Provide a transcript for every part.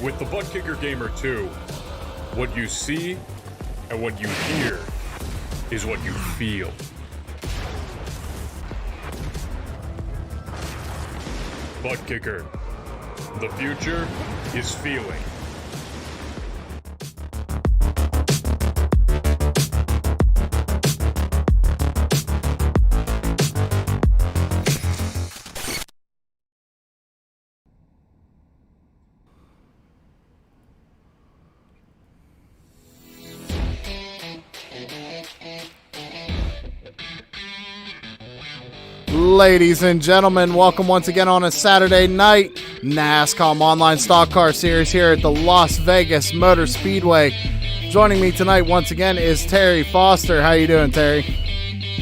With the Butt Kicker Gamer 2, what you see and what you hear is what you feel. Butt Kicker. The future is feeling. Ladies and gentlemen, welcome once again on a Saturday night Nascom Online Stock Car Series here at the Las Vegas Motor Speedway. Joining me tonight once again is Terry Foster. How you doing, Terry?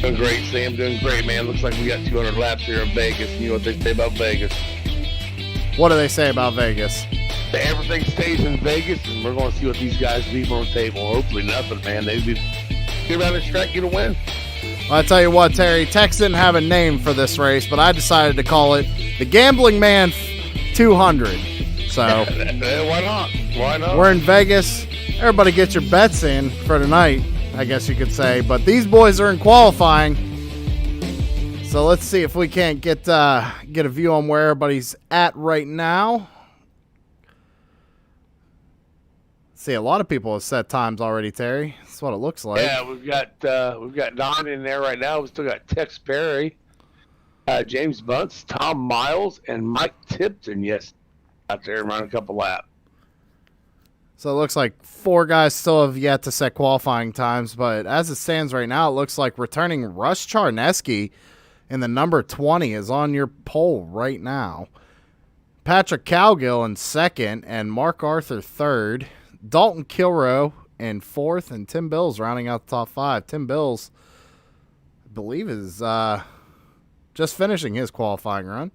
Doing great, Sam. Doing great, man. Looks like we got 200 laps here in Vegas. You know what they say about Vegas. What do they say about Vegas? Everything stays in Vegas, and we're going to see what these guys leave on the table. Hopefully nothing, man. They get around the track, get a win. Well, I tell you what, Terry, Tex didn't have a name for this race, but I decided to call it the Gambling Man 200. So why not? Why not? We're in Vegas. Everybody get your bets in for tonight, I guess you could say. But these boys are in qualifying. So let's see if we can't get a view on where everybody's at right now. See, a lot of people have set times already, Terry. That's what it looks like. Yeah, we've got Don in there right now. We still got Tex Perry, James Bunce, Tom Miles, and Mike Tipton. Yes, out there running a couple laps. So it looks like 4 guys still have yet to set qualifying times, but as it stands right now, it looks like returning Russ Charneski in the number 20 is on your poll right now. Patrick Cowgill in second, and Mark Arthur third. Dalton Kilrow in fourth, and Tim Bills rounding out the top 5. Tim Bills, I believe, is just finishing his qualifying run.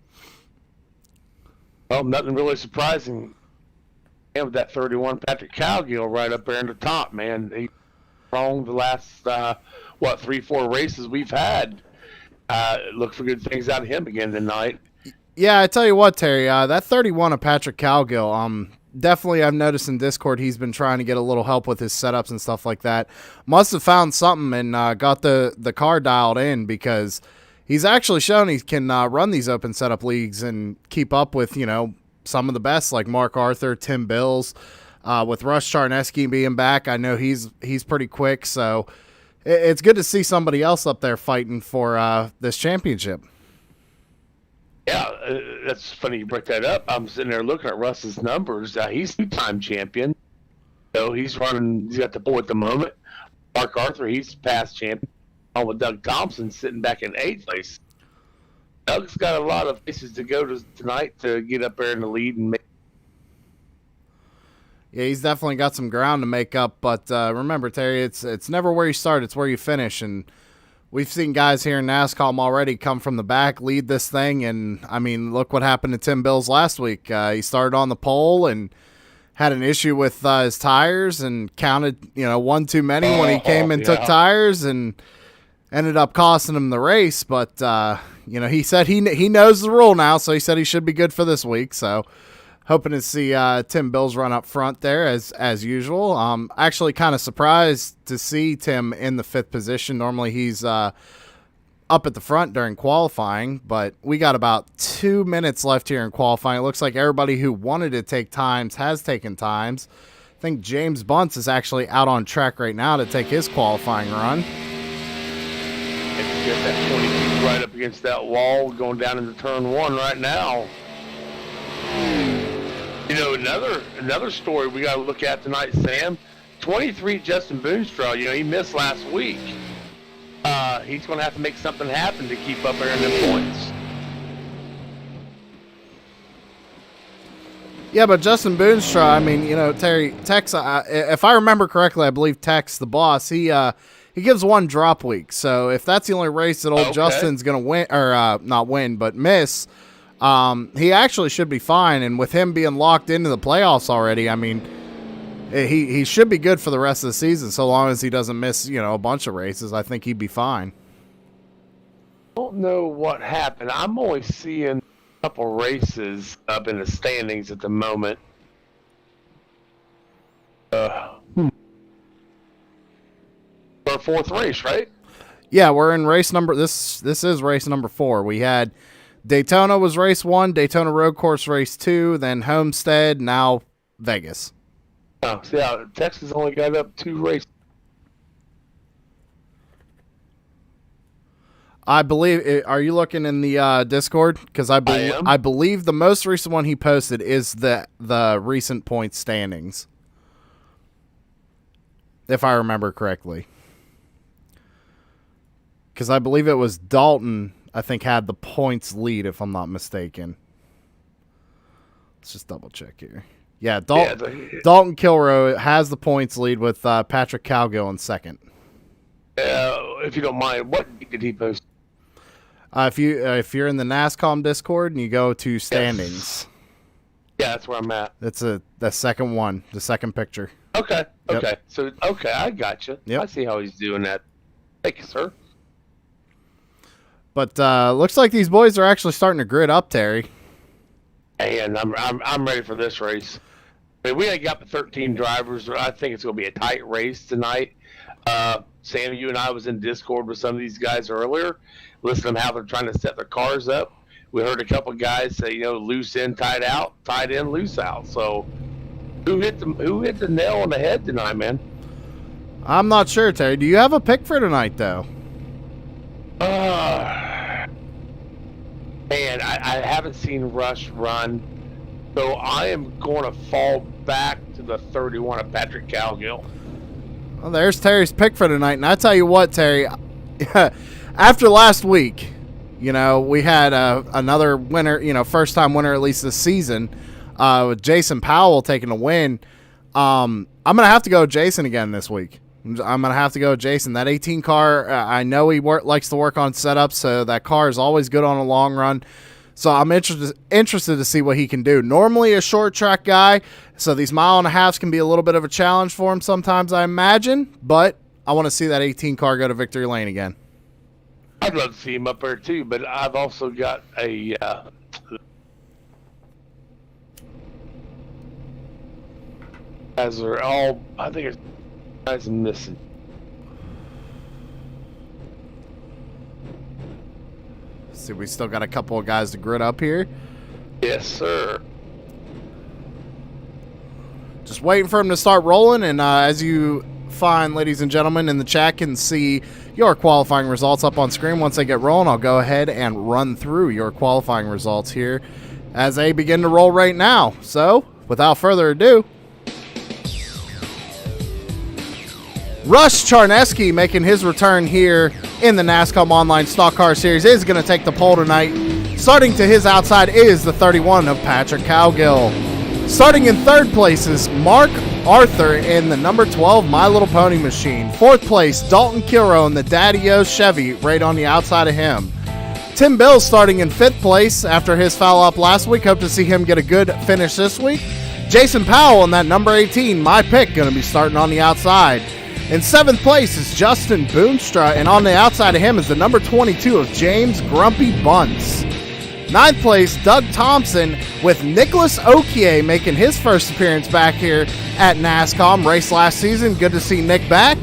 Well, nothing really surprising. And with that 31, Patrick Cowgill right up there in the top, man. He wrong the last 3-4 races we've had. Look for good things out of him again tonight. Yeah, I tell you what, Terry, that 31 of Patrick Cowgill, definitely I've noticed in Discord he's been trying to get a little help with his setups and stuff like that. Must have found something and got the car dialed in, because he's actually shown he can run these open setup leagues and keep up with, some of the best, like Mark Arthur, Tim Bills. With Russ Charneski being back, I know he's pretty quick, so it's good to see somebody else up there fighting for this championship. Yeah, that's funny you bring that up. I'm sitting there looking at Russ's numbers. He's 2-time champion. So he's got the pole at the moment. Mark Arthur, he's past champion. On with Doug Thompson sitting back in 8th place. Doug's got a lot of places to go tonight to get up there in the lead and make. Yeah, he's definitely got some ground to make up. But remember, Terry, it's never where you start, it's where you finish. And we've seen guys here in NASCOM already come from the back, lead this thing, and, I mean, look what happened to Tim Bills last week. He started on the pole and had an issue with his tires and counted, one too many when he came and took tires, and ended up costing him the race. But, he said he knows the rule now, so he said he should be good for this week. So hoping to see Tim Bills run up front there as usual. Actually kind of surprised to see Tim in the 5th position. Normally he's up at the front during qualifying, but we got about 2 minutes left here in qualifying. It looks like everybody who wanted to take times has taken times. I think James Bunce is actually out on track right now to take his qualifying run. Get that 20 feet right up against that wall going down into turn 1 right now. Another story we got to look at tonight, Sam. 23, Justin Boonstraw. He missed last week. He's going to have to make something happen to keep up there in the points. Yeah, but Justin Boonstraw, I mean, Terry, Tex, if I remember correctly, I believe Tex, the boss, he gives 1 drop week. So if that's the only race that old Justin's going to win, or not win, but miss, he actually should be fine. And with him being locked into the playoffs already, I mean, he should be good for the rest of the season, so long as he doesn't miss, a bunch of races. I think he'd be fine. I don't know what happened. I'm only seeing a couple races up in the standings at the moment. Our fourth race, right? Yeah, we're in race number. This is race number 4. We had Daytona was race 1, Daytona Road Course race 2, then Homestead, now Vegas. Oh, see how Texas only got up 2 races. I believe. Are you looking in the Discord? Because I am. believe the most recent one he posted is the recent point standings, if I remember correctly. Because I believe it was Dalton, I think, had the points lead, if I'm not mistaken. Let's just double check here. Yeah, Dalton Kilroy has the points lead with Patrick Cowgill in second. If you don't mind, what did he post? If you're in the Nascom Discord and you go to standings, Yeah, that's where I'm at. that's the second one, the second picture. Okay. Yep. Okay. So I got you. Yep. I see how he's doing that. Thank you, sir. But looks like these boys are actually starting to grid up, Terry. And I'm ready for this race. I mean, we ain't got the 13 drivers. I think it's going to be a tight race tonight. Sam, you and I was in Discord with some of these guys earlier, listening to how they're trying to set their cars up. We heard a couple guys say, loose in, tight out, tight in, loose out. So, who hit the nail on the head tonight, man? I'm not sure, Terry. Do you have a pick for tonight, though? Man, I haven't seen Rush run, so I am going to fall back to the 31 of Patrick Cowgill. Well, there's Terry's pick for tonight. And I tell you what, Terry, after last week, we had another winner, first-time winner at least this season, with Jason Powell taking the win. I'm going to have to go with Jason again this week. I'm going to have to go with Jason. That 18 car, I know he likes to work on setups, so that car is always good on a long run. So I'm interested to see what he can do. Normally a short track guy, so these 1.5 miles can be a little bit of a challenge for him sometimes, I imagine. But I want to see that 18 car go to victory lane again. I'd love to see him up there too, but I've also got a as they're all, I think it's guys missing. See, we still got a couple of guys to grid up here. Yes, sir. Just waiting for him to start rolling, and as you find, ladies and gentlemen, in the chat can see your qualifying results up on screen. Once they get rolling, I'll go ahead and run through your qualifying results here as they begin to roll right now. So, without further ado, Russ Charneski making his return here in the Nascom Online Stock Car Series is going to take the pole tonight. Starting to his outside is the 31 of Patrick Cowgill. Starting in third place is Mark Arthur in the number 12 My Little Pony Machine. Fourth place, Dalton Kilroy in the Daddy-O Chevy right on the outside of him. Tim Bills starting in fifth place after his foul up last week. Hope to see him get a good finish this week. Jason Powell in that number 18, my pick, going to be starting on the outside. In seventh place is Justin Boonstra, and on the outside of him is the number 22 of James Grumpy Bunce. Ninth place, Doug Thompson, with Nicholas Okie making his first appearance back here at Nascom. Race last season. Good to see Nick back.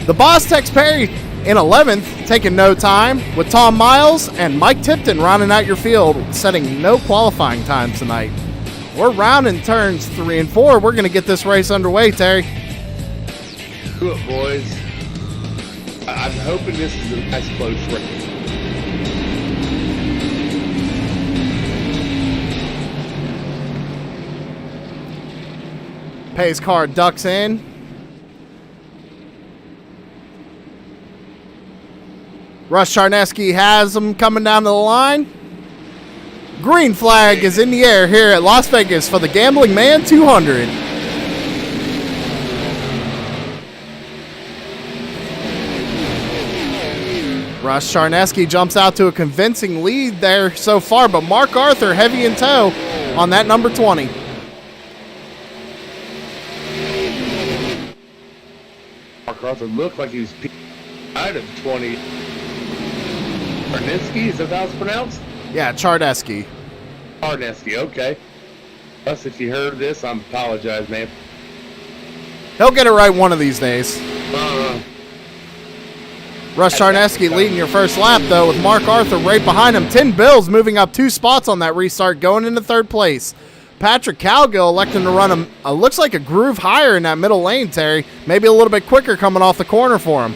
The Boss Tex Perry in 11th, taking no time, with Tom Miles and Mike Tipton rounding out your field, setting no qualifying times tonight. We're rounding turns 3 and 4. We're going to get this race underway, Terry. Do it, boys. I'm hoping this is a nice close race. Pace car ducks in. Russ Charneski has him coming down to the line. Green flag is in the air here at Las Vegas for the Gambling Man 200. Russ Charneski jumps out to a convincing lead there so far, but Mark Arthur heavy in tow on that number 20. Mark Arthur looked like he was out of 20. Charneski, is that how it's pronounced? Yeah, Charneski. Charneski, okay. Plus, if you heard this, I apologize, man. He'll get it right one of these days. Russ Charneski leading your first lap, though, with Mark Arthur right behind him. Tin Bills moving up 2 spots on that restart, going into 3rd place. Patrick Cowgill electing to run him, looks like a groove higher in that middle lane, Terry. Maybe a little bit quicker coming off the corner for him.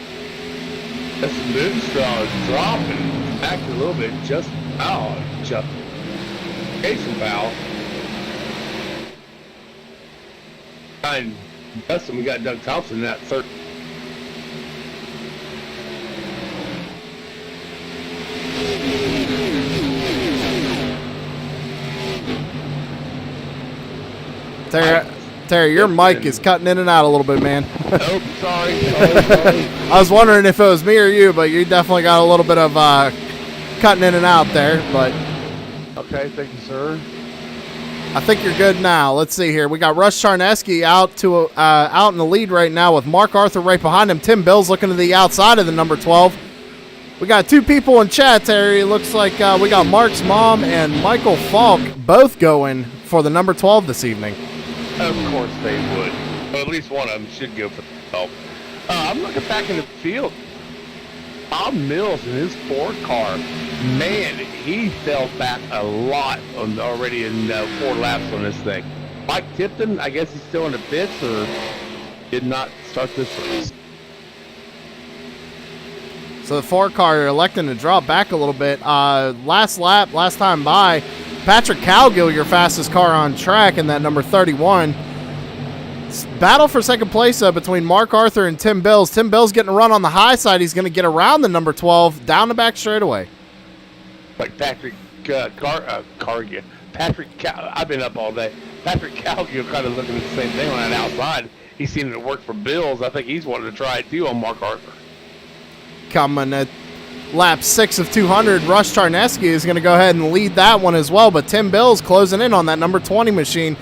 This Moonstraw is dropping back a little bit, just out. Jason Powell. And Dustin, we got Doug Thompson in that 3rd. Terry, your mic is cutting in and out a little bit, man. Oh, sorry. I was wondering if it was me or you, but you definitely got a little bit of cutting in and out there. But okay, thank you, sir. I think you're good now. Let's see here. We got Russ Charneski out in the lead right now with Mark Arthur right behind him. Tim Bills looking to the outside of the number 12. We got 2 people in chat, Terry. It looks like we got Mark's mom and Michael Falk both going for the number 12 this evening. Of course they would. Well, at least one of them should go for the 12. I'm looking back in the field. Bob Mills in his Ford car, man, he fell back a lot already in 4 laps on this thing. Mike Tipton, I guess he's still in the pits or did not start this race. So the 4 car electing to drop back a little bit. Last lap, last time by, Patrick Cowgill, your fastest car on track in that number 31. Battle for 2nd place between Mark Arthur and Tim Bills. Tim Bills getting a run on the high side. He's going to get around the number 12 down the back straightaway. Like Patrick Cargill. I've been up all day. Patrick Cowgill kind of looking at the same thing on that outside. He's seen it work for Bills. I think he's wanted to try it too on Mark Arthur. Coming at lap 6 of 200, Russ Charneski is going to go ahead and lead that one as well, but Tim Bills closing in on that number 20 machine.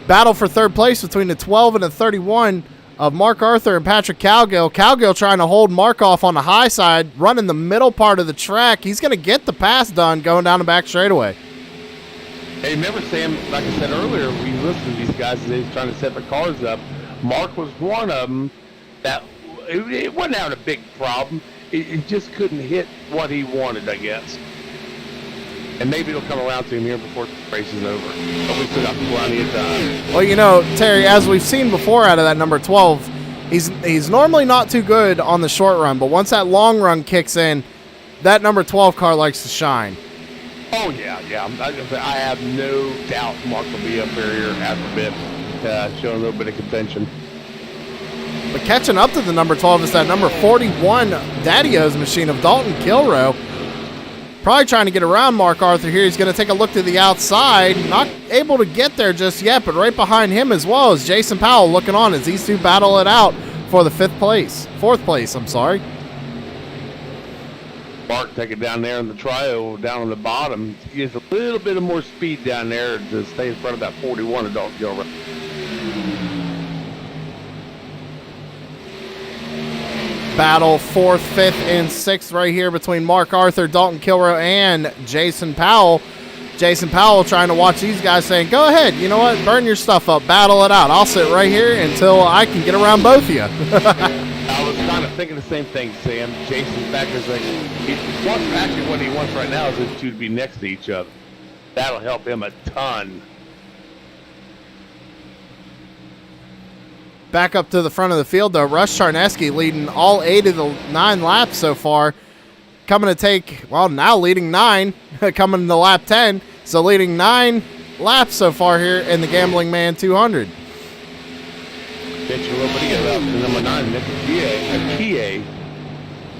Battle for 3rd place between the 12 and the 31 of Mark Arthur and Patrick Cowgill. Cowgill trying to hold Mark off on the high side, running the middle part of the track. He's going to get the pass done going down the back straightaway. Hey, remember, Sam, like I said earlier, we listened to these guys as they was trying to set the cars up. Mark was one of them that it wasn't having a big problem. It just couldn't hit what he wanted, I guess. And maybe it'll come around to him here before the race is over. But we still got plenty of time. Well, you know, Terry, as we've seen before out of that number 12, he's normally not too good on the short run, but once that long run kicks in, that number 12 car likes to shine. Oh, yeah. I have no doubt Mark will be up here after a bit, showing a little bit of contention. But catching up to the number 12 is that number 41 Daddy-O's machine of Dalton Kilrow. Probably trying to get around Mark Arthur here. He's going to take a look to the outside. Not able to get there just yet, but right behind him as well is Jason Powell looking on as these 2 battle it out for the 4th place, I'm sorry. Mark take it down there in the trio, down on the bottom. He gets a little bit of more speed down there to stay in front of that 41 of Dalton Kilrow. Battle 4th, 5th, and 6th right here between Mark Arthur, Dalton Kilrow, and Jason Powell. Jason Powell trying to watch these guys saying, go ahead, you know what, burn your stuff up, battle it out. I'll sit right here until I can get around both of you. I was kind of thinking the same thing, Sam. Jason's back is like, actually what he wants right now is those 2 to be next to each other. That'll help him a ton. Back up to the front of the field, though. Russ Charneski leading all 8 of the 9 laps so far. Coming to take, well, now leading 9, coming to lap 10. So leading 9 laps so far here in the Gambling Man 200. Pitch a little bit together up to number 9, Nick Akie.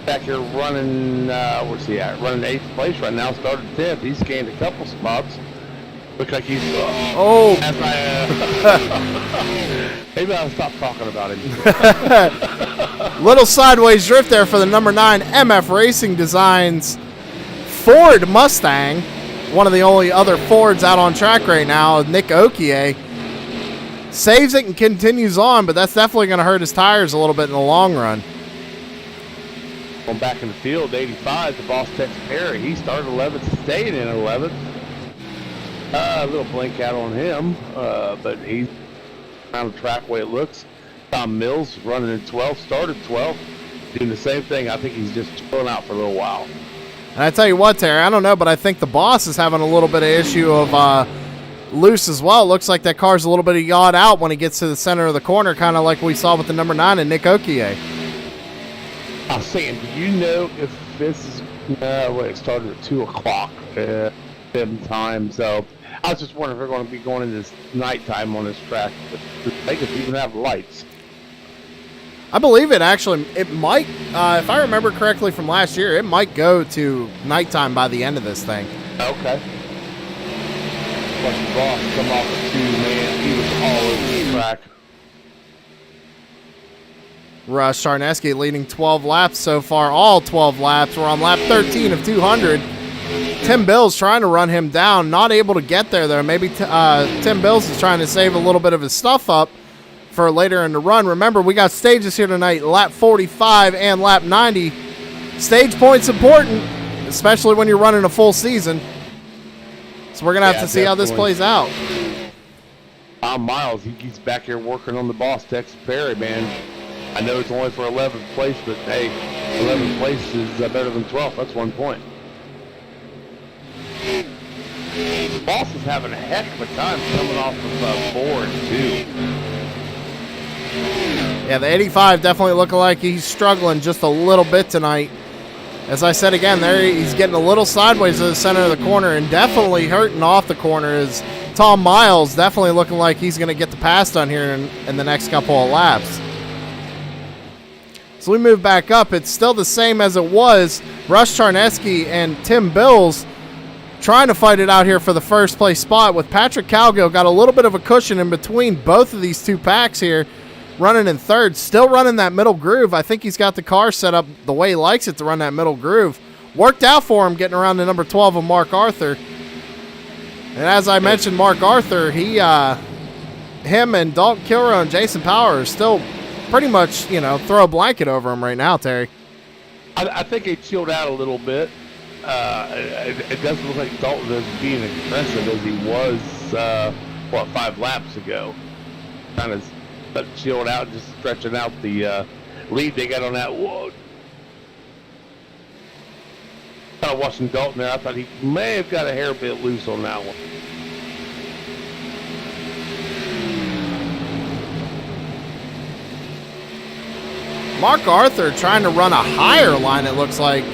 Back here running, where's he at? Running 8th place right now, started 10th. He's gained a couple spots. Looks like he's. Maybe I'll stop talking about him. Little sideways drift there for the number 9 MF Racing Designs Ford Mustang. One of the only other Fords out on track right now, Nick Okie. Saves it and continues on, but that's definitely going to hurt his tires a little bit in the long run. Going back in the field, 85, the Boss Tex Perry. He started 11th, stayed in 11th. A little blink out on him, but he's on the track the way it looks. Tom Mills running in 12th, started 12th, doing the same thing. I think he's just chilling out for a little while. And I tell you what, Terry, I don't know, but I think the boss is having a little bit of issue of loose as well. Looks like that car's a little bit of yawed out when he gets to the center of the corner, kind of like we saw with the number 9 and Nick Okier. I was saying, do you know if this is it started at 2 o'clock time? So I was just wondering if we're going to be going into this nighttime on this track. They could even have lights. I believe it actually. It might, if I remember correctly from last year, it might go to nighttime by the end of this thing. Okay. Watch the boss come off of 2, man. He was all over the track. Russ Charneski leading 12 laps so far, all 12 laps. We're on lap 13 of 200. Tim Bills trying to run him down, not able to get there, though. Maybe Tim Bills is trying to save a little bit of his stuff up for later in the run. Remember, we got stages here tonight, lap 45 and lap 90. Stage points important, especially when you're running a full season. So we're going to have to see how this plays out. Miles, he's back here working on the boss, Texas Perry, man. I know it's only for 11th place, but hey, 11th place is better than 12th. That's 1 point. The boss is having a heck of a time coming off of 4 and 2. Yeah, the 85 definitely looking like he's struggling just a little bit tonight. As I said again, there he's getting a little sideways to the center of the corner and definitely hurting off the corner. Is Tom Miles definitely looking like he's going to get the pass done here in the next couple of laps. So we move back up. It's still the same as it was. Russ Charneski and Tim Bills trying to fight it out here for the first place spot, with Patrick Calgill got a little bit of a cushion in between both of these two packs here, running in third, still running that middle groove. I think he's got the car set up the way he likes it to run that middle groove. Worked out for him getting around to number 12 of Mark Arthur. And as I mentioned, Mark Arthur, him and Dalton Kilrow and Jason Power are still pretty much, throw a blanket over him right now, Terry. I think he chilled out a little bit. It doesn't look like Dalton is being aggressive as he was, 5 laps ago. Kind of chilled out, just stretching out the lead they got on that. Whoa. Kind of watching Dalton there, I thought he may have got a hair bit loose on that one. Mark Arthur trying to run a higher line, it looks like.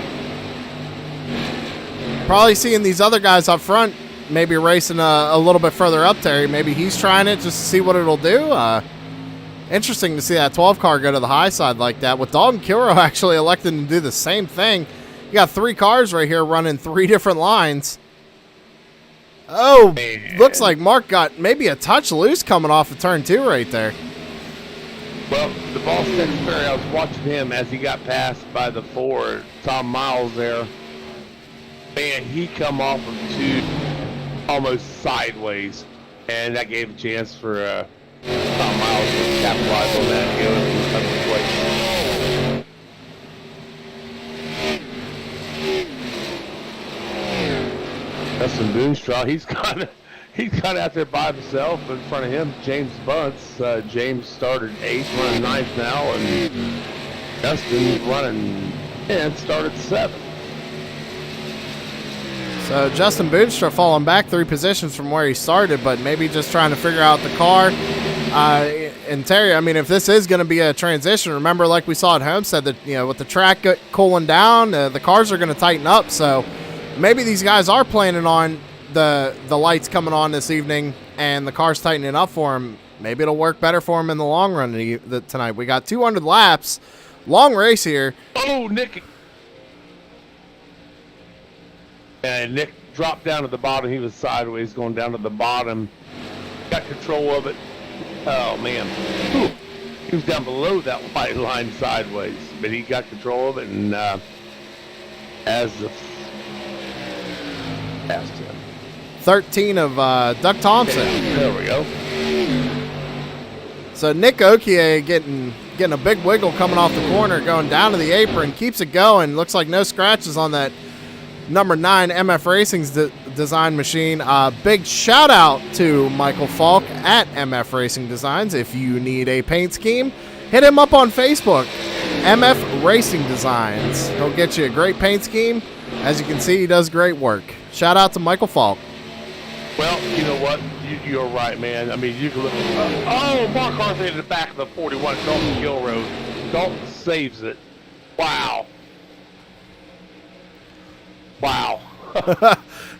Probably seeing these other guys up front maybe racing a little bit further up, Terry. Maybe he's trying it just to see what it'll do. Interesting to see that 12 car go to the high side like that, with Dalton Kilrow actually electing to do the same thing. You got 3 cars right here running 3 different lines. Oh, man. Looks like Mark got maybe a touch loose coming off of turn 2 right there. Well, the boss, Texas Perry, I was watching him as he got passed by the 4, Tom Miles there. Man, he come off of 2 almost sideways, and that gave a chance for Tom Miles to capitalize on that and go into the place. Justin Boonstraw, he's kind of out there by himself. In front of him, James Bunce. James started 8th, running 9th now, and Justin running 10th, started 7th. So Justin Boonstra falling back 3 positions from where he started, but maybe just trying to figure out the car. And Terry, I mean, if this is going to be a transition, remember like we saw at Homestead that, with the track cooling down, the cars are going to tighten up. So maybe these guys are planning on the lights coming on this evening and the car's tightening up for him. Maybe it'll work better for him in the long run tonight. We got 200 laps, long race here. Oh, Nick. And Nick dropped down to the bottom. He was sideways going down to the bottom. Got control of it. Oh, man. Whew. He was down below that white line sideways. But he got control of it, and as the passed him. 13 of Doug Thompson. There we go. So Nick Okier getting a big wiggle coming off the corner, going down to the apron, keeps it going. Looks like no scratches on that number 9 MF Racing's design machine. Big shout out to Michael Falk at MF Racing Designs. If you need a paint scheme, hit him up on Facebook, MF Racing Designs. He'll get you a great paint scheme. As you can see, he does great work. Shout out to Michael Falk. Well, you know what? You're right, man. I mean, you can look. Mark Arthur in the back of the 41, Dalton Kilroe. Dalton saves it. Wow. Wow.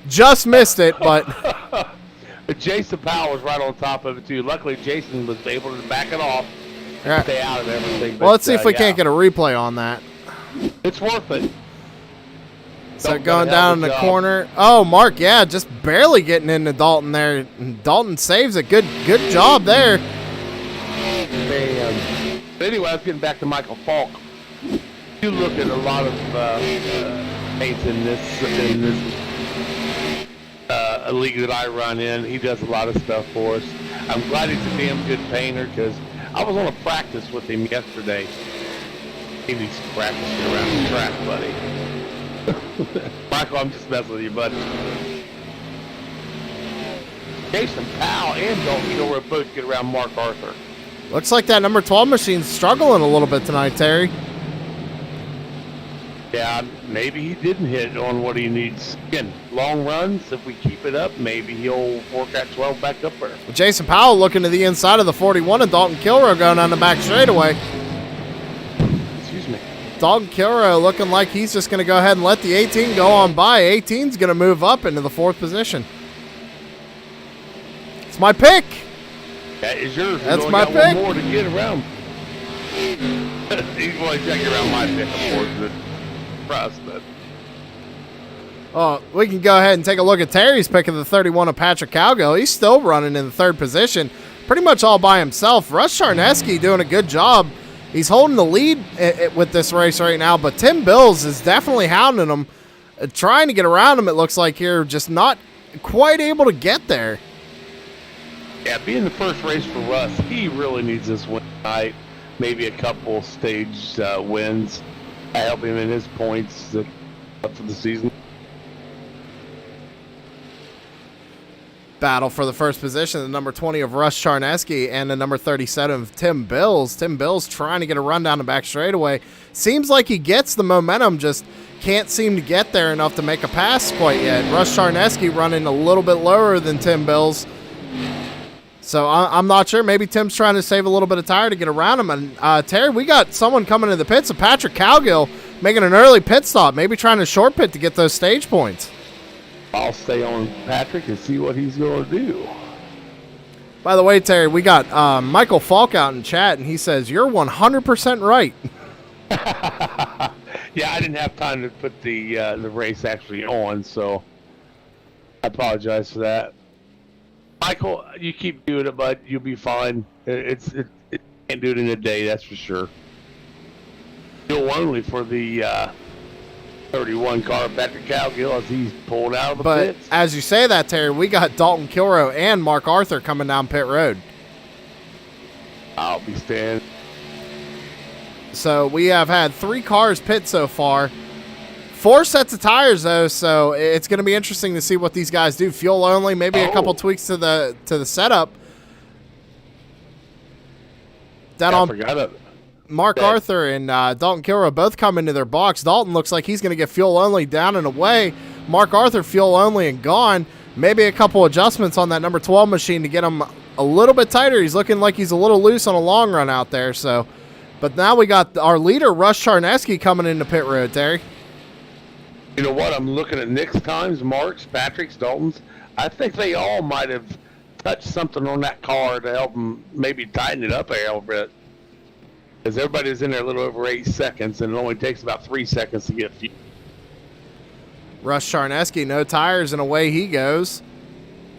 Just missed it, but Jason Powell was right on top of it, too. Luckily, Jason was able to back it off, yeah. stay out of everything. Well, let's see if we can't get a replay on that. It's worth it. So going down in the corner. Oh, Mark, yeah, just barely getting into Dalton there. Dalton saves it. Good job there. Man. But anyway, I was getting back to Michael Falk. You look at a lot of paints in this league that I run in. He does a lot of stuff for us. I'm glad he's a damn good painter because I was on a practice with him yesterday. He needs to practice around the track, buddy. Michael, I'm just messing with you, buddy. Jason Powell and Dalton Kilroe both get around Mark Arthur. Looks like that number 12 machine's struggling a little bit tonight, Terry. Yeah, maybe he didn't hit on what he needs. Again, long runs, if we keep it up, maybe he'll work that 12 back up there. Jason Powell looking to the inside of the 41 and Dalton Kilroe going on the back straightaway. Excuse me. Dalton Kilroe looking like he's just going to go ahead and let the 18 go on by. 18's going to move up into the 4th position. It's my pick. That is yours. That's we my got pick. One more to get around. He's going to get around my pick, of course, but but Oh, we can go ahead and take a look at Terry's pick of the 31 of Patrick Cowgill. He's still running in the 3rd position, pretty much all by himself. Russ Charneski doing a good job. He's holding the lead with this race right now, but Tim Bills is definitely hounding him, trying to get around him, it looks like here, just not quite able to get there. yeah, being the first race for Russ, he really needs this win tonight. Maybe a couple stage wins. I help him in his points up for the season. Battle for the 1st position, the number 20 of Russ Charneski and the number 37 of Tim Bills. Tim Bills trying to get a run down the back straightaway. Seems like he gets the momentum, just can't seem to get there enough to make a pass quite yet. Russ Charneski running a little bit lower than Tim Bills. So I'm not sure. Maybe Tim's trying to save a little bit of tire to get around him. And Terry, we got someone coming to the pits. Of Patrick Cowgill making an early pit stop, maybe trying to short pit to get those stage points. I'll stay on Patrick and see what he's going to do. By the way, Terry, we got Michael Falk out in chat, and he says, you're 100% right. Yeah, I didn't have time to put the race actually on, so I apologize for that. Michael, you keep doing it, bud. You'll be fine. It can't do it in a day, that's for sure. Still only for the 31 car, Patrick Cowgill, as he's pulled out of the pits. But as you say that, Terry, we got Dalton Kilroe and Mark Arthur coming down pit road. I'll be staying. So we have had 3 cars pit so far. 4 sets of tires, though, so it's going to be interesting to see what these guys do. Fuel only, maybe a couple tweaks to the setup. Down on forgot it. Mark Arthur and Dalton Kilroe both come into their box. Dalton looks like he's going to get fuel only down and away. Mark Arthur fuel only and gone. Maybe a couple adjustments on that number 12 machine to get him a little bit tighter. He's looking like he's a little loose on a long run out there. So, but now we got our leader, Russ Charneski, coming into pit road, Terry. You know what? I'm looking at Nick's times, Mark's, Patrick's, Dalton's. I think they all might have touched something on that car to help them maybe tighten it up a little bit. Because everybody's in there a little over 8 seconds, and it only takes about 3 seconds to get fuel. Russ Charneski, no tires, and away he goes.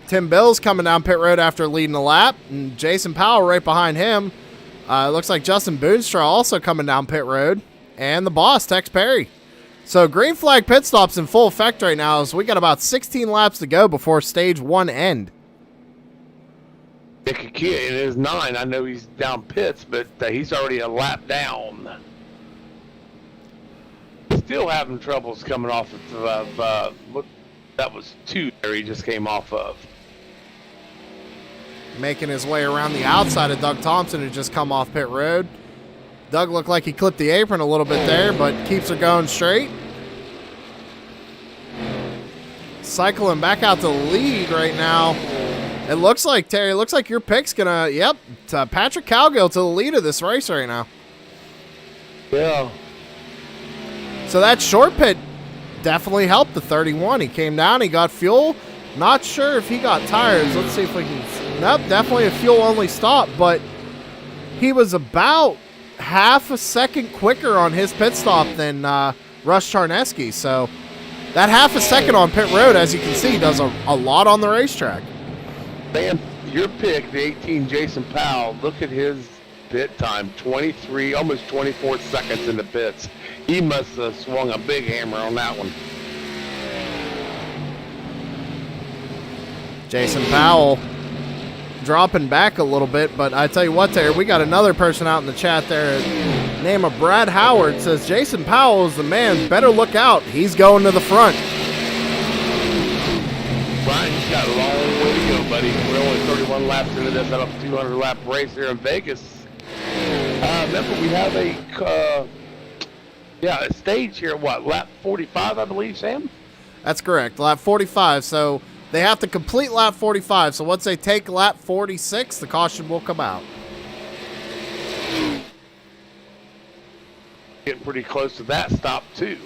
Tim Bills coming down pit road after leading the lap, and Jason Powell right behind him. Looks like Justin Boonstra also coming down pit road, and the boss, Tex Perry. So green flag pit stops in full effect right now, as we got about 16 laps to go before stage 1 end. Nick Akia in his 9, I know he's down pits, but he's already a lap down. Still having troubles coming off of That was 2 there he just came off of. Making his way around the outside of Doug Thompson, who just come off pit road. Doug looked like he clipped the apron a little bit there, but keeps her going straight. Cycling back out to the lead right now. It looks like, Terry, it looks like your pick's gonna, yep, Patrick Cowgill to the lead of this race right now. Yeah. So that short pit definitely helped the 31. He came down, he got fuel. Not sure if he got tires. Let's see if we can, nope, definitely a fuel only stop, but he was about half a second quicker on his pit stop than Russ Charneski. So that half a second on pit road, as you can see, does a lot on the racetrack. Man, your pick, the 18 Jason Powell, look at his pit time, 23, almost 24 seconds in the pits. He must have swung a big hammer on that one. Jason Powell dropping back a little bit, but I tell you what, Terry, we got another person out in the chat there, name of Brad Howard, says Jason Powell is the man, better look out, he's going to the front. Brian's got a long way to go, buddy. We're only 31 laps into this out of a 200 lap race here in Vegas. Remember, we have a stage here, what, lap 45, I believe, Sam? That's correct, lap 45, so they have to complete lap 45, so once they take lap 46, the caution will come out. Getting pretty close to that stop, too.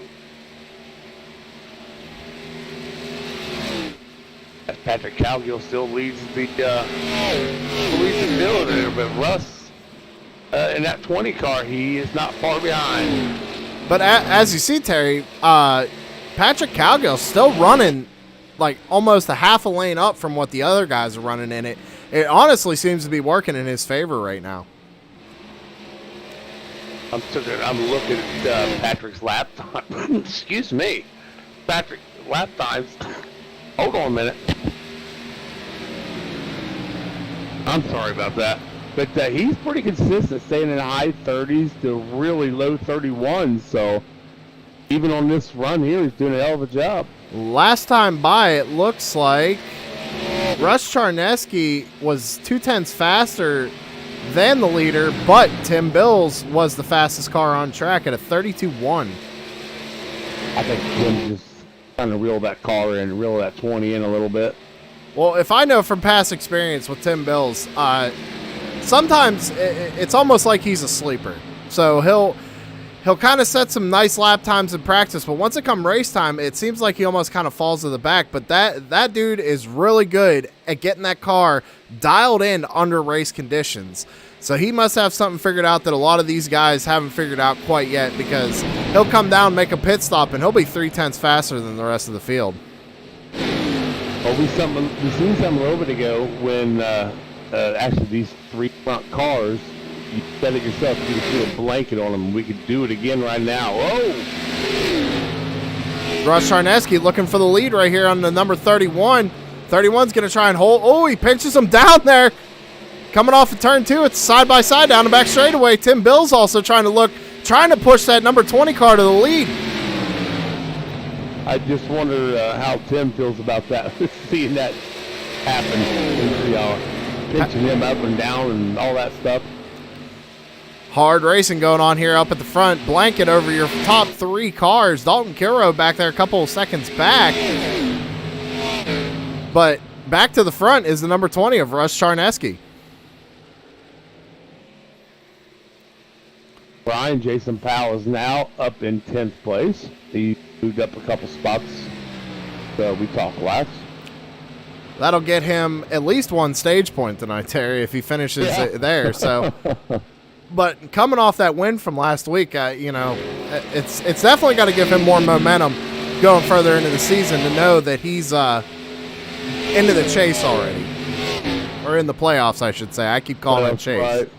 As Patrick Cowgill still leads the field there, but Russ in that 20 car, he is not far behind. But as you see, Terry, Patrick Cowgill still running like almost a half a lane up from what the other guys are running in it. It honestly seems to be working in his favor right now. I'm looking at Patrick's lap time. Excuse me. Patrick, lap times. Hold on a minute. I'm sorry about that. But he's pretty consistent, staying in the high 30s to really low 31s. So even on this run here, he's doing a hell of a job. Last time by, it looks like Russ Charneski was 0.2 faster than the leader, but Tim Bills was the fastest car on track at a 32.1. I think Tim just trying to reel that car in, reel that 20 in a little bit. Well, if I know from past experience with Tim Bills, sometimes it's almost like he's a sleeper. So he'll kind of set some nice lap times in practice, but once it comes race time, it seems like he almost kind of falls to the back. But that dude is really good at getting that car dialed in under race conditions. So he must have something figured out that a lot of these guys haven't figured out quite yet, because he'll come down, make a pit stop, and he'll be 0.3 faster than the rest of the field. Well, we seen something a little bit ago when actually these 3 front cars, you said it yourself, you could put a blanket on them. We could do it again right now. Whoa! Russ Charneski looking for the lead right here on the number 31. 31's going to try and hold. Oh, he pinches him down there. Coming off of turn 2, it's side-by-side down the back straightaway. Tim Bills also trying to push that number 20 car to the lead. I just wonder how Tim feels about that, seeing that happen. Pinching him up and down and all that stuff. Hard racing going on here up at the front. Blanket over your top 3 cars. Dalton Kilroe back there a couple of seconds back. But back to the front is the number 20 of Russ Charneski. Brian Jason Powell is now up in 10th place. He moved up a couple spots. So we talked last. That'll get him at least 1 stage point tonight, Terry, if he finishes it there. So, but coming off that win from last week, it's definitely got to give him more momentum going further into the season to know that he's into the chase already, or in the playoffs, I should say. I keep calling it chase. Right.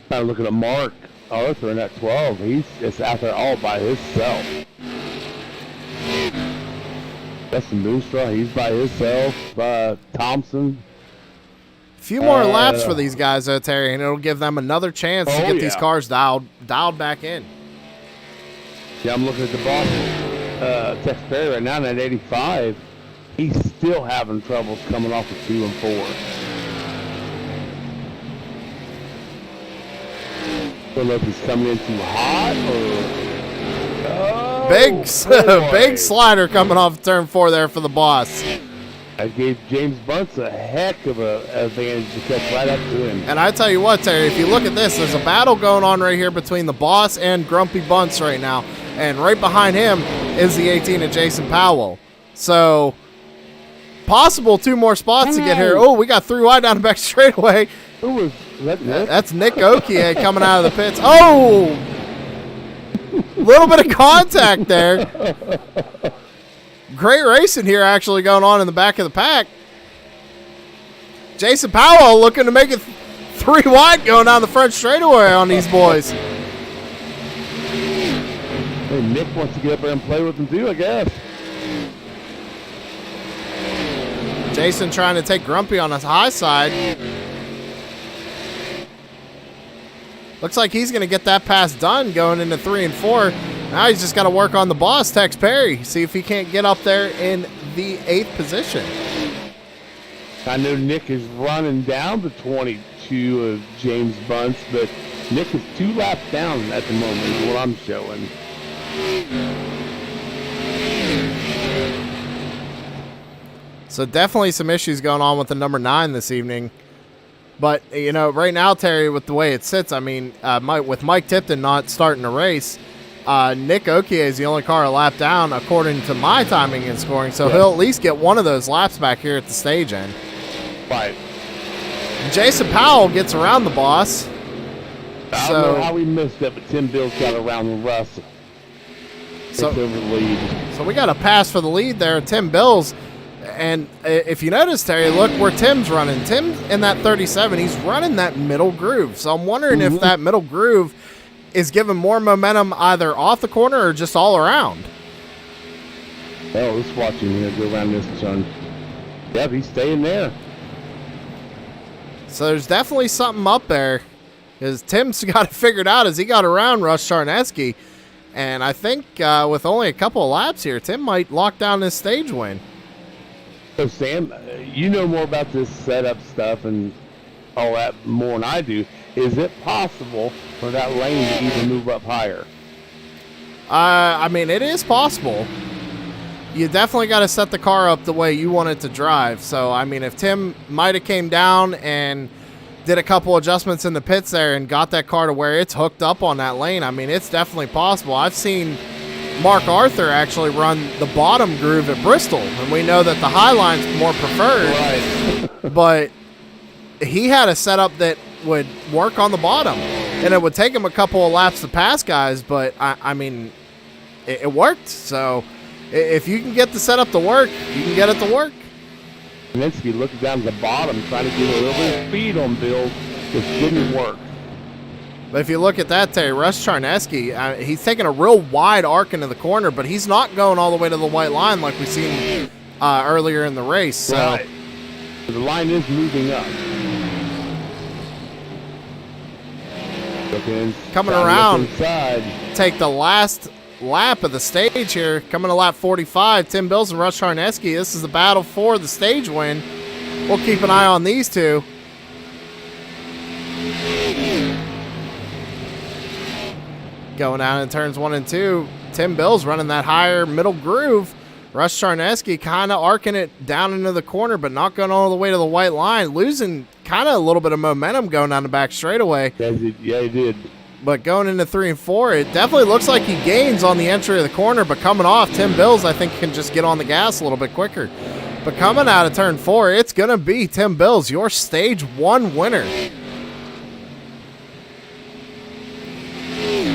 Kind of looking at Mark Arthur in that 12. He's just out there all by himself. Justin Boostra, he's by himself. Thompson. A few more laps for these guys, though, Terry, and it'll give them another chance to get these cars dialed back in. Yeah, I'm looking at the Boston. Tex Perry right now at 85. He's still having troubles coming off of 2 and 4. I don't know if he's coming in too hot or... Big slider coming off turn 4 there for the boss. I gave James Bunce a heck of a advantage to catch right up to him. And I tell you what, Terry, if you look at this, there's a battle going on right here between the boss and Grumpy Bunce right now. And right behind him is the 18 of Jason Powell. So, possible 2 more spots to get here. Oh, we got 3 wide down the back straightaway. Who was that? That's Nick Okie coming out of the pits. Oh! Little bit of contact there. Great racing here actually going on in the back of the pack. Jason Powell looking to make it 3 wide going down the front straightaway on these boys. Hey, Nick wants to get up there and play with them too, I guess. Jason trying to take Grumpy on his high side. Looks like he's going to get that pass done going into 3 and 4. Now he's just got to work on the boss, Tex Perry. See if he can't get up there in the 8th position. I know Nick is running down the 22 of James Bunce, but Nick is 2 laps down at the moment is what I'm showing. So definitely some issues going on with the number 9 this evening. But, you know, right now, Terry, with the way it sits, I mean, with Mike Tipton not starting to race, Nick Okie is the only car a lap down according to my timing and scoring, so he'll at least get one of those laps back here at the stage end. Right. Jason Powell gets around the boss. I don't know how we missed it, but Tim Bills got around the Russell. So, over the lead. So we got a pass for the lead there, Tim Bills. And if you notice, Terry, look where Tim's running. Tim in that 37, he's running that middle groove. So I'm wondering if that middle groove is giving more momentum either off the corner or just all around. Oh, let's watch him here go around this turn. Yep, he's staying there. So there's definitely something up there. Because Tim's got it figured out as he got around Russ Charneski. And I think with only a couple of laps here, Tim might lock down this stage win. So, Sam, you know more about this setup stuff and all that more than I do. Is it possible for that lane to even move up higher? I mean, it is possible. You definitely got to set the car up the way you want it to drive. So, I mean, if Tim might have came down and did a couple adjustments in the pits there and got that car to where it's hooked up on that lane, I mean, it's definitely possible. I've seen Mark Arthur actually run the bottom groove at Bristol, and we know that the high line's more preferred. Right. But he had a setup that would work on the bottom, and it would take him a couple of laps to pass guys, but I mean, it worked. So if you can get the setup to work, you can get it to work. Kaminsky looking down at the bottom, trying to get a little bit of speed on Bill. Just didn't work. But if you look at that, Terry, Russ Charneski, he's taking a real wide arc into the corner, but he's not going all the way to the white line like we've seen earlier in the race. So. Right. The line is moving up. Coming around, take the last lap of the stage here. Coming to lap 45, Tim Bills and Russ Charneski. This is the battle for the stage win. We'll keep an eye on these two. Going out in turns 1 and 2, Tim Bills running that higher middle groove. Russ Charneski kind of arcing it down into the corner, but not going all the way to the white line, losing kind of a little bit of momentum going down the back straightaway. Yeah, he did. But going into 3 and 4, it definitely looks like he gains on the entry of the corner, but coming off, Tim Bills, I think, can just get on the gas a little bit quicker. But coming out of turn 4, it's going to be Tim Bills, your stage 1 winner.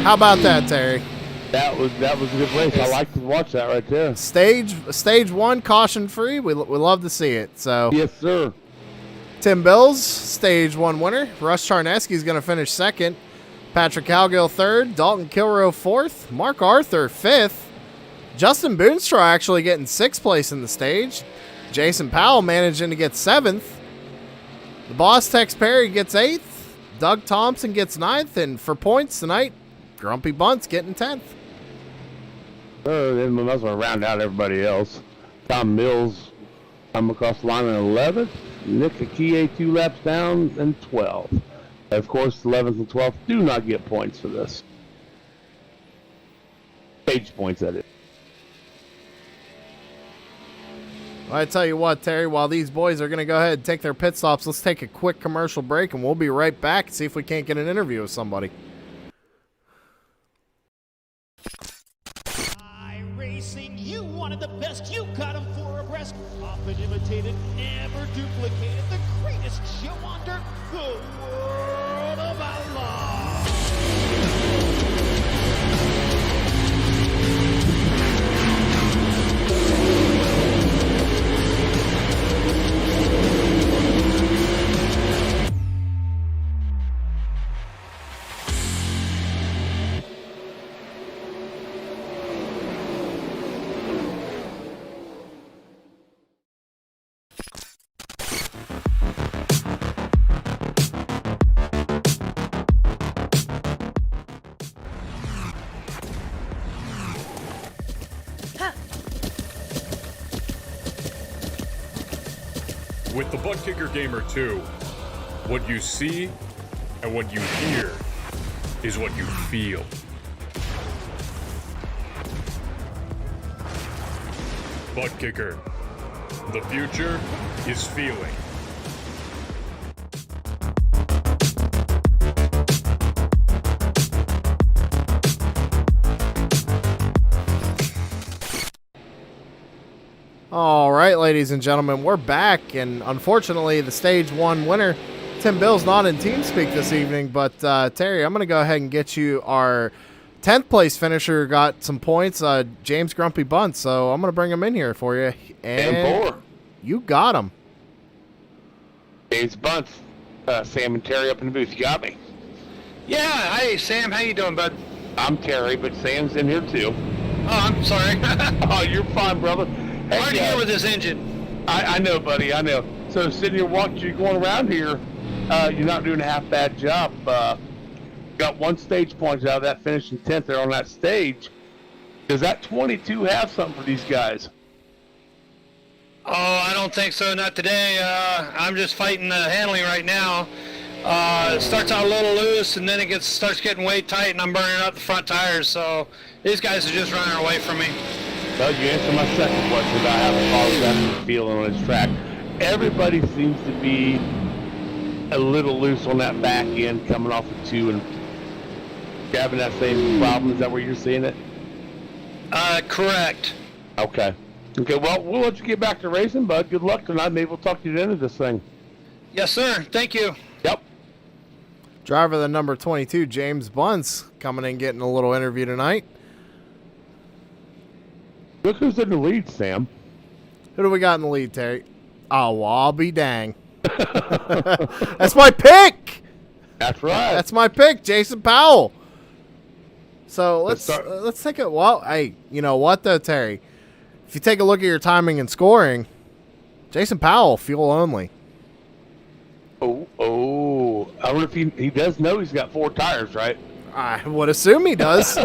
How about that, Terry? That was a good race. I like to watch that right there. Stage 1, caution free. We love to see it. So yes, sir. Tim Bills, stage 1 winner. Russ Charneski is going to finish 2nd. Patrick Calgill 3rd. Dalton Kilrow 4th. Mark Arthur 5th. Justin Boonstra actually getting 6th place in the stage. Jason Powell managing to get 7th. The boss Tex Perry gets 8th. Doug Thompson gets 9th. And for points tonight, Grumpy Bunce getting 10th. Then we might as well round out everybody else. Tom Mills come across the line in 11th. Nick Akie 2 laps down in 12th. Of course, 11th and 12th do not get points for this. Stage points, that is. Well, I tell you what, Terry, while these boys are going to go ahead and take their pit stops, let's take a quick commercial break, and we'll be right back and see if we can't get an interview with somebody. Racing, you wanted the best, you got them 4 abreast, often imitated, never duplicated, the greatest show on dirt, the World of Outlaw. With the Butt Kicker Gamer 2, what you see and what you hear is what you feel. Butt Kicker. The future is feeling. All right, ladies and gentlemen, we're back, and unfortunately, the Stage 1 winner, Tim Bill's not in TeamSpeak this evening, but Terry, I'm going to go ahead and get you our 10th place finisher, got some points, James Grumpy Bunt, so I'm going to bring him in here for you. And 4. You got him. James Bunt, Sam and Terry up in the booth. You got me? Yeah, hey Sam, how you doing, bud? I'm Terry, but Sam's in here too. Oh, I'm sorry. Oh, you're fine, brother. Hey, Hard to hear with this engine. I know, buddy, I know. So sitting here watching you going around here, you're not doing a half bad job. Got 1 stage point out of that, finishing 10th there on that stage. Does that 22 have something for these guys? Oh, I don't think so, not today. I'm just fighting the handling right now. It starts out a little loose, and then it starts getting way tight, and I'm burning up the front tires. So these guys are just running away from me. Well, you answered my second question about how the car was actually feeling on its track. Everybody seems to be a little loose on that back end coming off of 2 and having that same problem. Is that where you're seeing it? Correct. Okay. Okay, well, we'll let you get back to racing, bud. Good luck tonight. Maybe we'll talk you into this thing. Yes, sir. Thank you. Yep. Driver the number 22, James Bunce, coming in getting a little interview tonight. Look who's in the lead, Sam. Who do we got in the lead, Terry? Oh, well, I'll be dang. That's my pick. That's right. That's my pick, Jason Powell. So let's Let's take it. Well, hey, you know what though, Terry? If you take a look at your timing and scoring, Jason Powell, fuel only. Oh. I wonder if he does know he's got 4 tires, right? I would assume he does.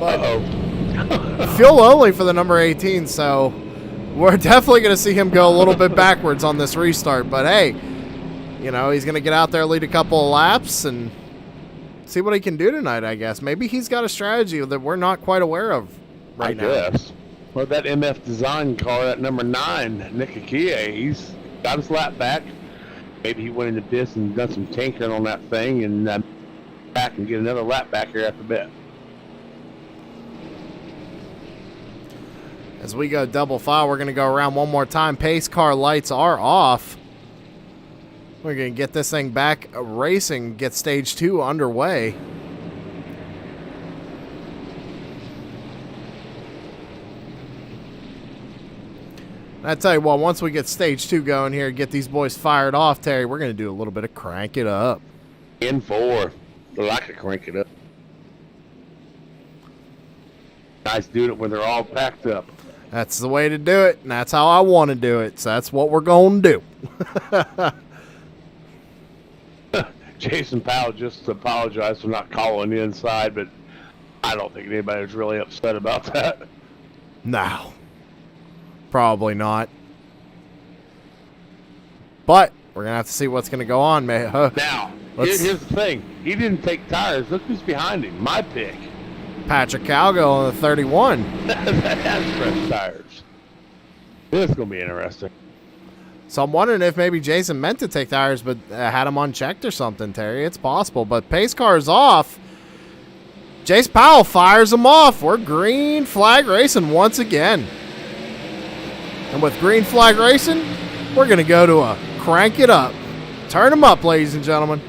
Uh-oh. Fuel only for the number 18, so we're definitely going to see him go a little bit backwards on this restart. But hey, you know, he's going to get out there, lead a couple of laps, and see what he can do tonight, I guess. Maybe he's got a strategy that we're not quite aware of right now. I guess. Well, that MF Design car, that number 9, Nick Akie, he's got his lap back. Maybe he went into pits and done some tinkering on that thing and back and get another lap back here after a bit. As we go double file, we're going to go around one more time. Pace car lights are off. We're going to get this thing back racing, get stage 2 underway. And I tell you what, once we get stage 2 going here, get these boys fired off, Terry, we're going to do a little bit of crank it up. In 4. I like to crank it up. Guys doing it when they're all packed up. That's the way to do it, and that's how I want to do it, so that's what we're going to do. Jason Powell just apologized for not calling the inside, but I don't think anybody was really upset about that. No. Probably not. But we're going to have to see what's going to go on, man. Now, here's the thing. He didn't take tires. Look who's behind him. My pick. Patrick Calgo on the 31. That has fresh tires. This is going to be interesting. So I'm wondering if maybe Jason meant to take tires but had them unchecked or something, Terry. It's possible. But pace car is off. Jace Powell fires them off. We're green flag racing once again. And with green flag racing, we're going to go to a crank it up. Turn them up, ladies and gentlemen.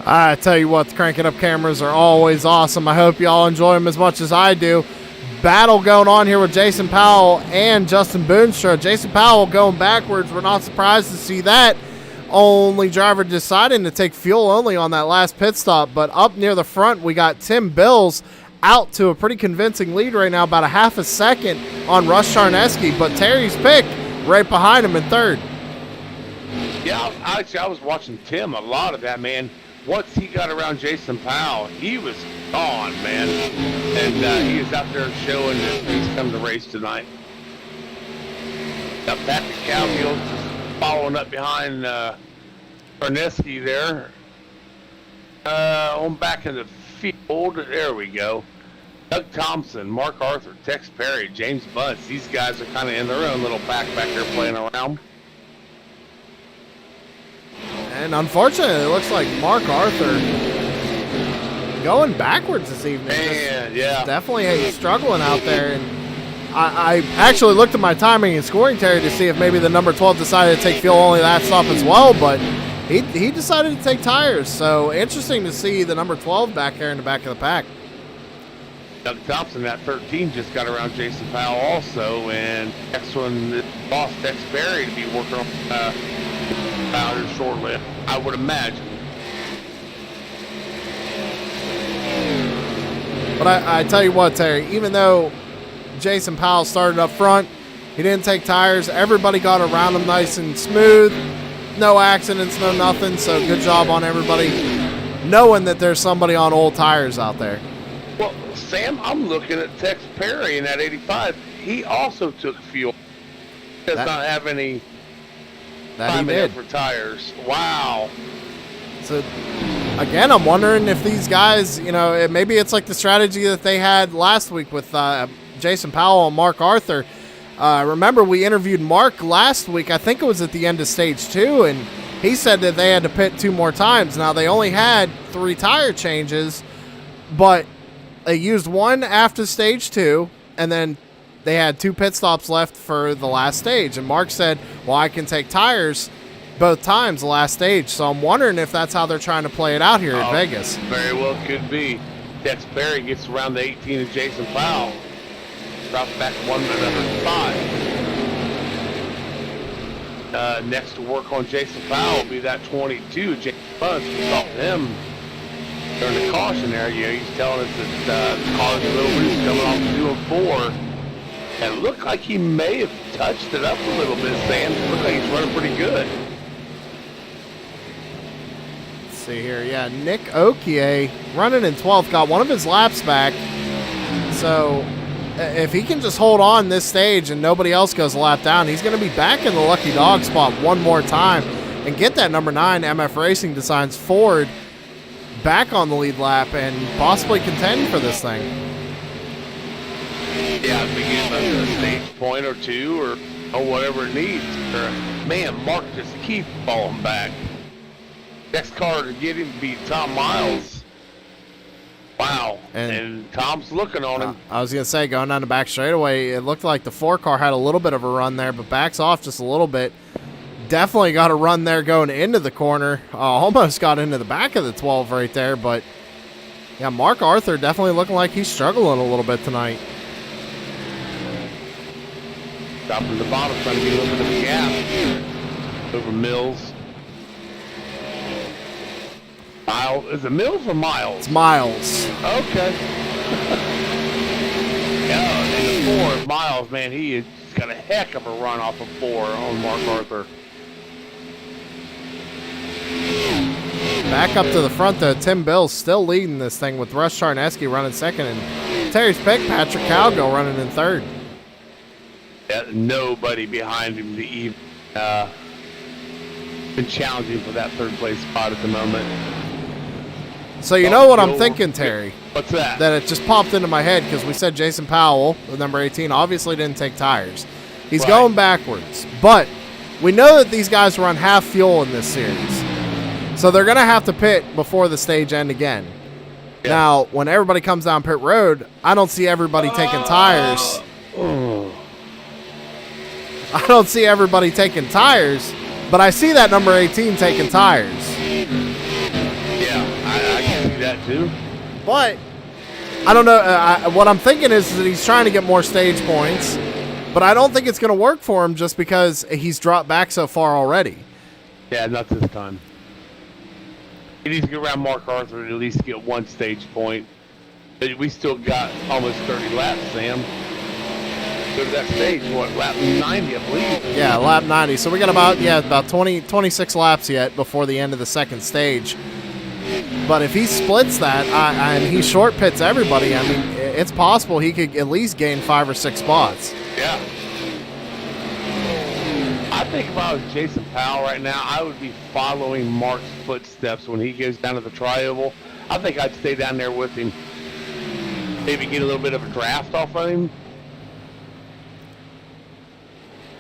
I tell you what, the Crank It Up cameras are always awesome. I hope y'all enjoy them as much as I do. Battle going on here with Jason Powell and Justin Boonstra. Jason Powell going backwards. We're not surprised to see that. Only driver deciding to take fuel only on that last pit stop. But up near the front, we got Tim Bills out to a pretty convincing lead right now, about a half a second on Russ Charneski. But Terry's pick right behind him in third. Yeah, I was watching Tim a lot of that, man. Once he got around Jason Powell, he was gone, man. And he is out there showing that he's come to race tonight. Now, Patrick Calgill's just following up behind Charneski there. On back in the field, there we go. Doug Thompson, Mark Arthur, Tex Perry, James Bunce. These guys are kind of in their own little pack back there playing around. And unfortunately, it looks like Mark Arthur going backwards this evening. Man, yeah. Definitely struggling out there. And I actually looked at my timing and scoring, Terry, to see if maybe the number 12 decided to take fuel only that stop as well, but he decided to take tires. So interesting to see the number 12 back there in the back of the pack. Doug Thompson at 13 just got around Jason Powell also, and next one, boss Tex Perry to be working on Powell shortly, I would imagine. But I tell you what, Terry, even though Jason Powell started up front, he didn't take tires. Everybody got around him nice and smooth. No accidents, no nothing. So good job on everybody knowing that there's somebody on old tires out there. Well, Sam, I'm looking at Tex Perry in that 85. He also took fuel. Does not have any time in for tires. Wow. So, again, I'm wondering if these guys, maybe it's like the strategy that they had last week with Jason Powell and Mark Arthur. Remember, we interviewed Mark last week. I think it was at the end of stage 2, and he said that they had to pit 2 more times. Now, they only had 3 tire changes, but they used 1 after stage 2, and then they had 2 pit stops left for the last stage. And Mark said, well, I can take tires both times the last stage. So I'm wondering if that's how they're trying to play it out here at Vegas. Very well could be. Tex Perry gets around the 18 of Jason Powell. Drops back 1 minute under 5. Next to work on Jason Powell will be that 22, James Bunce. We saw him during the caution there, he's telling us that the car's a little loose coming off 2 and 4. And it looked like he may have touched it up a little bit, Sam. It looked like he's running pretty good. Let's see here. Yeah, Nick Okie running in 12th, got one of his laps back. So if he can just hold on this stage and nobody else goes a lap down, he's going to be back in the lucky dog spot one more time and get that number 9 MF Racing Designs Ford back on the lead lap and possibly contend for this thing. Yeah, if we get a stage point or 2 or whatever it needs. Man, Mark just keeps falling back. Next car to get him beat Tom Miles. Wow. And Tom's looking on him. I was going to say, going down the back straightaway, it looked like the 4 car had a little bit of a run there, but backs off just a little bit. Definitely got a run there going into the corner. Almost got into the back of the 12 right there, but yeah, Mark Arthur definitely looking like he's struggling a little bit tonight. Dropping the bottom, trying to get a little bit of a gap over Mills. Miles, is it Mills or Miles? It's Miles. Okay. Yeah, and the 4, Miles, man, he has got a heck of a run off of 4 on Mark Arthur. Back up to the front, though. Tim Bill's still leading this thing with Russ Charneski running second and Terry's pick, Patrick Cowgill, running in third. Yeah, nobody behind him to even been challenging for that 3rd place spot at the moment. So you know what I'm thinking, Terry? What's that? That it just popped into my head because we said Jason Powell, the number 18, obviously didn't take tires. He's Right. going backwards. But we know that these guys run half fuel in this series. So they're going to have to pit before the stage end again. Yeah. Now, when everybody comes down pit road, I don't see everybody taking tires. I don't see everybody taking tires, but I see that number 18 taking tires. Yeah, I can see that too. But I don't know. What I'm thinking is that he's trying to get more stage points, but I don't think it's going to work for him just because he's dropped back so far already. Yeah, not this time. He needs to get around Mark Arthur and at least get 1 stage point. But we still got almost 30 laps, Sam. Go to that stage, what, lap 90, I believe? Yeah, lap 90. So we got about 26 laps yet before the end of the second stage. But if he splits that and he short pits everybody, I mean, it's possible he could at least gain 5 or 6 spots. Yeah. I think if I was Jason Powell right now, I would be following Mark's footsteps when he goes down to the tri-oval. I think I'd stay down there with him. Maybe get a little bit of a draft off of him.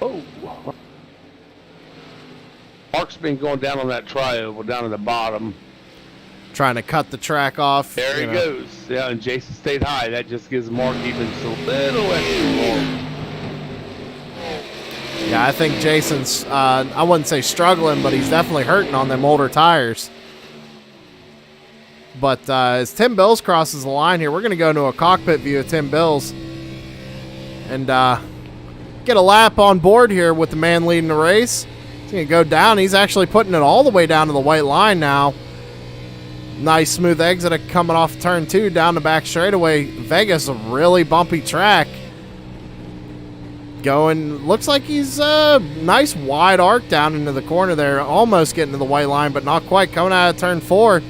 Oh. Mark's been going down on that tri-oval down at the bottom. Trying to cut the track off. There he goes. Yeah, and Jason stayed high. That just gives Mark even just a little extra more. Yeah, I think Jason's, I wouldn't say struggling, but he's definitely hurting on them older tires. But as Tim Bills crosses the line here, we're going to go into a cockpit view of Tim Bills and get a lap on board here with the man leading the race. He's going to go down. He's actually putting it all the way down to the white line now. Nice smooth exit coming off turn 2 down the back straightaway. Vegas, a really bumpy track. Going, looks like he's a nice wide arc down into the corner there, almost getting to the white line, but not quite. Coming out of turn 4,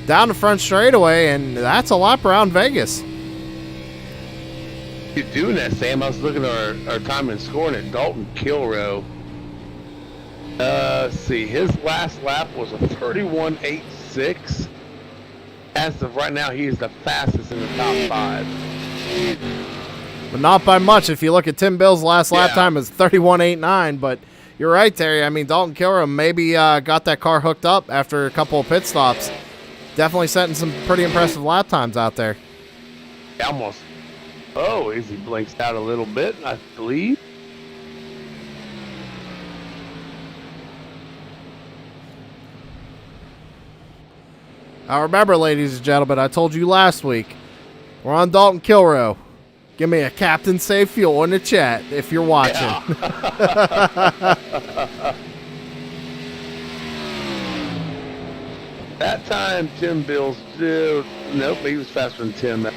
down the front straightaway, and that's a lap around Vegas. You're doing that, Sam. I was looking at our time and scoring at Dalton Kilrow. Let's see, his last lap was a 31.86. As of right now, he is the fastest in the top 5. But not by much. If you look at Tim Bill's last lap time, it's 31.89. But you're right, Terry. I mean, Dalton Kilrow maybe got that car hooked up after a couple of pit stops. Definitely setting some pretty impressive lap times out there. Almost. Oh, as he blinks out a little bit, I believe. Now remember, ladies and gentlemen, I told you last week, we're on Dalton Kilrow. Give me a Captain Save Fuel in the chat if you're watching. Yeah. That time, Tim Bills, nope, he was faster than Tim.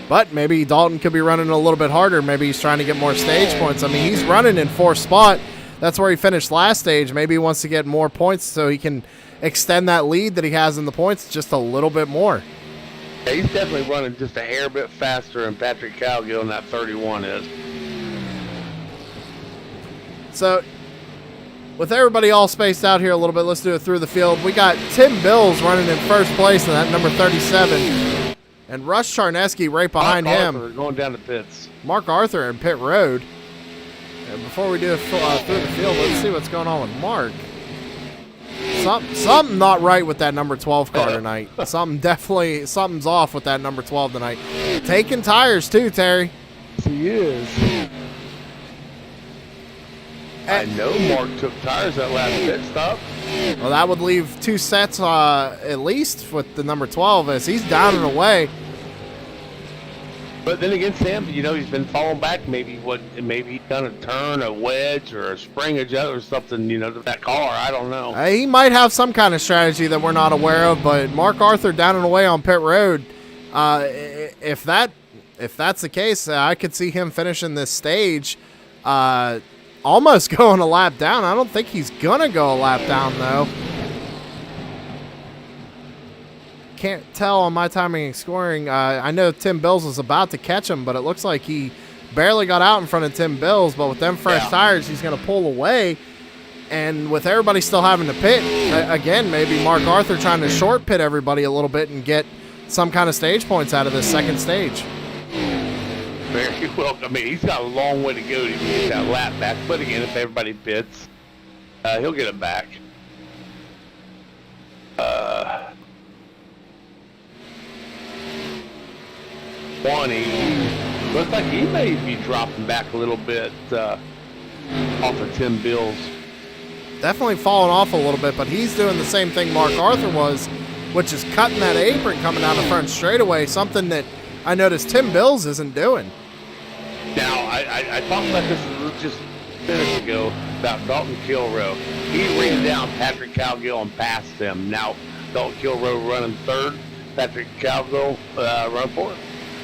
But maybe Dalton could be running a little bit harder. Maybe he's trying to get more stage points. I mean, he's running in 4th spot. That's where he finished last stage. Maybe he wants to get more points so he can extend that lead that he has in the points just a little bit more. Yeah, he's definitely running just a hair bit faster than Patrick Cowgill in that 31 is. So, with everybody all spaced out here a little bit, let's do it through the field. We got Tim Bills running in 1st place in that number 37. And Russ Charneski right behind him. Arthur going down the pits. Mark Arthur in pit road. And before we do it through the field, let's see what's going on with Mark. Something not right with that number 12 car tonight. Something's off with that number 12 tonight. Taking tires too, Terry. He is. I know Mark took tires that last pit stop. Well, that would leave 2 sets at least with the number 12 as he's down and away. But then again, Sam, he's been falling back. Maybe he's done a turn, a wedge, or a spring adjust or something, to that car. I don't know. He might have some kind of strategy that we're not aware of, but Mark Arthur down and away on pit road. If that's the case, I could see him finishing this stage almost going a lap down. I don't think he's going to go a lap down, though. Can't tell on my timing and scoring. I know Tim Bills was about to catch him, but it looks like he barely got out in front of Tim Bills. But with them fresh tires, he's going to pull away. And with everybody still having to pit, again, maybe Mark Arthur trying to short pit everybody a little bit and get some kind of stage points out of this second stage. Very well. I mean, he's got a long way to go to get that lap back. But again, if everybody pits, he'll get it back. 20. Looks like he may be dropping back a little bit off of Tim Bills. Definitely falling off a little bit, but he's doing the same thing Mark Arthur was, which is cutting that apron coming down the front straightaway, something that I noticed Tim Bills isn't doing. Now, I talked about this just minutes ago about Dalton Kilrow. He ran down Patrick Cowgill and passed him. Now, Dalton Kilrow running 3rd, Patrick Cowgill run 4th.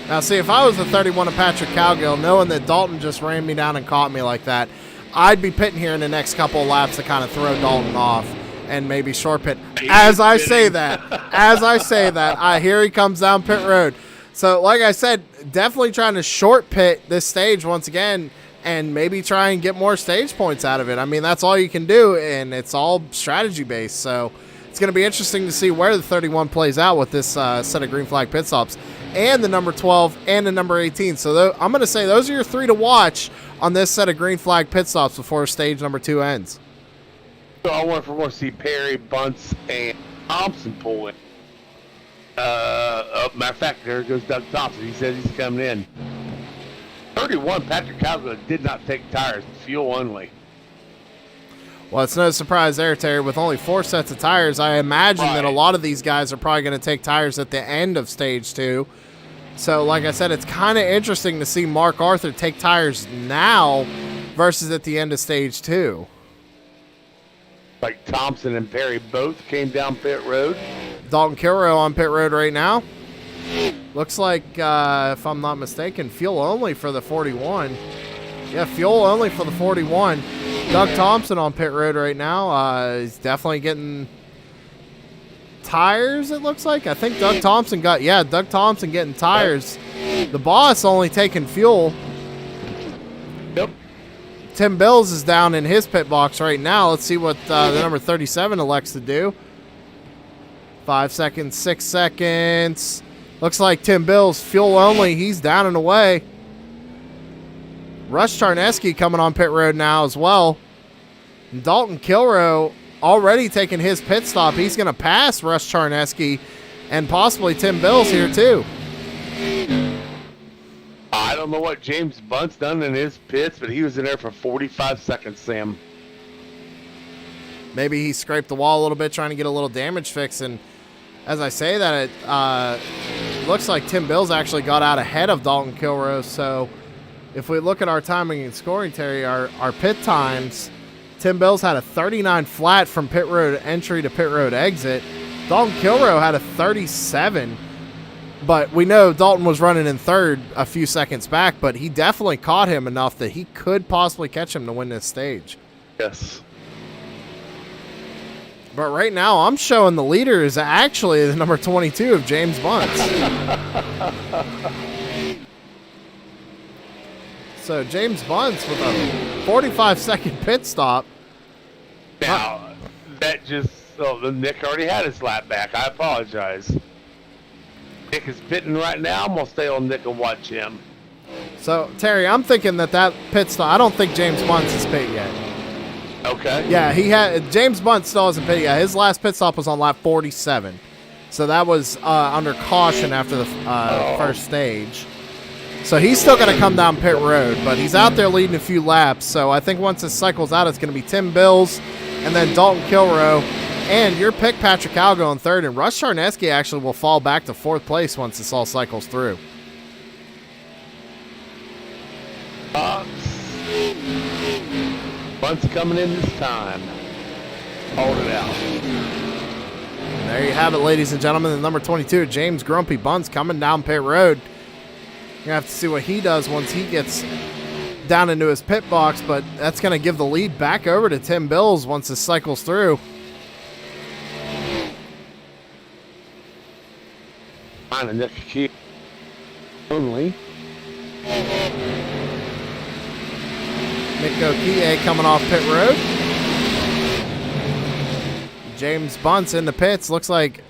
Now, see, if I was the 31 of Patrick Cowgill, knowing that Dalton just ran me down and caught me like that, I'd be pitting here in the next couple of laps to kind of throw Dalton off and maybe short pit. As I say that, I hear he comes down pit road. So, like I said, definitely trying to short pit this stage once again and maybe try and get more stage points out of it. I mean, that's all you can do, and it's all strategy-based. So, it's going to be interesting to see where the 31 plays out with this set of green flag pit stops and the number 12 and the number 18. So, I'm going to say those are your 3 to watch on this set of green flag pit stops before stage number 2 ends. So, I want to see Perry, Bunce, and Thompson pull in. Matter of fact, there goes Doug Thompson. He says he's coming in. 31, Patrick Cowgill did not take tires, fuel only. Well, it's no surprise there, Terry. With only 4 sets of tires, I imagine that a lot of these guys are probably going to take tires at the end of stage 2. So, like I said, it's kind of interesting to see Mark Arthur take tires now versus at the end of stage 2. Like Thompson and Perry both came down pit road. Dalton Kilrow on pit road right now. Looks like, if I'm not mistaken, fuel only for the 41. Yeah, fuel only for the 41. Doug Thompson on pit road right now. He's definitely getting tires, it looks like. I think Doug Thompson getting tires. The boss only taking fuel. Yep. Tim Bills is down in his pit box right now. Let's see what the number 37 elects to do. 5 seconds, 6 seconds. Looks like Tim Bills, fuel only. He's down and away. Russ Charneski coming on pit road now as well. And Dalton Kilrow already taking his pit stop. He's going to pass Russ Charneski and possibly Tim Bills here too. I don't know what James Bunt's done in his pits, but he was in there for 45 seconds, Sam. Maybe he scraped the wall a little bit trying to get a little damage fix. And as I say that, it looks like Tim Bills actually got out ahead of Dalton Kilrow. So if we look at our timing and scoring, Terry, our pit times, Tim Bills had a 39 flat from pit road entry to pit road exit. Dalton Kilrow had a 37, but we know Dalton was running in third a few seconds back, but he definitely caught him enough that he could possibly catch him to win this stage. Yes. But right now, I'm showing the leader is actually the number 22 of James Bunce. So James Bunce with a 45-second pit stop. Now, that just... Oh, Nick already had his lap back. I apologize. Nick is pitting right now. I'm going to stay on Nick and watch him. So, Terry, I'm thinking that pit stop... I don't think James Bunce is pit yet. Okay. Yeah, James Bunce still hasn't pit yet. His last pit stop was on lap 47. So that was under caution after the first stage. So he's still going to come down pit road, but he's out there leading a few laps. So I think once this cycles out, it's going to be Tim Bills and then Dalton Kilrow. And your pick, Patrick Calgo, in third. And Russ Charneski actually will fall back to fourth place once this all cycles through. Bunce coming in this time. Hold it out. And there you have it, ladies and gentlemen. The number 22, James Grumpy Bunce, coming down pit road. You're going to have to see what he does once he gets down into his pit box, but that's going to give the lead back over to Tim Bills once this cycles through. Fine, and Nick Key only. Nick Okie coming off pit road. James Bunce in the pits. Looks like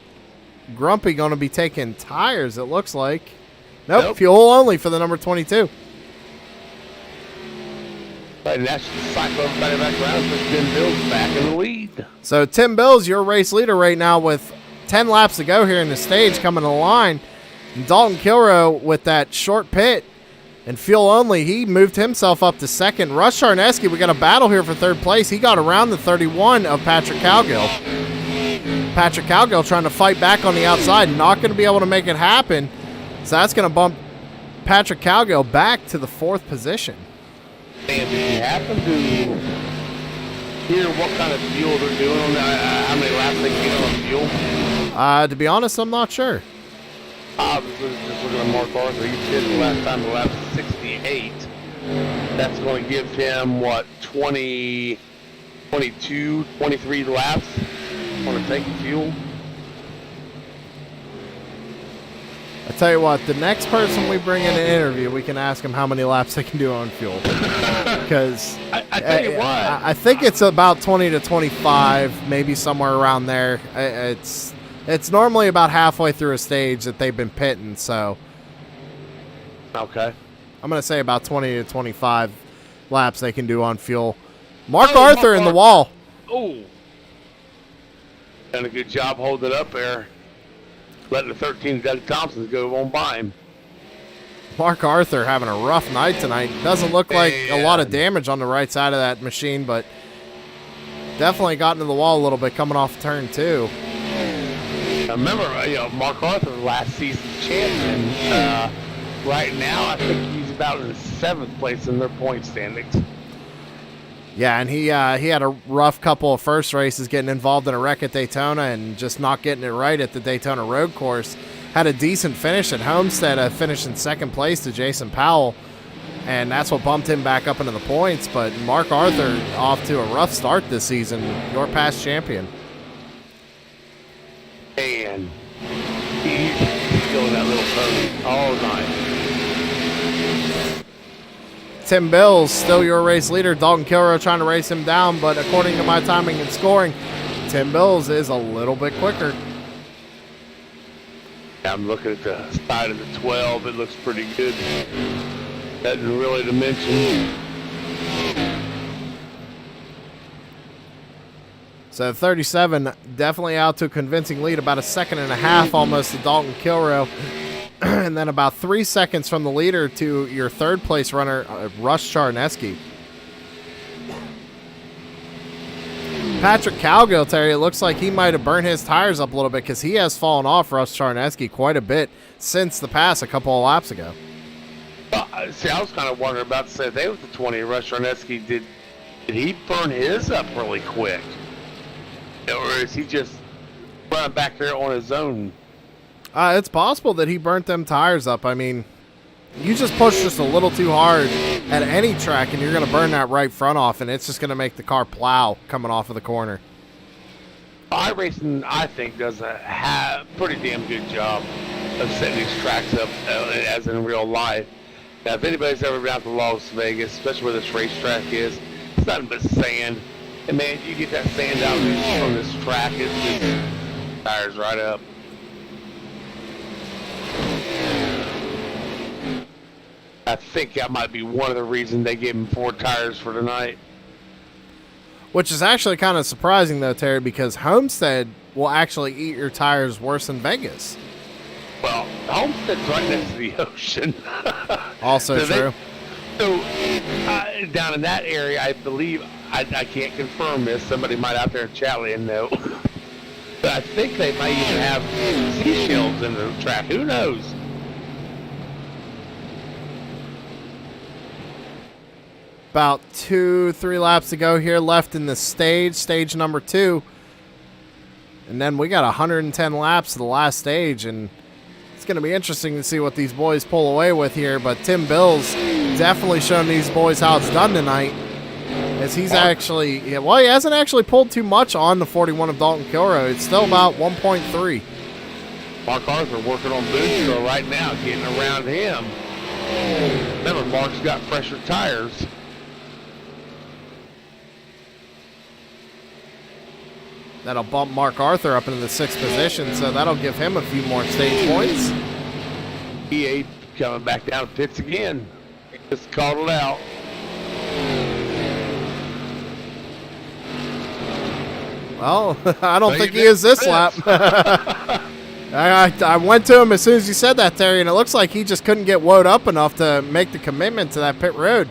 Grumpy going to be taking tires, it looks like. Nope, fuel only for the number 22. Right, and that's the cycle everybody back around, but Tim Bills back in the lead. So Tim Bills, your race leader right now with 10 laps to go here in the stage coming to the line. And Dalton Kilrow with that short pit and fuel only, he moved himself up to second. Russ Charneski, we got a battle here for third place. He got around the 31 of Patrick Cowgill. Patrick Cowgill trying to fight back on the outside, not going to be able to make it happen. So that's going to bump Patrick Cowgill back to the fourth position. And did you happen to hear what kind of fuel they're doing on that? How many laps they get on fuel? To be honest, I'm not sure. I was just looking at Mark Arthur. He said the last time the lap was 68. That's going to give him, what, 20, 22, 23 laps on a tank of fuel? I tell you what, the next person we bring in an interview, we can ask him how many laps they can do on fuel. Because I tell you what, I think it's about 20 to 25, maybe somewhere around there. It's normally about halfway through a stage that they've been pitting, so okay. I'm going to say about 20 to 25 laps they can do on fuel. Mark Arthur in the wall. Oh, done a good job holding it up there. Letting the 13 Doug Thompsons go on by him. Mark Arthur having a rough night tonight. Doesn't look like a lot of damage on the right side of that machine, but definitely got into the wall a little bit coming off turn 2. I remember, Mark Arthur, last season's champion. Right now, I think he's about in 7th place in their point standings. Yeah, and he had a rough couple of first races getting involved in a wreck at Daytona and just not getting it right at the Daytona Road Course. Had a decent finish at Homestead, finished in 2nd place to Jason Powell, and that's what bumped him back up into the points. But Mark Arthur off to a rough start this season, your past champion. And he's still in that little pony all night. Tim Bills, still your race leader. Dalton Kilrow trying to race him down, but according to my timing and scoring, Tim Bills is a little bit quicker. I'm looking at the side of the 12. It looks pretty good. Nothing really to mention. So 37 definitely out to a convincing lead, about a 1.5 seconds almost to Dalton Kilrow. And then about 3 seconds from the leader to your 3rd place runner, Russ Charneski. Patrick Cowgill, Terry, it looks like he might have burned his tires up a little bit because he has fallen off Russ Charneski quite a bit since the pass a couple of laps ago. See, I was kind of wondering about to say they was the 20. Russ Charneski did Did he burn his up really quick? Or is he just running back there on his own? It's possible that he burnt them tires up. I mean, you just push just a little too hard at any track, and you're going to burn that right front off, and it's just going to make the car plow coming off of the corner. iRacing, I think, does a pretty damn good job of setting these tracks up as in real life. Now, if anybody's ever been out to Las Vegas, especially where this racetrack is, it's nothing but sand. And man, you get that sand out on this track, it just tires right up. I think that might be one of the reasons they gave him 4 tires for tonight. Which is actually kind of surprising, though, Terry, because Homestead will actually eat your tires worse than Vegas. Well, Homestead's right next to the ocean. Also true. Down in that area, I believe, I can't confirm this, somebody might out there in chat land know, but I think they might even have seashells in the track. Who knows? About 2-3 laps to go here left in the stage number 2. And then we got 110 laps to the last stage, and it's going to be interesting to see what these boys pull away with here. But Tim Bill's definitely shown these boys how it's done tonight. As he's actually, he hasn't actually pulled too much on the 41 of Dalton Kilroy. It's still about 1.3. Mark Arthur working on Boonville right now, getting around him. Remember, Mark's got fresher tires. That'll bump Mark Arthur up into the 6th position, so that'll give him a few more stage points. EA coming back down to pits again. Just called it out. Well, I don't think he is this lap. I went to him as soon as you said that, Terry, and it looks like he just couldn't get woed up enough to make the commitment to that pit road.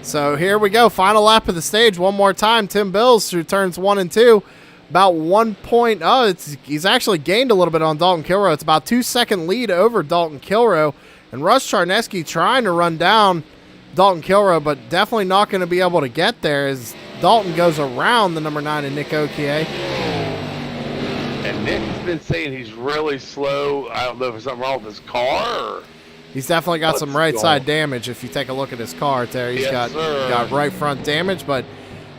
So here we go, final lap of the stage. One more time, Tim Bills through turns 1 and 2. About 1 point. He's actually gained a little bit on Dalton Kilroy. It's about 2-second lead over Dalton Kilroy. And Russ Charneski trying to run down Dalton Kilroy, but definitely not going to be able to get there as Dalton goes around the number 9 in Nick Okier. And Nick's been saying he's really slow. I don't know if there's something wrong with his car or... He's definitely got some right side damage if you take a look at his car, Terry. He's got right front damage, but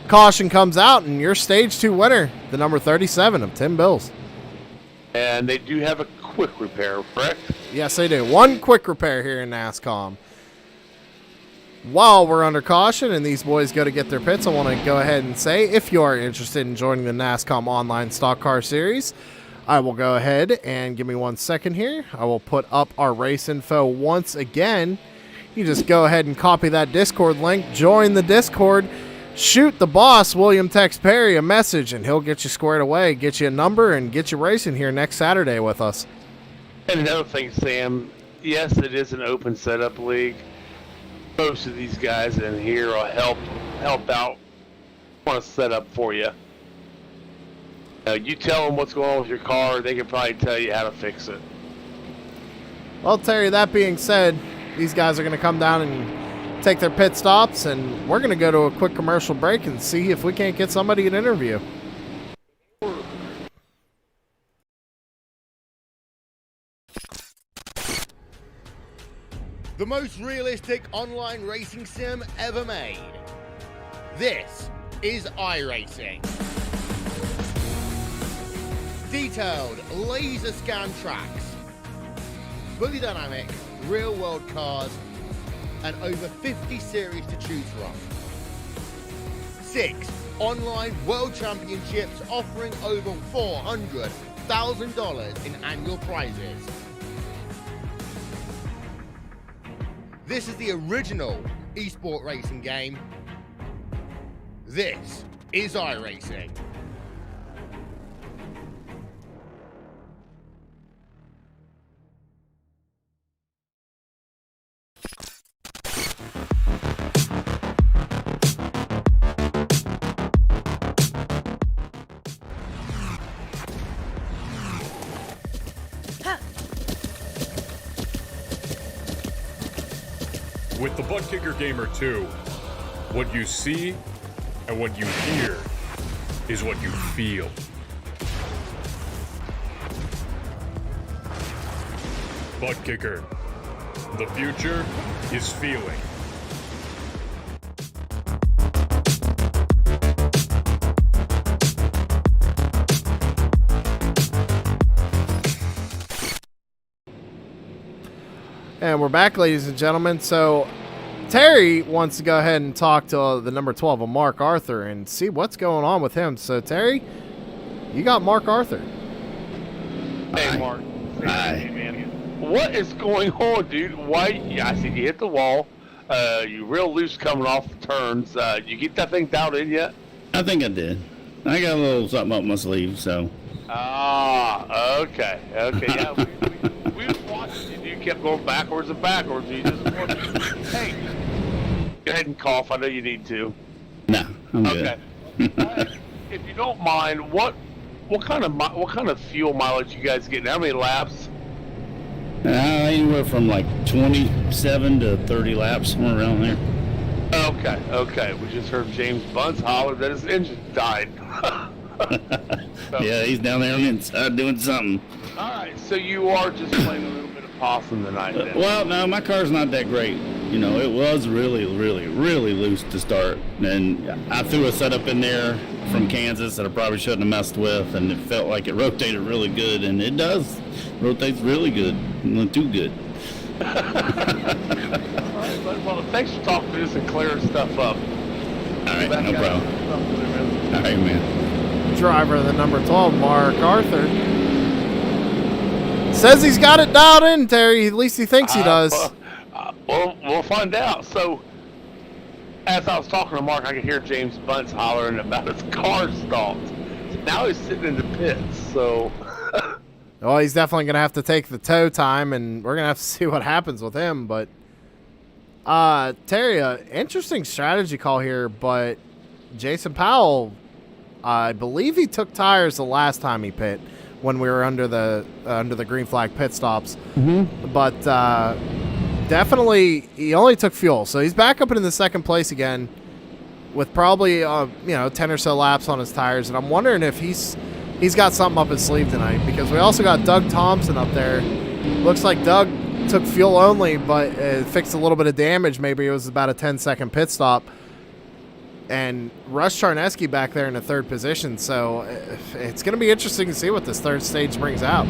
caution comes out, and your stage 2 winner, the number 37 of Tim Bills. And they do have a quick repair, correct? Yes, they do. One quick repair here in Nascom. While we're under caution and these boys go to get their pits, I want to go ahead and say, if you are interested in joining the Nascom Online Stock Car Series, I will go ahead and give me 1 second here. I will put up our race info once again. You just go ahead and copy that Discord link, join the Discord, shoot the boss, William Tex Perry, a message, and he'll get you squared away, get you a number, and get you racing here next Saturday with us. And another thing, Sam, yes, it is an open setup league. Most of these guys in here will help out, want to set up for you. You tell them what's going on with your car, they can probably tell you how to fix it. Well, Terry, that being said, these guys are going to come down and take their pit stops, and we're going to go to a quick commercial break and see if we can't get somebody an interview. The most realistic online racing sim ever made. This is iRacing. Detailed laser scan tracks, fully dynamic, real world cars, and over 50 series to choose from. 6 online world championships offering over $400,000 in annual prizes. This is the original esport racing game. This is iRacing. With the Butt Kicker Gamer 2, What you see and what you hear is what you feel. Butt kicker. The future is feeling. And we're back, ladies and gentlemen. So Terry wants to go ahead and talk to the number 12 of Mark Arthur and see what's going on with him. So Terry, you got Mark Arthur. Hey, Mark. Hi. Hey, man. What is going on, dude? Why? I see you hit the wall. You real loose coming off the turns. You get that thing dialed in yet? I think I did. I got a little something up my sleeve, so. Ah, okay. Yeah, we was watching you. You kept going backwards and backwards. You just hey, go ahead and cough. I know you need to. No, I'm Okay. If you don't mind, what kind of fuel mileage you guys getting? How many laps? good. Anywhere from like 27 to 30 laps, somewhere around there. Okay. We just heard James Bunce holler that his engine died. Yeah, he's down there on the inside doing something. All right, so you are just playing a little bit of possum tonight, then? Well, no, my car's not that great. You know, it was really loose to start. And I threw a setup in there from Kansas that I probably shouldn't have messed with, and it felt like it rotated really good, and it does. Rotates really good, not too good. All right, well, thanks for talking to us and clearing stuff up. All right, no problem. All right, man. Driver of the number 12, Mark Arthur, says he's got it dialed in, Terry. At least he thinks he does. Well, we'll find out. So, as I was talking to Mark, I could hear James Bunce hollering about his car stalled. Now he's sitting in the pits, so... Well, he's definitely going to have to take the tow time, and we're going to have to see what happens with him. But, Terry, interesting strategy call here, but Jason Powell, I believe he took tires the last time he pit when we were under the green flag pit stops. Mm-hmm. But definitely, he only took fuel. So he's back up in the second place again with probably, 10 or so laps on his tires. And I'm wondering if he's got something up his sleeve tonight, because we also got Doug Thompson up there. Looks like Doug took fuel only, but fixed a little bit of damage. Maybe it was about a 10-second pit stop. And Russ Charneski back there in the third position. So it's going to be interesting to see what this third stage brings out.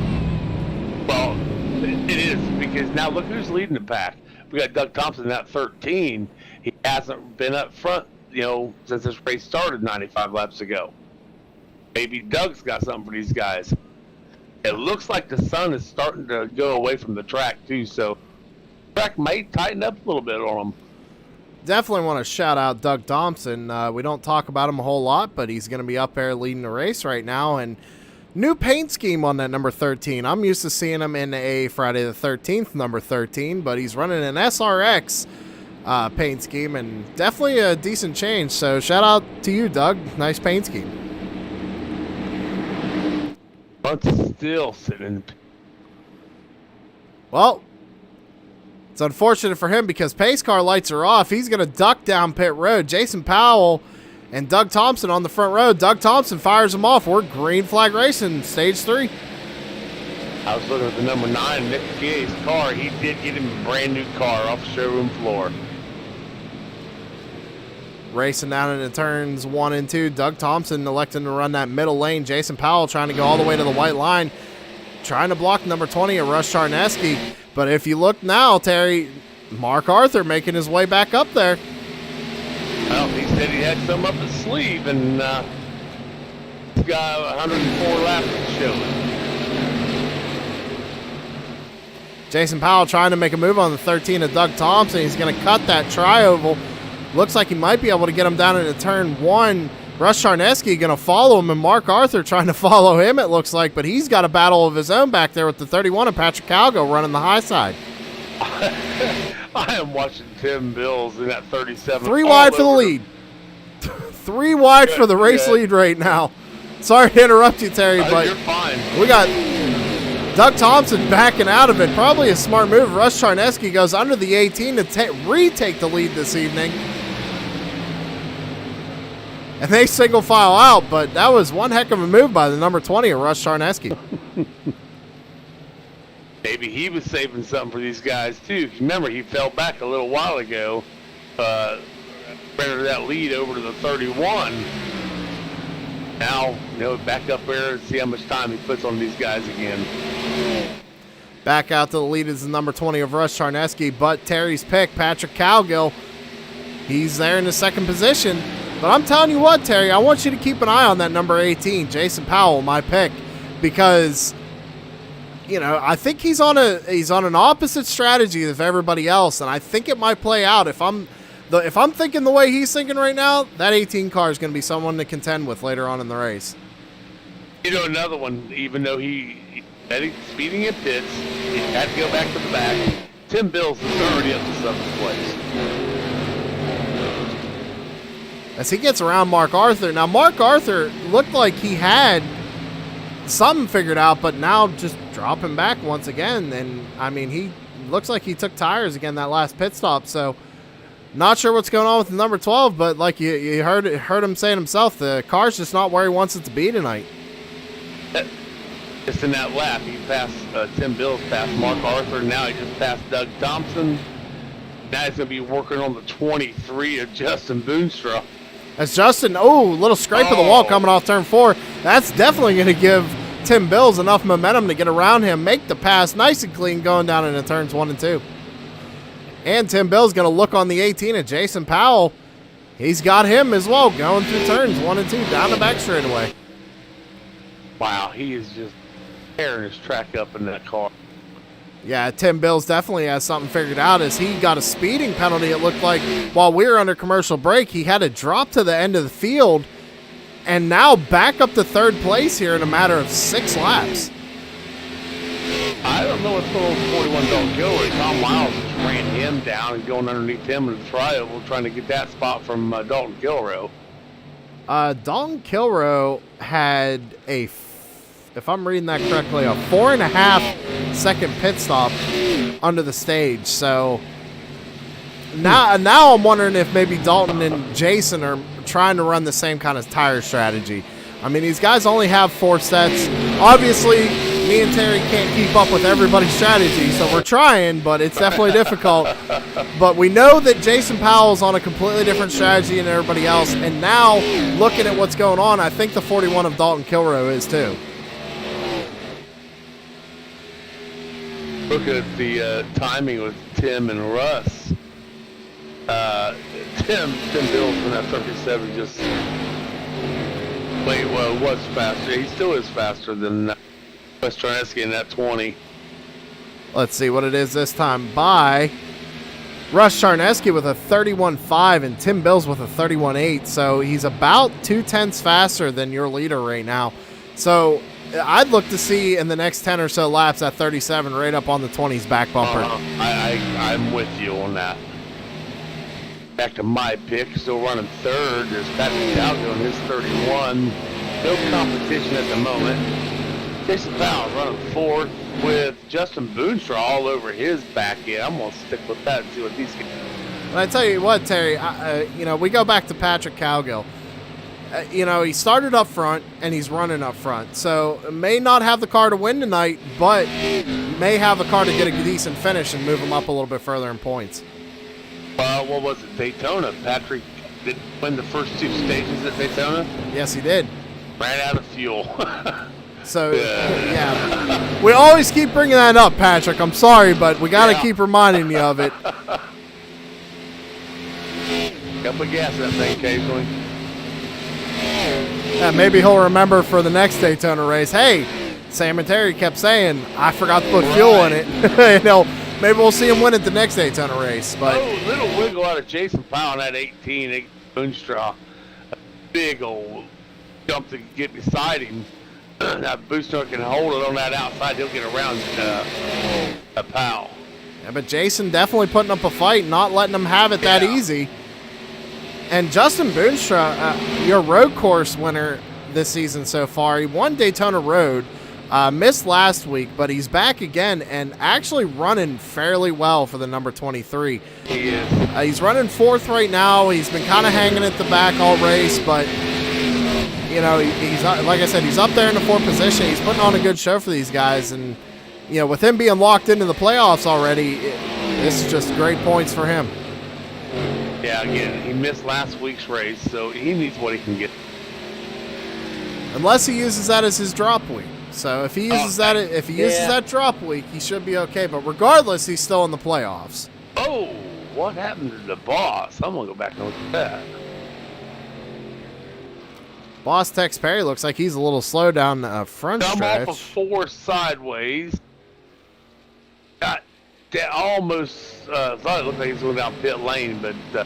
Well, it is, because now look who's leading the pack. We got Doug Thompson at 13. He hasn't been up front, since this race started 95 laps ago. Maybe Doug's got something for these guys. It looks like the sun is starting to go away from the track, too, so the track may tighten up a little bit on them. Definitely want to shout out Doug Thompson. We don't talk about him a whole lot, but he's going to be up there leading the race right now. And new paint scheme on that number 13. I'm used to seeing him in a Friday the 13th number 13, but he's running an SRX paint scheme, and definitely a decent change. So shout out to you, Doug. Nice paint scheme. But still sitting. Well, it's unfortunate for him because pace car lights are off. He's going to duck down pit road. Jason Powell and Doug Thompson on the front row. Doug Thompson fires him off. We're green flag racing, stage 3. I was looking at the number 9, Nick Gay's car. He did get him a brand new car off the showroom floor. Racing down into turns 1 and 2. Doug Thompson electing to run that middle lane. Jason Powell trying to go all the way to the white line, trying to block number 20 of Russ Charneski. But if you look now, Terry, Mark Arthur making his way back up there. Well, he said he had some up his sleeve, and he's got 104 laps to show it. Jason Powell trying to make a move on the 13 of Doug Thompson. He's going to cut that tri-oval. Looks like he might be able to get him down into turn 1. Russ Charneski going to follow him, and Mark Arthur trying to follow him, it looks like. But he's got a battle of his own back there with the 31 of Patrick Calgo running the high side. I am watching Tim Bills in that 37. 3 wide for the lead. 3 wide for the race lead right now. Sorry to interrupt you, Terry, but you're fine. We got Doug Thompson backing out of it. Probably a smart move. Russ Charneski goes under the 18 to retake the lead this evening. and they single file out, but that was one heck of a move by the number 20 of Russ Charneski. Maybe he was saving something for these guys, too. Remember, he fell back a little while ago, rendered that lead over to the 31. Now, back up there and see how much time he puts on these guys again. Back out to the lead is the number 20 of Russ Charneski, but Terry's pick, Patrick Cowgill, he's there in the second position. But I'm telling you what, Terry, I want you to keep an eye on that number 18, Jason Powell, my pick, because I think he's on an opposite strategy of everybody else, and I think it might play out. If I'm thinking the way he's thinking right now, that 18 car is going to be someone to contend with later on in the race. Another one, even though he speeding in pits, he had to go back to the back. Tim Bills is already up to 7th place. As he gets around Mark Arthur. Now, Mark Arthur looked like he had something figured out, but now just dropping back once again. And, I mean, he looks like he took tires again that last pit stop. So, not sure what's going on with the number 12, but like you heard him saying himself, the car's just not where he wants it to be tonight. Just in that lap, he passed Tim Bills, passed Mark Arthur. Now he just passed Doug Thompson. Now he's going to be working on the 23 of Justin Boonstra. As Justin, little scrape of the wall coming off turn 4. That's definitely going to give Tim Bills enough momentum to get around him, make the pass nice and clean going down into turns 1 and 2. And Tim Bills going to look on the 18 of Jason Powell. He's got him as well going through turns 1 and 2 down the back straightaway. Wow, he is just tearing his track up in that car. Yeah, Tim Bills definitely has something figured out as he got a speeding penalty, it looked like, while we were under commercial break. He had to drop to the end of the field and now back up to 3rd place here in a matter of 6 laps. I don't know what's going on with 41 Dalton Gilroy. Tom Miles just ran him down and going underneath him in the trioval trying to get that spot from Dalton Gilroy. Dalton Kilrow had if I'm reading that correctly, a 4.5 second pit stop under the stage. So now I'm wondering if maybe Dalton and Jason are trying to run the same kind of tire strategy. I mean, these guys only have 4 sets. Obviously, me and Terry can't keep up with everybody's strategy, so we're trying, but it's definitely difficult. But we know that Jason Powell's on a completely different strategy than everybody else, and now, looking at what's going on, I think the 41 of Dalton Kilrow is too. Look at the timing with Tim and Russ. Tim Bills in that 37 just was faster. He still is faster than Russ Charneski in that 20. Let's see what it is this time by Russ Charneski with a 31.5 and Tim Bills with a 31.8. So he's about 0.2 faster than your leader right now. So I'd look to see in the next 10 or so laps at 37 right up on the 20's back bumper. I'm with you on that. Back to my pick, still running 3rd. There's Patrick Cowgill in his 31. No competition at the moment. Jason Powell running 4th with Justin Boonstra all over his back end. I'm going to stick with that and see what these can do. And I tell you what, Terry, we go back to Patrick Cowgill. He started up front and he's running up front. So may not have the car to win tonight, but may have the car to get a decent finish and move him up a little bit further in points. What was it? Daytona. Patrick did win the first 2 stages at Daytona? Yes, he did. Ran out of fuel. So, yeah. We always keep bringing that up, Patrick. I'm sorry, but we got to keep reminding you of it. Got to gas that thing occasionally. Yeah, maybe he'll remember for the next Daytona race. Hey, Sam and Terry kept saying, I forgot to put fuel in it. Maybe we'll see him win at the next Daytona race. But little wiggle out of Jason Powell in that 18 Boonstra. A big old jump to get beside him. That Boonstra can hold it on that outside. He'll get around Powell. Yeah, but Jason definitely putting up a fight, not letting him have it that easy. And Justin Boonstra, your road course winner this season so far, he won Daytona Road. Missed last week, but he's back again and actually running fairly well for the number 23. He is. He's running 4th right now. He's been kind of hanging at the back all race, but you know, he's like I said, he's up there in the 4th position. He's putting on a good show for these guys, and you know, with him being locked into the playoffs already, this is just great points for him. Yeah, again, he missed last week's race, so he needs what he can get. Unless he uses that as his drop week. So if he uses that drop week, he should be okay. But regardless, he's still in the playoffs. Oh, what happened to the boss? I'm gonna go back and look at that. Boss Tex Perry looks like he's a little slow down the front stretch. Come off of 4 sideways. Got almost thought it looked like he was going down pit lane, but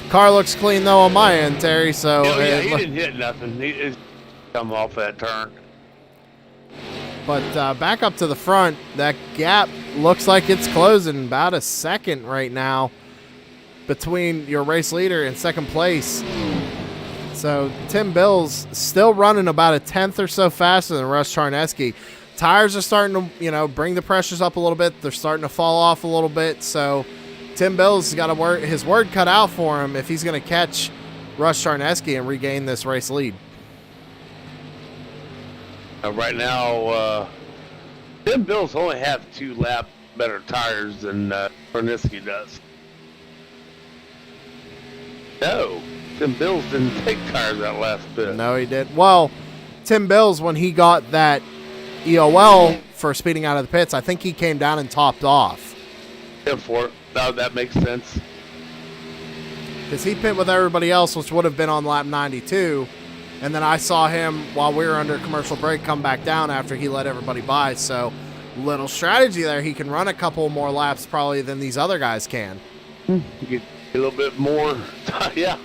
Car looks clean though on my end, Terry. So yeah, he didn't hit nothing. He is come off that turn. But back up to the front, that gap looks like it's closing about a second right now between your race leader and second place. So Tim Bill's still running about a 10th or so faster than Russ Charneski. Tires are starting to, you know, bring the pressures up a little bit. They're starting to fall off a little bit. So Tim Bill's got his word cut out for him if he's going to catch Russ Charneski and regain this race lead. Right now, Tim Bill's only have 2 lap better tires than Charneski does. No, Tim Bills didn't take tires that last bit. No, he did. Well, Tim Bills, when he got that EOL for speeding out of the pits, I think he came down and topped off. Yeah, for it. No, that makes sense. Because he pit with everybody else, which would have been on lap 92. And then I saw him, while we were under commercial break, come back down after he let everybody by. So, little strategy there. He can run a couple more laps probably than these other guys can. You get a little bit more, yeah.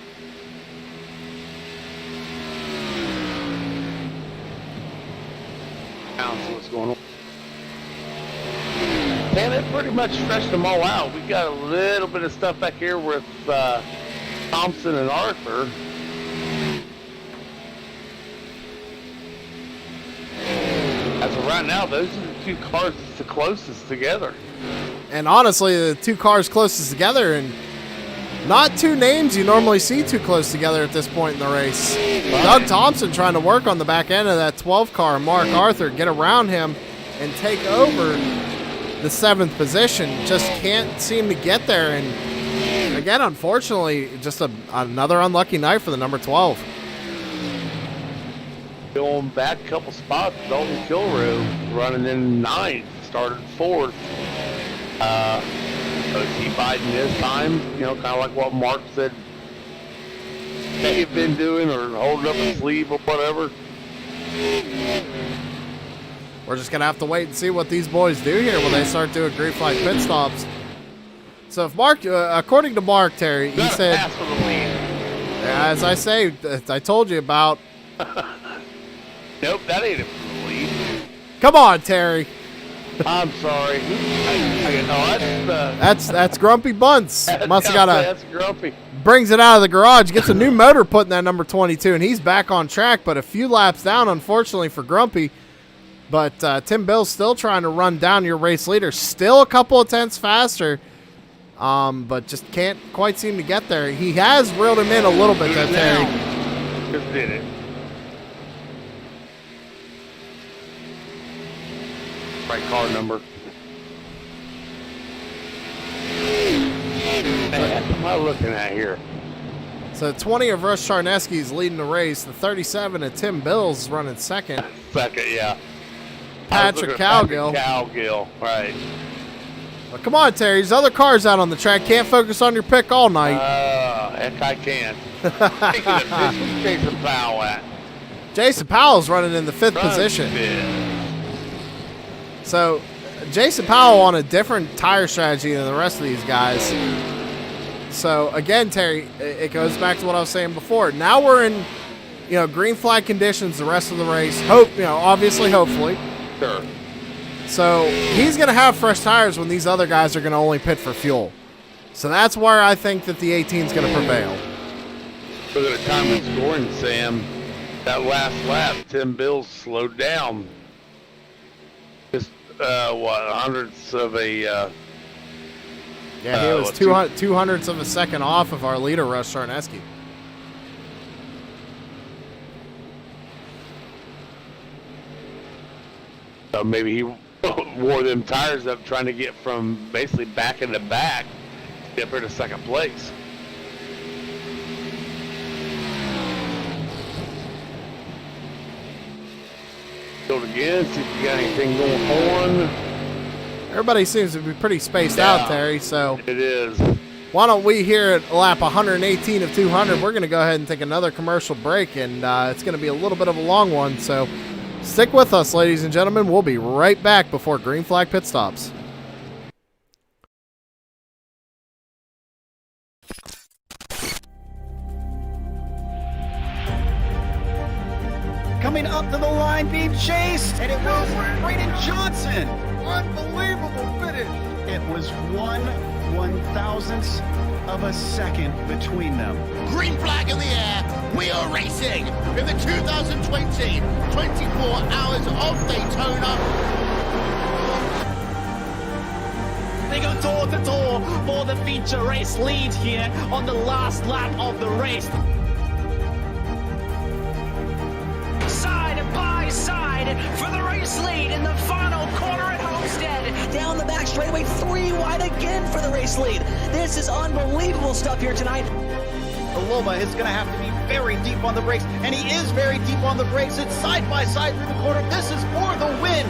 See what's going on. Man, it pretty much stretched them all out. We got a little bit of stuff back here with Thompson and Arthur. As of right now, those are the 2 cars that's the closest together. And honestly, the 2 cars closest together, and not 2 names you normally see too close together at this point in the race. Doug Thompson trying to work on the back end of that 12 car. Mark Arthur get around him and take over the 7th position. Just can't seem to get there. And again, unfortunately, just another unlucky night for the number 12. Going back a couple spots, Dalton Kilrow running in 9th, started 4th. So he biding his time, you know, kind of like what Mark said they've been doing, or holding up his sleeve or whatever. We're just going to have to wait and see what these boys do here when they start doing green flag pit stops. So if Mark, according to Mark, Terry, he said, pass for the lead. as I say, I told you about. Nope, that ain't it for the lead. Come on, Terry. I'm sorry. That's Grumpy Bunce. Must have got That's Grumpy. brings it out of the garage, gets a new motor put in that number 22, and he's back on track, but a few laps down, unfortunately, for Grumpy. But Tim Bill's still trying to run down your race leader. Still a couple of tenths faster, but just can't quite seem to get there. He has reeled him in a little bit, though, Terry. Just did it. Right car number. Man, what am I looking at here? So 20 of Russ Charneski's leading the race. The 37 of Tim Bill's running second. Second, yeah. Patrick Cowgill. Cowgill, right. Well, come on, Terry. There's other cars out on the track. Can't focus on your pick all night. Heck, I can. Speaking of this, who's Jason Powell at? Jason Powell's running in the 5th position. So Jason Powell on a different tire strategy than the rest of these guys. So again, Terry, it goes back to what I was saying before. Now we're in, green flag conditions the rest of the race. Obviously, hopefully. Sure. So he's going to have fresh tires when these other guys are going to only pit for fuel. So that's where I think that the 18 is going to prevail. Look at the time and scoring, Sam. That last lap, Tim Bills slowed down. Just, hundredths of a... Yeah, he was 200ths of a second off of our leader, Russ Charneski. So maybe he wore them tires up trying to get from basically back into back to get for the second place. Go it again, see if you got anything going on. Everybody seems to be pretty spaced out, Terry, so it is. Why don't we here at lap 118 of 200, we're going to go ahead and take another commercial break, and it's going to be a little bit of a long one, so stick with us, ladies and gentlemen. We'll be right back before Green Flag Pit Stops. Coming up to the line, being chased, and it was Braden Johnson. Unbelievable finish. It was 1/1000th of a second between them. Green flag in the air. We are racing in the 2020 24 Hours of Daytona. They go door to door for the feature race lead here on the last lap of the race. Side by side for the race lead in the final corner at Homestead. Down the back straightaway, 3 wide again for the race lead. This is unbelievable stuff here tonight. Paloma is going to have to be very deep on the brakes, and he is very deep on the brakes. It's side by side through the corner. This is for the win.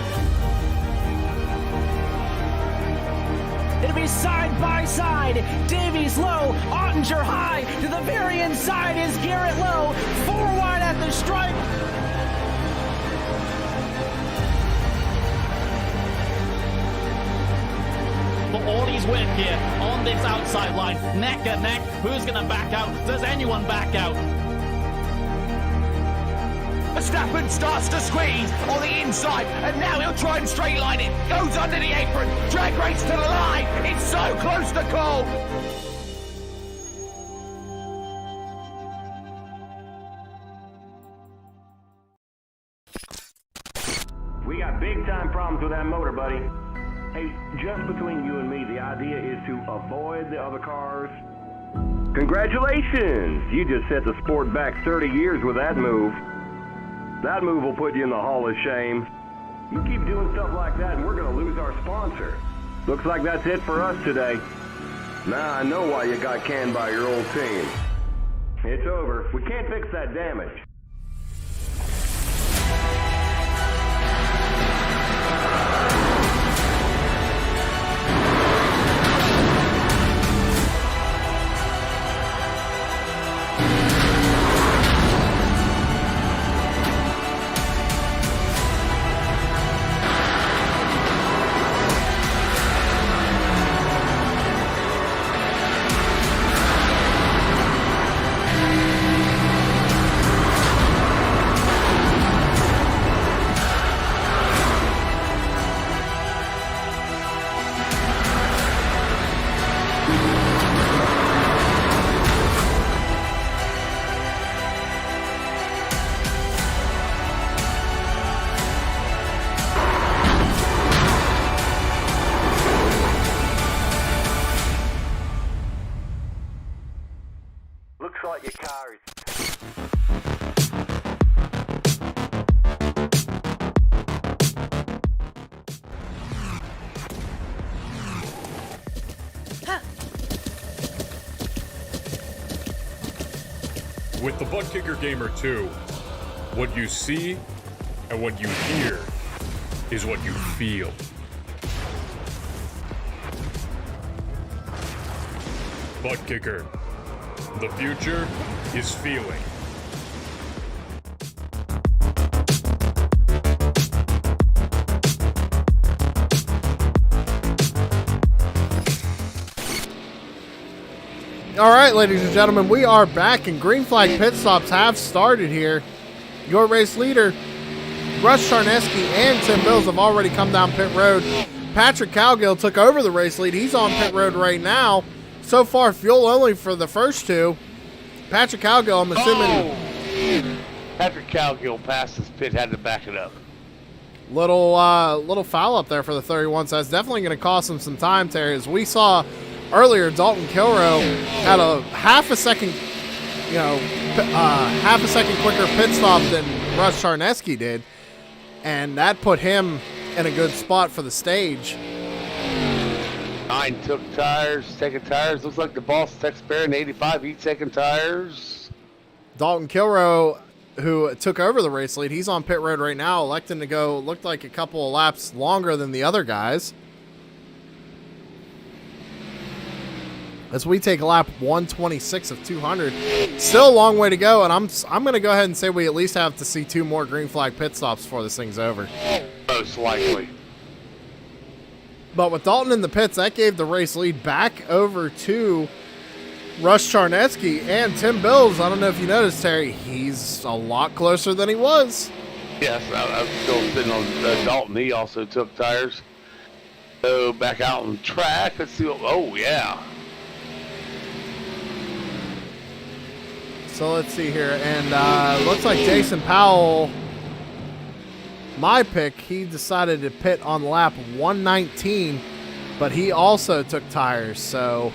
It'll be side by side. Davies low, Ottinger high. To the very inside is Garrett low. 4 wide at the stripe. For all his work here on this outside line, neck and neck. Who's going to back out? Does anyone back out? Verstappen starts to squeeze on the inside, and now he'll try and straight line it. Goes under the apron, drag race to the line. It's so close to call. We got big time problems with that motor, buddy. Hey, just between you and me, the idea is to avoid the other cars. Congratulations! You just set the sport back 30 years with that move. That move will put you in the Hall of Shame. You keep doing stuff like that and we're going to lose our sponsor. Looks like that's it for us today. Now I know why you got canned by your old team. It's over. We can't fix that damage. Looks like your car is... With the Butt Kicker Gamer 2, what you see and what you hear is what you feel. Butt Kicker. The future is feeling. All right, ladies and gentlemen, we are back, and Green Flag Pit Stops have started here. Your race leader, Russ Charneski, and Tim Bills have already come down pit road. Patrick Cowgill took over the race lead. He's on pit road right now. So far, fuel only for the first two. Patrick Cowgill, I'm assuming. Oh! Patrick Cowgill passed his pit, had to back it up. Little foul up there for the 31, so that's definitely going to cost him some time, Terry. As we saw earlier, Dalton Kilrow had a half a second quicker pit stop than Russ Charneski did, and that put him in a good spot for the stage. 9 took tires, taking tires. Looks like the boss Tex Barron 85, he's taking tires. Dalton Kilrow, who took over the race lead, he's on pit road right now, electing to go, looked like a couple of laps longer than the other guys. As we take lap 126 of 200. Still a long way to go, and I'm going to go ahead and say we at least have to see 2 more green flag pit stops before this thing's over. Most likely. But with Dalton in the pits, that gave the race lead back over to Russ Charneski and Tim Bills. I don't know if you noticed, Terry, he's a lot closer than he was. Yes, I'm still sitting on Dalton. He also took tires. So back out on track. Let's see what, oh yeah. So let's see here. And looks like Jason Powell, my pick, he decided to pit on lap 119, but he also took tires. So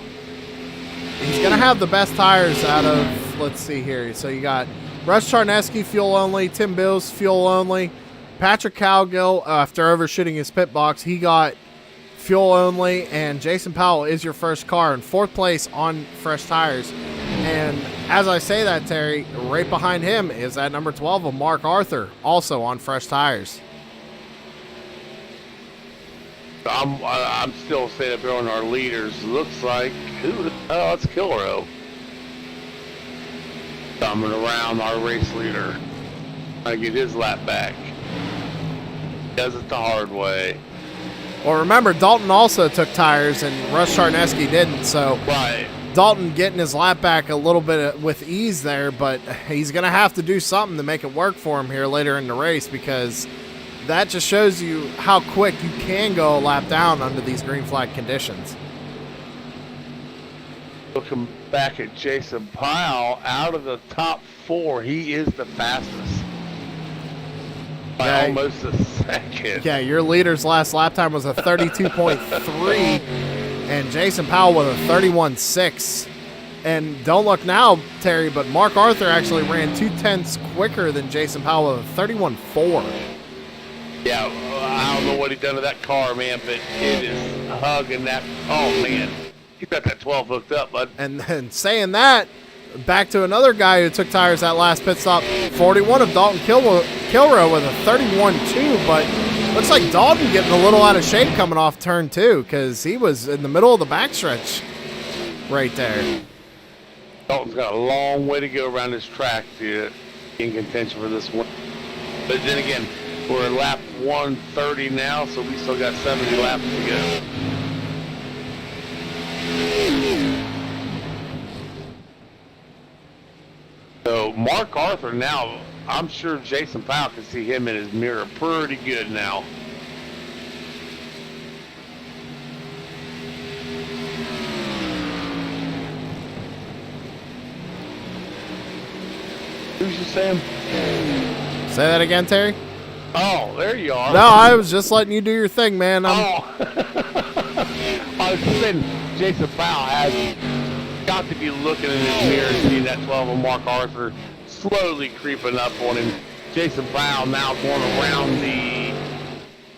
he's going to have the best tires out of, let's see here. So you got Russ Charneski, fuel only. Tim Bills, fuel only. Patrick Cowgill, after overshooting his pit box, he got fuel only. And Jason Powell is your first car in 4th place on fresh tires. And as I say that, Terry, right behind him is that number 12 of Mark Arthur, also on fresh tires. I'm still staying up here on our leaders. Looks like, oh, it's Kilrow. Coming around our race leader. Trying to get his lap back. Does it the hard way. Well, remember, Dalton also took tires and Russ Charneski didn't, so right. Dalton getting his lap back a little bit with ease there, but he's going to have to do something to make it work for him here later in the race, because that just shows you how quick you can go a lap down under these green flag conditions. Looking back at Jason Powell, out of the top 4, he is the fastest. By almost a second. Yeah, your leader's last lap time was a 32.3, and Jason Powell with a 31.6. And don't look now, Terry, but Mark Arthur actually ran 2/10 quicker than Jason Powell with a 31.4. Yeah, I don't know what he done to that car, man, but it is hugging that. Oh, man. He got that 12 hooked up, bud. And then saying that, back to another guy who took tires that last pit stop, 41 of Dalton Kilrow with a 31.2, but looks like Dalton getting a little out of shape coming off turn 2, because he was in the middle of the backstretch right there. Dalton's got a long way to go around this track to be in contention for this one. But then again, we're at lap 130 now, so we still got 70 laps to go. So Mark Arthur now, I'm sure Jason Powell can see him in his mirror pretty good now. Who's you saying? Say that again, Terry? Oh, there you are. No, I was just letting you do your thing, man. I was saying Jason Powell has got to be looking in his mirror and seeing that 12 of Mark Arthur slowly creeping up on him. Jason Powell now going around the,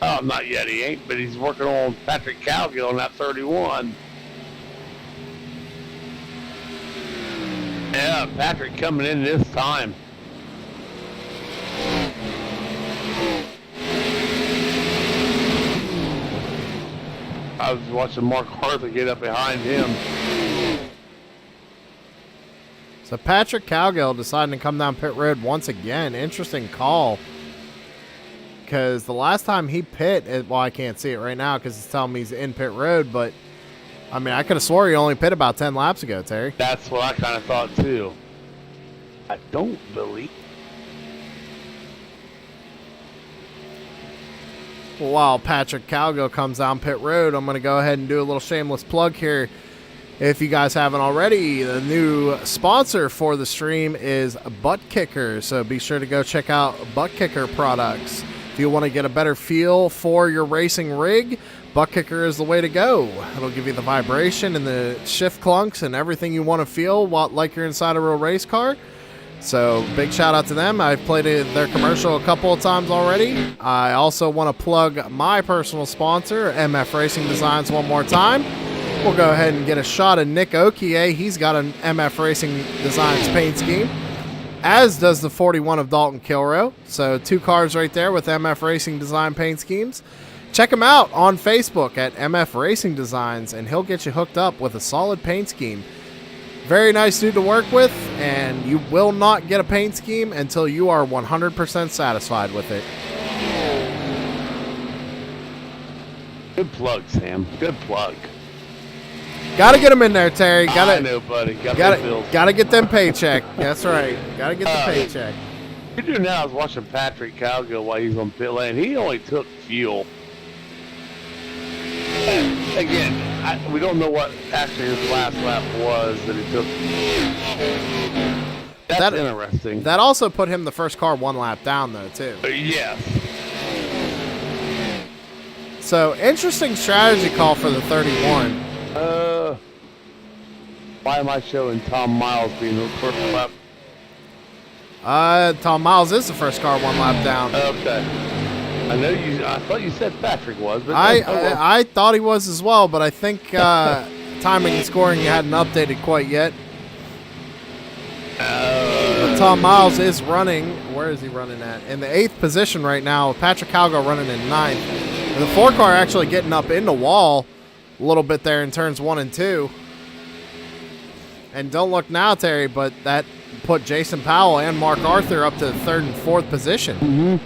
oh, not yet, he ain't, but he's working on Patrick Cowgill on that 31. Yeah, Patrick coming in this time. I was watching Mark Arthur get up behind him. So Patrick Cowgill deciding to come down pit road once again. Interesting call. Because the last time he pit, well, I can't see it right now because it's telling me he's in pit road, but I mean, I could have swore he only pit about 10 laps ago, Terry. That's what I kind of thought too. I don't believe. While Patrick Cowgill comes down pit road, I'm going to go ahead and do a little shameless plug here. If you guys haven't already, the new sponsor for the stream is Butt Kicker, so be sure to go check out Butt Kicker products. If you want to get a better feel for your racing rig, Butt Kicker is the way to go. It'll give you the vibration and the shift clunks and everything you want to feel like you're inside a real race car. So big shout out to them. I've played their commercial a couple of times already. I also want to plug my personal sponsor, MF Racing Designs, one more time. We'll go ahead and get a shot of Nick Okie. He's got an MF Racing Designs paint scheme, as does the 41 of Dalton Kilrow. So 2 cars right there with MF Racing Design paint schemes. Check him out on Facebook at MF Racing Designs, and he'll get you hooked up with a solid paint scheme. Very nice dude to work with, and you will not get a paint scheme until you are 100% satisfied with it. Good plug, Sam. Good plug. Gotta get them in there, Terry. I know, buddy. Gotta get them paycheck. That's right. Gotta get the paycheck. What you're doing now is watching Patrick Calgo while he's on pit lane. He only took fuel. Again, we don't know what actually his last lap was that he took. That's interesting. That also put him the first car 1 lap down, though, too. Yes. So, interesting strategy call for the 31. Why am I showing Tom Miles being the first lap? Tom Miles is the first car 1 lap down. Okay. I thought you said Patrick was, but I thought he was as well, but I think timing and scoring hadn't updated quite yet. But Tom Miles is running. Where is he running at? In the 8th position right now. Patrick Calgo running in 9th. And the 4 car actually getting up in the wall a little bit there in turns 1 and 2. And don't look now, Terry, but that put Jason Powell and Mark Arthur up to 3rd and 4th position. Mm-hmm.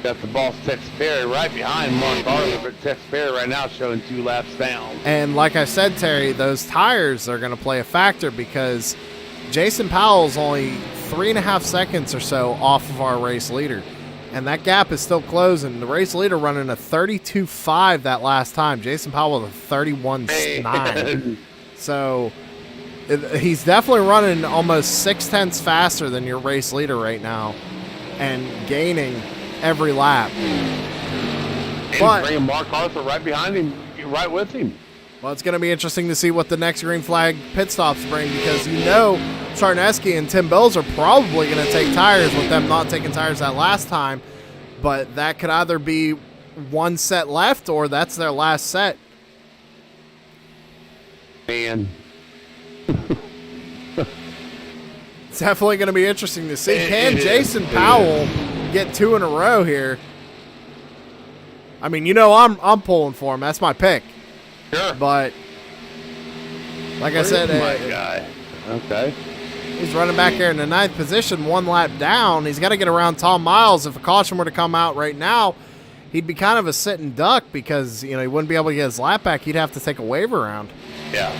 Got the boss Tex Perry right behind Mark Arthur, but Tex Perry right now showing 2 laps down. And like I said, Terry, those tires are going to play a factor because Jason Powell's only 3.5 seconds or so off of our race leader. And that gap is still closing. The race leader running a 32.5 that last time. Jason Powell with a 31.9. So he's definitely running almost 0.6 faster than your race leader right now and gaining every lap. And bringing Mark Arthur right behind him, right with him. Well, it's going to be interesting to see what the next green flag pit stops bring because you know Charneski and Tim Bills are probably going to take tires with them not taking tires that last time, but that could either be 1 set left or that's their last set. Man. It's definitely going to be interesting to see. Can Jason Powell get 2 in a row here? I mean, you know I'm pulling for him. That's my pick. Sure. But like I said, my guy. Okay. He's running back here in the 9th position, 1 lap down. He's got to get around Tom Miles. If a caution were to come out right now, he'd be kind of a sitting duck because, you know, he wouldn't be able to get his lap back. He'd have to take a wave around. Yeah.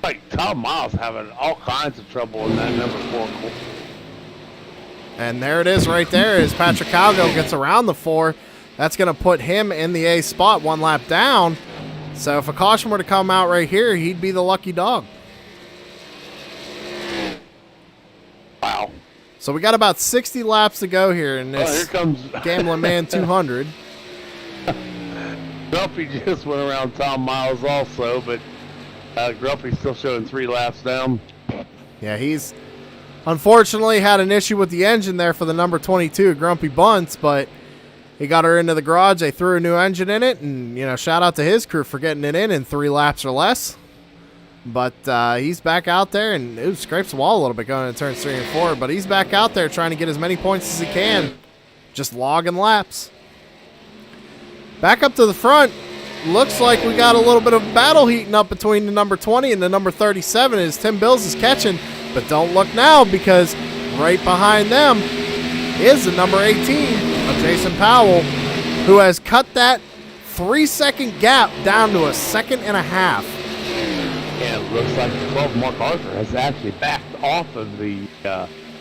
Like Tom Miles having all kinds of trouble in that number 4 car. And there it is right there as Patrick Calgo gets around the 4. That's going to put him in the A spot 1 lap down. So if a caution were to come out right here, he'd be the lucky dog. Wow. So we got about 60 laps to go here in this here comes Gambling Man 200. Grumpy just went around Tom Miles also, but Grumpy's still showing 3 laps down. Yeah, he's unfortunately had an issue with the engine there for the number 22, Grumpy Bunts, but he got her into the garage. They threw a new engine in it, and, you know, shout out to his crew for getting it in 3 laps or less. But he's back out there, and scrapes the wall a little bit going into turns 3 and 4, but he's back out there trying to get as many points as he can, just logging laps. Back up to the front, looks like we got a little bit of battle heating up between the number 20 and the number 37 as Tim Bills is catching, but don't look now because right behind them is the number 18 of Jason Powell, who has cut that 3-second gap down to 1.5 seconds. And it looks like the 12 Mark Arthur has actually backed off of the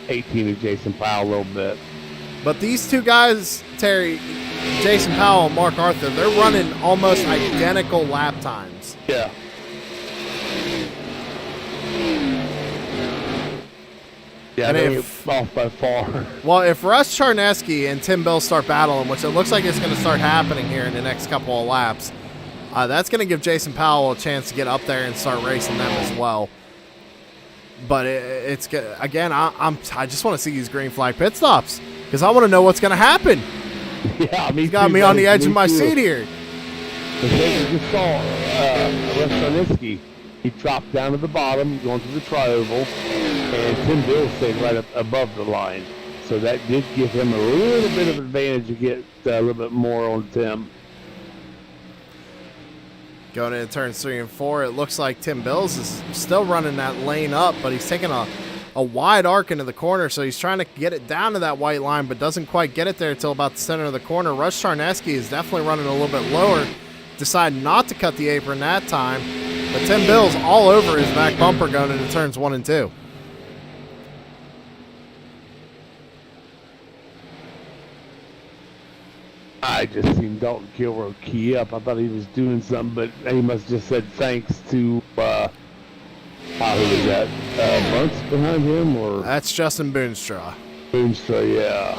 18 of Jason Powell a little bit. But these two guys, Terry, Jason Powell and Mark Arthur, they're running almost identical lap times. Yeah. Yeah, And they're if- off by far. Well, if Russ Charneski and Tim Bills start battling, which it looks like it's going to start happening here in the next couple of laps, that's going to give Jason Powell a chance to get up there and start racing them as well. But it's again, I just want to see these green flag pit stops because I want to know what's going to happen. Yeah, He's got me on the edge of my seat here. Because you just saw Russ Charneski. He dropped down to the bottom, going to the tri-oval, and Tim Bills stayed right up above the line. So that did give him a little bit of advantage to get a little bit more on Tim. Going into turns 3 and 4, it looks like Tim Bills is still running that lane up, but he's taking a wide arc into the corner, so he's trying to get it down to that white line, but doesn't quite get it there until about the center of the corner. Russ Charneski is definitely running a little bit lower, decided not to cut the apron that time, but Tim Bills all over his back bumper going into turns 1 and 2. I just seen Dalton Kilroy key up. I thought he was doing something, but he must have just said thanks to, who was that? Bunts behind him? Or That's Justin Boonstra. Boonstra, yeah.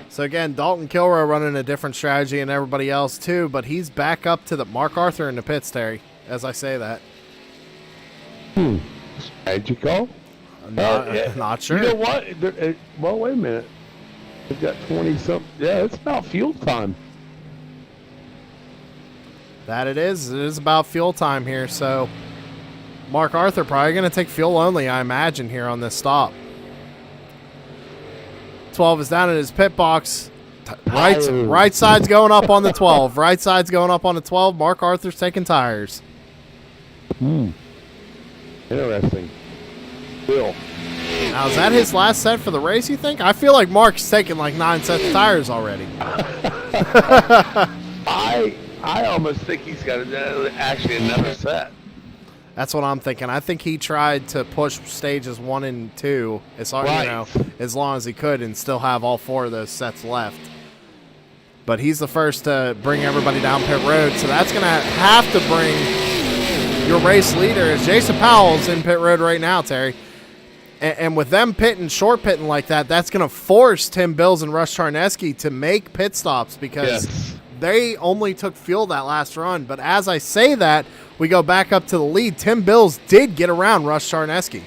So again, Dalton Kilroy running a different strategy and everybody else too, but he's back up to the Mark Arthur in the pits, Terry, as I say that. Strategy call? Not sure. You know what? Well, wait a minute. They've got 20-something. Yeah, it's about fuel time. That it is. It is about fuel time here, so Mark Arthur probably going to take fuel only, I imagine, here on this stop. 12 is down in his pit box. Right side's going up on the 12. Right side's going up on the 12. Mark Arthur's taking tires. Interesting. Bill. Now, is that his last set for the race, you think? I feel like Mark's taking like 9 sets of tires already. I almost think he's got actually another set. That's what I'm thinking. I think he tried to push stages 1 and 2 as hard, as long as he could and still have all 4 of those sets left. But he's the first to bring everybody down pit road, so that's going to have to bring your race leader. As Jason Powell's in pit road right now, Terry. And with them short pitting like that, that's going to force Tim Bills and Russ Charneski to make pit stops because they only took fuel that last run. But as I say that, we go back up to the lead. Tim Bills did get around Russ Charneski.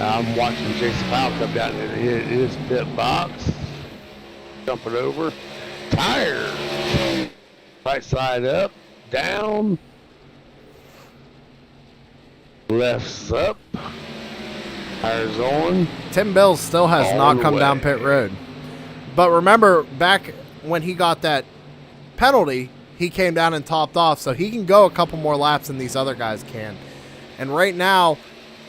I'm watching Jason Powell come down into his pit box. Jumping over. Tires. Right side up. Down. Left's up. Tires on. Tim Bills still has All not the come way. down pit road. But remember, back when he got that penalty, he came down and topped off, so he can go a couple more laps than these other guys can. And right now,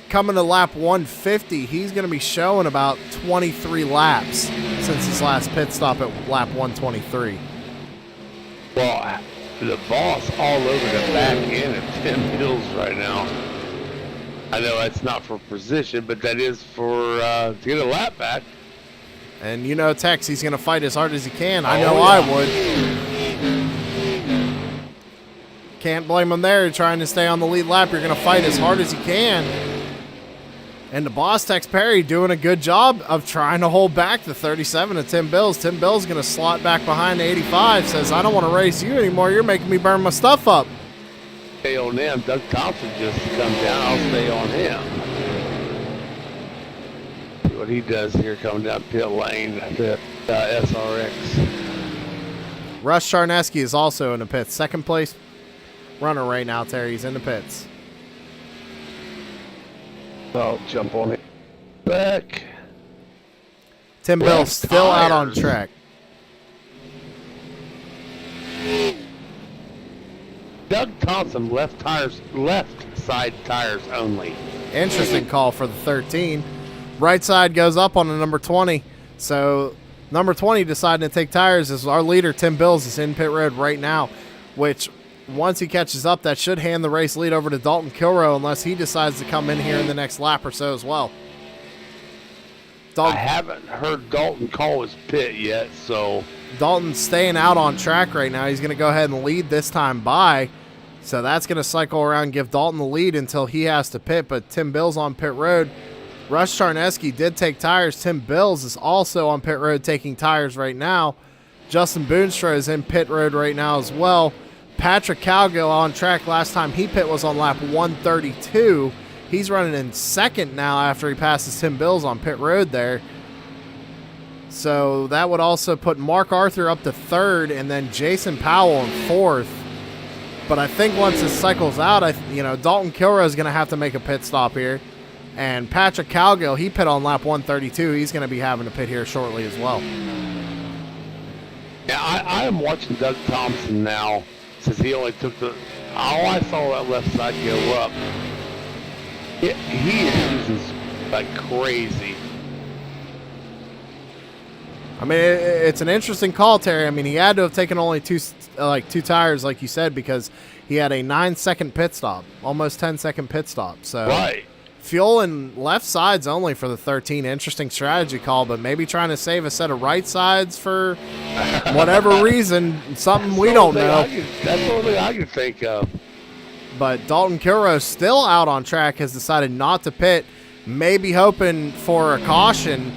coming to lap 150, he's going to be showing about 23 laps since his last pit stop at lap 123. Well, the boss all over the back end of Tim Bills right now. I know that's not for position, but that is for to get a lap back. And you know Tex, he's going to fight as hard as he can. I know I would. Can't blame him there trying to stay on the lead lap. You're going to fight as hard as you can. And the boss, Tex Perry, doing a good job of trying to hold back the 37 of Tim Bills. Tim Bills going to slot back behind the 85, says, I don't want to race you anymore. You're making me burn my stuff up. Stay on them. Doug Thompson just come down. I'll stay on him. See what he does here coming down pit lane. The SRX. Russ Charneski is also in the pits. Second place runner right now, Terry. He's in the pits. I'll jump on it. Back. Tim Bills still out on track. Doug Thompson left side tires only. Interesting call for the 13. Right side goes up on the number 20. So number 20 deciding to take tires as our leader, Tim Bills, is in pit road right now, which once he catches up, that should hand the race lead over to Dalton Kilroy unless he decides to come in here in the next lap or so as well. I haven't heard Dalton call his pit yet, so Dalton's staying out on track right now. He's going to go ahead and lead this time by. So that's going to cycle around and give Dalton the lead until he has to pit. But Tim Bill's on pit road. Russ Charneski did take tires. Tim Bills is also on pit road taking tires right now. Justin Boonstra is in pit road right now as well. Patrick Cowgill on track. Last time he pit was on lap 132. He's running in second now after he passes Tim Bills on pit road there. So that would also put Mark Arthur up to third and then Jason Powell in fourth. But I think once this cycles out, Dalton Kilroy is going to have to make a pit stop here. And Patrick Cowgill, he pit on lap 132. He's going to be having to pit here shortly as well. Yeah, I am watching Doug Thompson now since he only took all I saw that left side go up. He is using like crazy. I mean, it's an interesting call, Terry. I mean, he had to have taken only two tires, like you said, because he had a 9-second pit stop, almost 10-second pit stop. So right. Fuel and left sides only for the 13. Interesting strategy call, but maybe trying to save a set of right sides for whatever reason, something we don't know. That's the only thing I can think of. But Dalton Kilroy, still out on track, has decided not to pit, maybe hoping for a caution,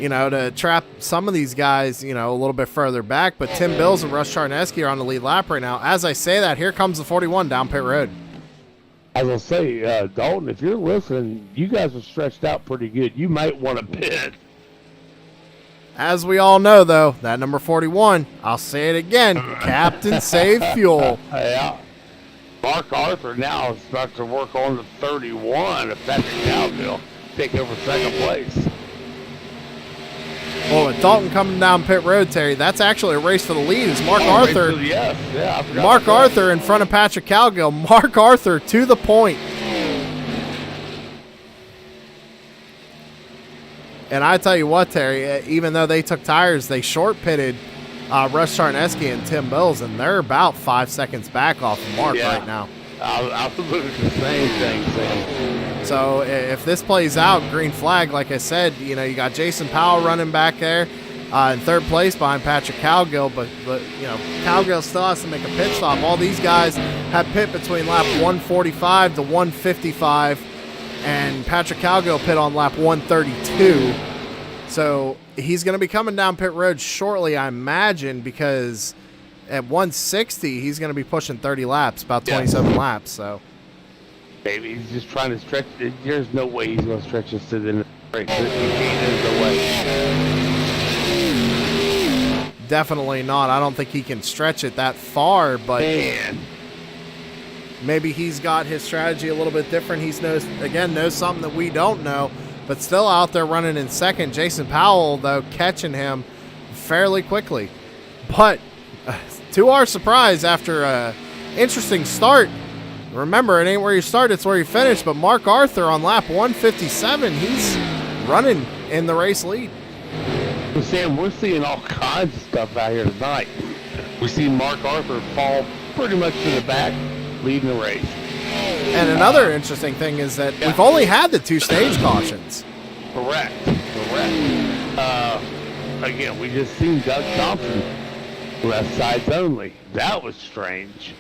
to trap some of these guys, a little bit further back. But Tim Bills and Russ Charneski are on the lead lap right now. As I say that, here comes the 41 down pit road. As I say, Dalton, if you're listening, you guys are stretched out pretty good. You might want to pit. As we all know, though, that number 41, I'll say it again, Captain Save Fuel. Yeah. Mark Arthur now is about to work on the 31 if Patrick Cowgill take over second place. Well, with Dalton coming down pit road, Terry, that's actually a race for the lead. It's Mark Arthur. Mark Arthur in front of Patrick Cowgill. Mark Arthur to the point. And I tell you what, Terry, even though they took tires, they short pitted Russ Charneski and Tim Bills, and they're about 5 seconds back off of Mark right now. I was looking at the same thing, Sam. So if this plays out, green flag, like I said, you got Jason Powell running back there in third place behind Patrick Cowgill, but Cowgill still has to make a pit stop. All these guys have pit between lap 145 to 155, and Patrick Cowgill pit on lap 132. So he's going to be coming down pit road shortly, I imagine, because at 160, he's going to be pushing 30 laps, about 27 laps. So maybe he's just trying to stretch. There's no way he's going to stretch us to the race. There's no way. Definitely not. I don't think he can stretch it that far, but maybe he's got his strategy a little bit different. He knows something that we don't know, but still out there running in second. Jason Powell, though, catching him fairly quickly. But to our surprise, after an interesting start, remember, it ain't where you start, it's where you finish. But Mark Arthur on lap 157, he's running in the race lead. Sam, we're seeing all kinds of stuff out here tonight. We see Mark Arthur fall pretty much to the back, leading the race. And another interesting thing is that we've only had the 2 stage cautions. Correct. Again, we just seen Doug Thompson left sides only. That was strange.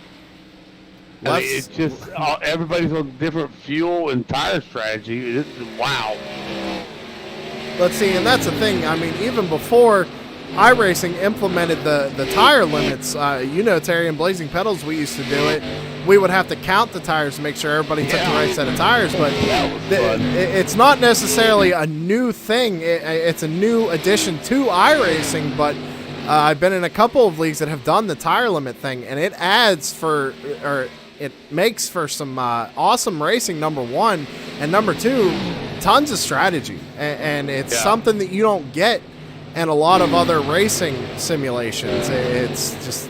I mean, it's just everybody's on different fuel and tire strategy. Wow. Let's see, and that's the thing. I mean, even before iRacing implemented the tire limits, Terry, in Blazing Pedals, we used to do it. We would have to count the tires to make sure everybody took the right set of tires, but it's not necessarily a new thing. It's a new addition to iRacing, but I've been in a couple of leagues that have done the tire limit thing, and it it makes for some awesome racing, number one, and number two, tons of strategy, and it's something that you don't get in a lot of other racing simulations. It's just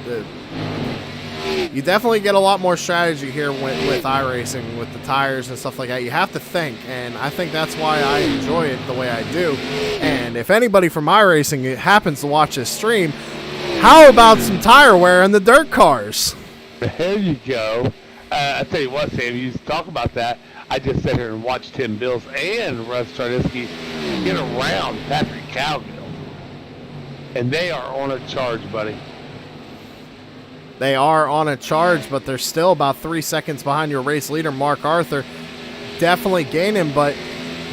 you definitely get a lot more strategy here with iRacing, with the tires and stuff like that. You have to think, and I think that's why I enjoy it the way I do. And if anybody from iRacing happens to watch this stream, how about some tire wear in the dirt cars? There you go. I tell you what, Sam, you talk about that. I just sat here and watched Tim Bills and Russ Charneski get around Patrick Cowgill. And they are on a charge, buddy. They are on a charge, but they're still about 3 seconds behind your race leader, Mark Arthur. Definitely gaining, but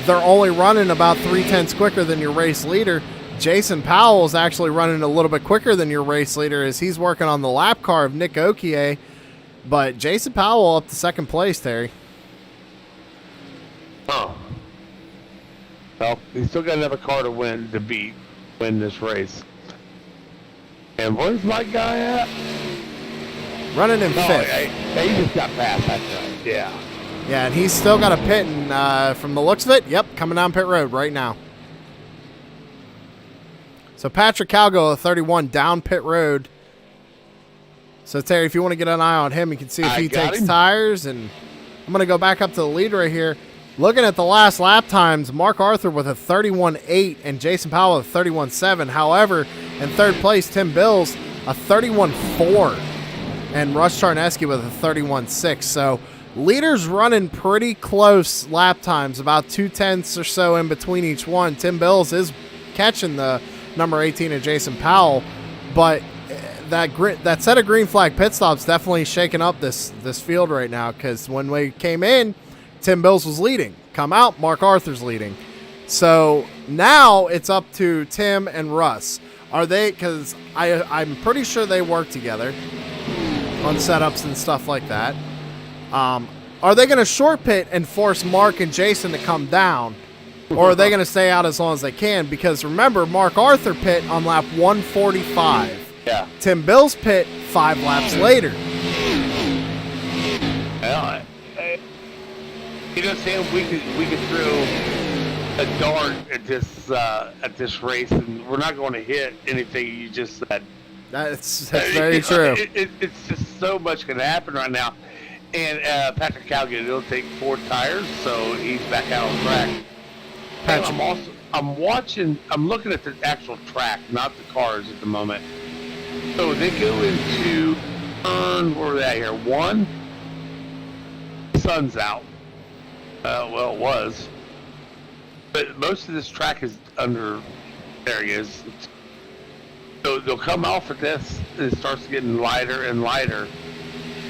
they're only running about 3/10 quicker than your race leader. Jason Powell is actually running a little bit quicker than your race leader as he's working on the lap car of Nick Okier. But Jason Powell up to second place, Terry. Oh. Well, he's still got another car to win this race. And where's my guy at? Running in fifth. Yeah, he just got past that guy. Yeah. Yeah, and he's still got a pit, and from the looks of it, yep, coming down pit road right now. So Patrick Cowgill at 31 down pit road. So Terry, if you want to get an eye on him, you can see if he takes tires. And I'm going to go back up to the lead right here. Looking at the last lap times, Mark Arthur with a 31.8 and Jason Powell with a 31.7. However, in third place, Tim Bills a 31.4 and Russ Charneski with a 31.6. So leaders running pretty close lap times, about 2/10 or so in between each one. Tim Bills is catching the number 18 of Jason Powell, but that set of green flag pit stops definitely shaking up this field right now, because when we came in, Tim Bills was leading. Come out, Mark Arthur's leading. So now it's up to Tim and Russ. Are they, because I'm pretty sure they work together on setups and stuff like that. Are they going to short pit and force Mark and Jason to come down? Or are they going to stay out as long as they can? Because remember, Mark Arthur pit on lap 145. Yeah. Tim Bills pit 5 laps later. Well, you know, Sam, we could throw a dart at this race, and we're not going to hit anything you just said. That's very true. It's just so much going to happen right now. And Patrick Cowgill, he'll take 4 tires, so he's back out on track. And I'm looking at the actual track, not the cars at the moment. So they go into turn, where are they at here? 1. Sun's out. Well, it was. But most of this track is under areas. So they'll come off of this, and it starts getting lighter and lighter.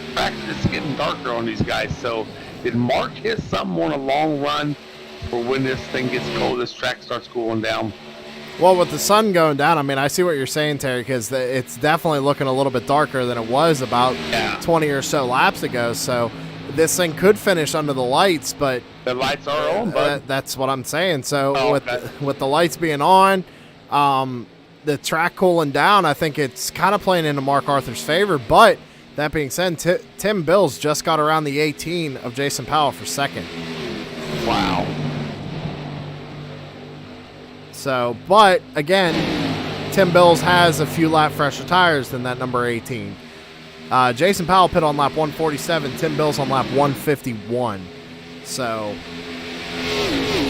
The track is getting darker on these guys. So did Mark hit something on a long run, or when this thing gets cold, this track starts cooling down? Well, with the sun going down, I mean, I see what you're saying, Terry, because it's definitely looking a little bit darker than it was about 20 or so laps ago. So this thing could finish under the lights, but the lights are on, bud. That's what I'm saying. So with the lights being on, the track cooling down, I think it's kind of playing into Mark Arthur's favor. But that being said, Tim Bills just got around the 18 of Jason Powell for second. Wow. So, but again, Tim Bills has a few lap fresher tires than that number 18. Jason Powell pit on lap 147, Tim Bills on lap 151. So,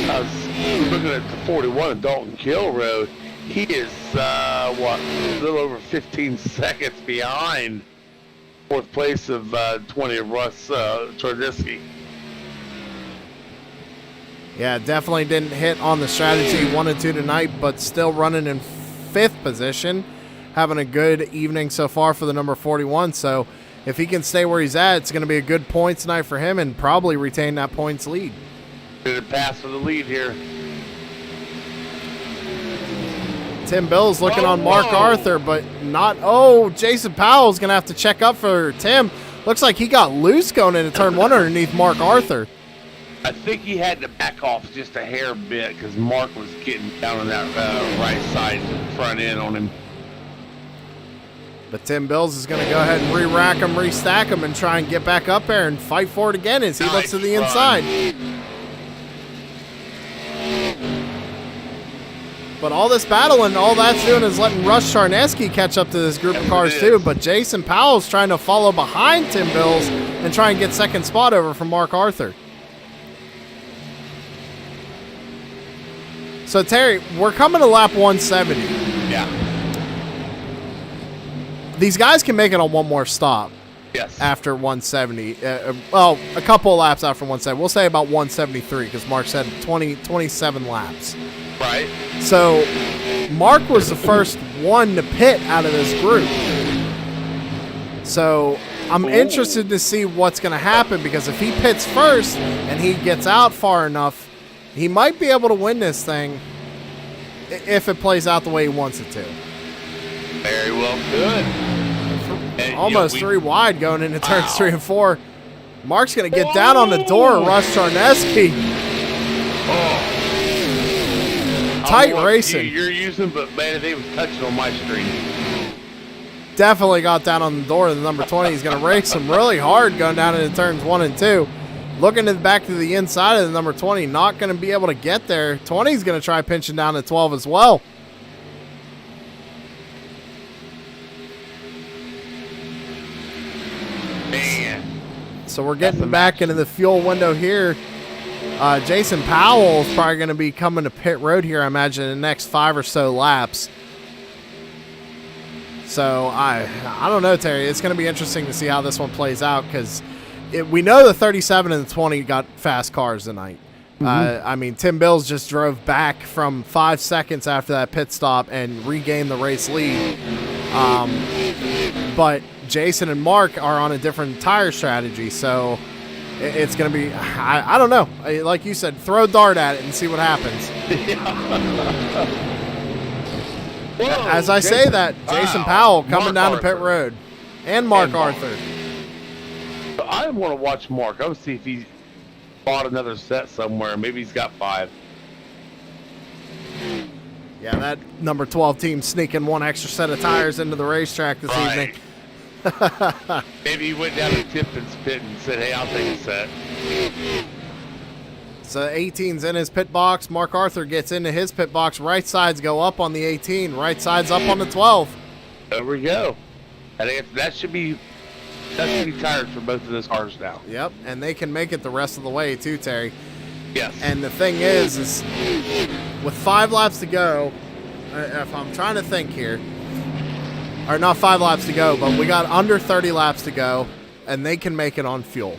I was looking at the 41 of Dalton Kill Road. He is, a little over 15 seconds behind fourth place of 20 of Russ Charneski. Yeah, definitely didn't hit on the strategy he wanted to tonight, but still running in 5th position. Having a good evening so far for the number 41. So if he can stay where he's at, it's going to be a good points night for him and probably retain that points lead. Did a pass for the lead here. Tim Bills looking on Mark Arthur, but not. Oh, Jason Powell's going to have to check up for Tim. Looks like he got loose going into turn 1 underneath Mark Arthur. I think he had to back off just a hair bit because Mark was getting down on that right side front end on him. But Tim Bills is going to go ahead and re-rack him, restack him, and try and get back up there and fight for it again as he looks to the inside. But all this battling, all that's doing is letting Russ Charneski catch up to this group of cars too. But Jason Powell's trying to follow behind Tim Bills and try and get second spot over from Mark Arthur. So, Terry, we're coming to lap 170. Yeah. These guys can make it on one more stop. Yes. After 170. Well, a couple of laps after 170. We'll say about 173 because Mark said 27 laps. Right. So Mark was the first one to pit out of this group. So I'm interested to see what's going to happen, because if he pits first and he gets out far enough, he might be able to win this thing if it plays out the way he wants it to. Very well could. And, almost 3 wide going into turns 3 and 4. Mark's going to get down on the door of Russ Charneski. Tight racing. You're using, but man, if they was touching on my screen. Definitely got down on the door of the number 20. He's going to race him really hard going down into turns 1 and 2. Looking back to the inside of the number 20, not going to be able to get there. 20 is going to try pinching down to 12 as well. Man. So we're getting back into the fuel window here. Jason Powell is probably going to be coming to pit road here, I imagine, in the next 5 or so laps. So I don't know, Terry. It's going to be interesting to see how this one plays out, because we know the 37 and the 20 got fast cars tonight. I mean, Tim Bills just drove back from 5 seconds after that pit stop and regained the race lead. But Jason and Mark are on a different tire strategy, so it's going to be, I don't know. Like you said, throw a dart at it and see what happens. Whoa, As I say that, Jason Powell coming down to pit road. And Mark Arthur. I want to watch Mark. I want to see if he bought another set somewhere. Maybe he's got 5. Yeah, that number 12 team sneaking 1 extra set of tires into the racetrack this evening. Maybe he went down to Tipton's pit and said, hey, I'll take a set. So 18's in his pit box. Mark Arthur gets into his pit box. Right sides go up on the 18. Right side's up on the 12. There we go. I think that should be tires for both of those cars now. Yep, and they can make it the rest of the way too, Terry. Yes. And the thing is with 5 laps to go, if I'm trying to think here, or not 5 laps to go, but we got under 30 laps to go, and they can make it on fuel.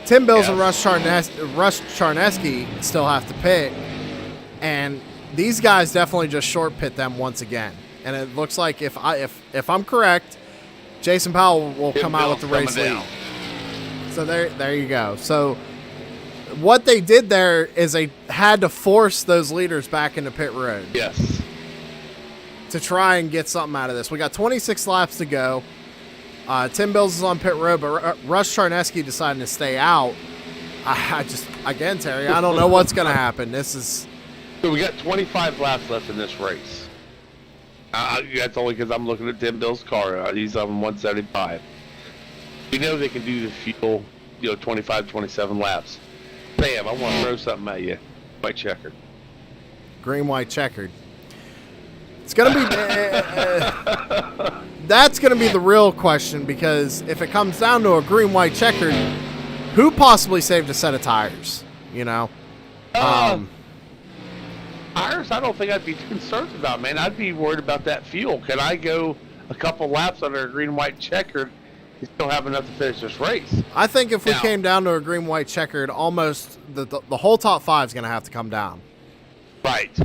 Tim Bills and Russ Charneski still have to pit, and these guys definitely just short pit them once again. And it looks like if I'm correct, Jason Powell will come out with the race lead. So there you go. So what they did there is they had to force those leaders back into pit road. Yes. To try and get something out of this. We got 26 laps to go. Tim Bills is on pit road, but Russ Charneski decided to stay out. Again, Terry, I don't know what's going to happen. So we got 25 laps left in this race. That's only because I'm looking at Tim Bill's car. He's on 175. You know they can do the fuel, 25, 27 laps. Bam, I want to throw something at you. White checkered. Green, white, checkered. It's going to be... that's going to be the real question, because if it comes down to a green, white, checkered, who possibly saved a set of tires? Tires, I don't think I'd be concerned about, man. I'd be worried about that fuel. Can I go a couple laps under a green, white, checkered and still have enough to finish this race? I think if we came down to a green, white, checkered, almost the whole top 5 is going to have to come down. Right.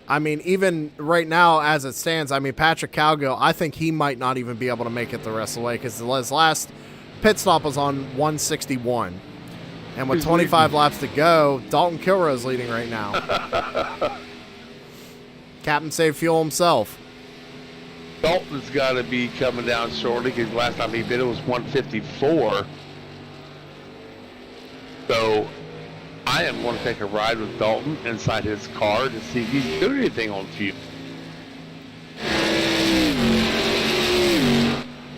I mean, even right now as it stands, I mean, Patrick Cowgill, I think he might not even be able to make it the rest of the way, because his last pit stop was on 161. And with 25 laps to go, Dalton Kilroe's leading right now. Captain Save Fuel himself. Dalton's got to be coming down shortly, because last time he did it was 154. So I am going to take a ride with Dalton inside his car to see if he's doing anything on fuel.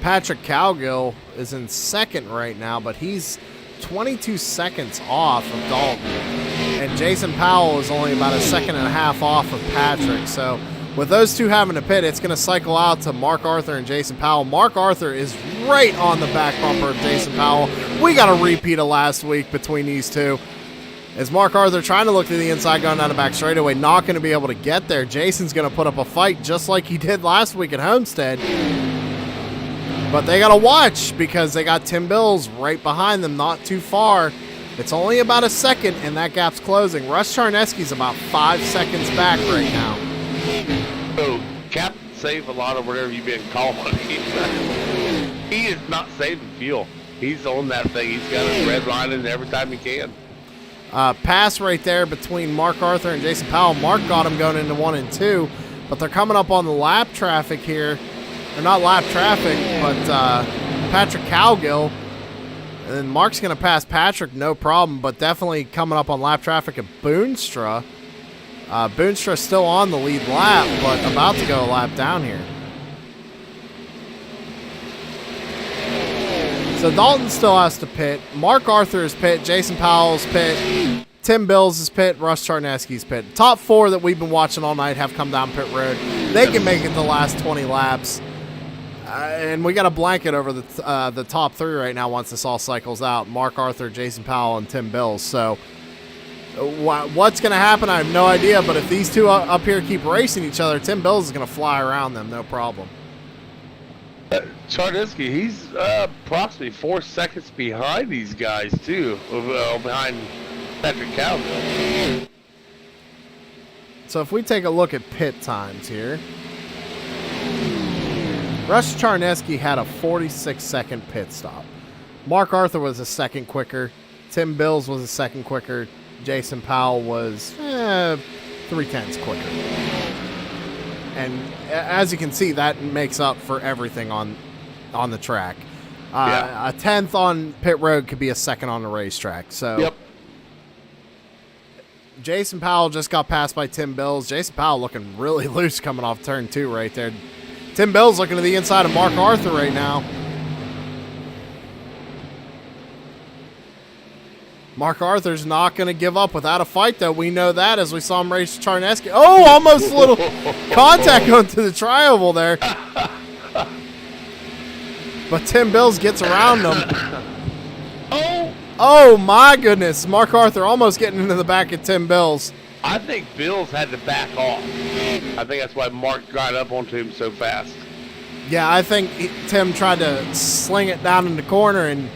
Patrick Cowgill is in second right now, but he's 22 seconds off of Dalton. And Jason Powell is only about a second and a half off of Patrick. So with those two having to pit, it's going to cycle out to Mark Arthur and Jason Powell. Mark Arthur is right on the back bumper of Jason Powell. We got a repeat of last week between these two. As Mark Arthur trying to look to the inside, going down the back straightaway, not going to be able to get there. Jason's going to put up a fight just like he did last week at Homestead. But they got to watch, because they got Tim Bills right behind them, not too far. It's only about a second, and that gap's closing. Russ Charneski's about 5 seconds back right now. So, Captain Save a lot of whatever you've been calling him. He is not saving fuel. He's on that thing. He's got a red line in every time he can. Pass right there between Mark Arthur and Jason Powell. Mark got him going into 1 and 2, but they're coming up on the lap traffic here. Or not lap traffic, but Patrick Cowgill. And then Mark's going to pass Patrick, no problem, but definitely coming up on lap traffic at Boonstra. Boonstra's still on the lead lap, but about to go a lap down here. So Dalton still has to pit. Mark Arthur is pit. Jason Powell's pit. Tim Bills is pit. Russ Charneski's pit. Top 4 that we've been watching all night have come down pit road. They can make it the last 20 laps. And we got a blanket over the top 3 right now once this all cycles out. Mark Arthur, Jason Powell, and Tim Bills. So what's going to happen, I have no idea. But if these two up here keep racing each other, Tim Bills is going to fly around them, no problem. Charneski, he's approximately 4 seconds behind these guys, too. Behind Patrick Cowgill. So if we take a look at pit times here. Russ Charneski had a 46-second pit stop. Mark Arthur was a second quicker. Tim Bills was a second quicker. Jason Powell was 3/10 quicker. And as you can see, that makes up for everything on the track. A 10th on pit road could be a second on the racetrack. So yep. Jason Powell just got passed by Tim Bills. Jason Powell looking really loose coming off turn 2 right there. Tim Bills looking to the inside of Mark Arthur right now. Mark Arthur's not going to give up without a fight, though. We know that as we saw him race Charneski. Oh, almost a little contact going to the tri-oval there. But Tim Bills gets around him. Oh, my goodness. Mark Arthur almost getting into the back of Tim Bills. I think Bills had to back off. I think that's why Mark got up onto him so fast. Yeah, I think Tim tried to sling it down in the corner and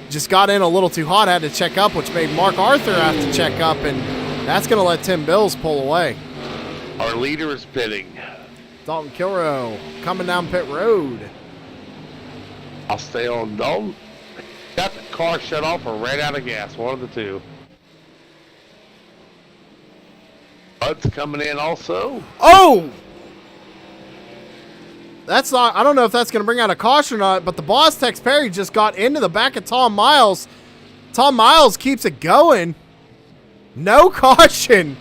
just got in a little too hot, had to check up, which made Mark Arthur have to check up, and that's going to let Tim Bills pull away. Our leader is pitting. Dalton Kilrow coming down pit road. I'll stay on Dalton. Got the car shut off or ran out of gas, one of the two. Bud's coming in also. Oh! That's not, I don't know if that's going to bring out a caution or not, but the boss, Tex Perry, just got into the back of Tom Miles. Tom Miles keeps it going. No caution.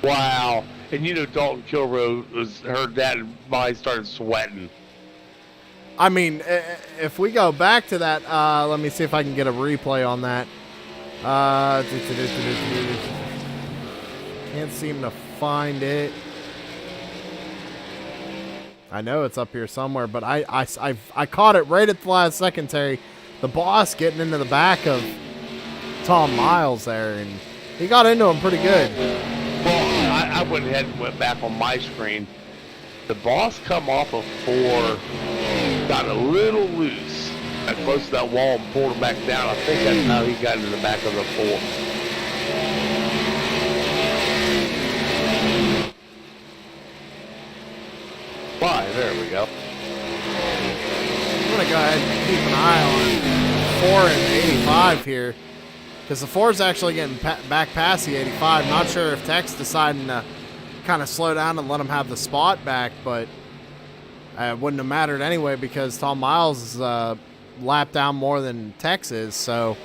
Wow. And you know Dalton Kilrow heard that and mine started sweating. I mean, if we go back to that, let me see if I can get a replay on that. Can't seem to find it. I know it's up here somewhere, but I caught it right at the last second, Terry. The boss getting into the back of Tom Miles there, and he got into him pretty good. Well, I went ahead and went back on my screen. The boss come off of 4, got a little loose, got close to that wall and pulled him back down. I think that's how he got into the back of the 4. Why? There we go. I'm going to go ahead and keep an eye on 4 and 85 here, because the 4 is actually getting back past the 85. Not sure if Tex deciding to kind of slow down and let him have the spot back, but it wouldn't have mattered anyway because Tom Miles is lapped down more than Tex is. So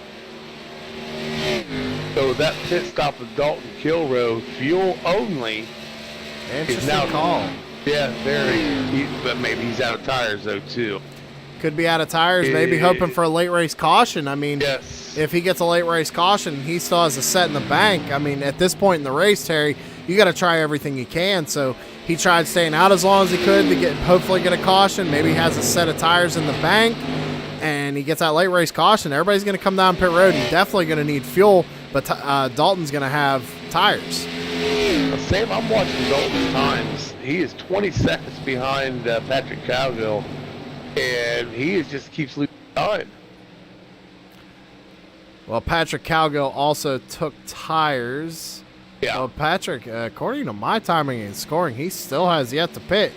that pit stop of Dalton Kilrow, fuel only. Interesting call. Yeah, very. But maybe he's out of tires though too. Could be out of tires. Maybe hoping for a late race caution. I mean, yes. If he gets a late race caution, he still has a set in the bank. I mean, at this point in the race, Terry, you got to try everything you can. So he tried staying out as long as he could to hopefully get a caution. Maybe he has a set of tires in the bank, and he gets that late race caution. Everybody's going to come down pit road and definitely going to need fuel, but Dalton's going to have tires. Sam, I'm watching Dalton's times. He is 20 seconds behind Patrick Cowgill, and he just keeps losing time. Well, Patrick Calgill also took tires. Yeah. Well, Patrick, according to my timing and scoring, he still has yet to pit.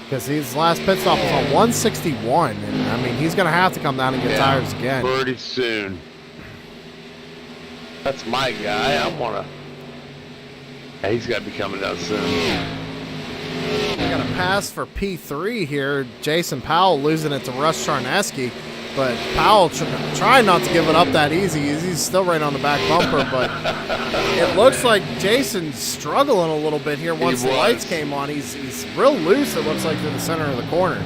Because his last pit stop was on 161. And, I mean, he's going to have to come down and get tires again. Pretty soon. That's my guy. I want to... Yeah, he's got to be coming down soon. We got a pass for P3 here. Jason Powell losing it to Russ Charneski. But Powell trying not to give it up that easy. He's still right on the back bumper, but it looks like Jason's struggling a little bit here once the lights came on. He's real loose, it looks like, through the center of the corner.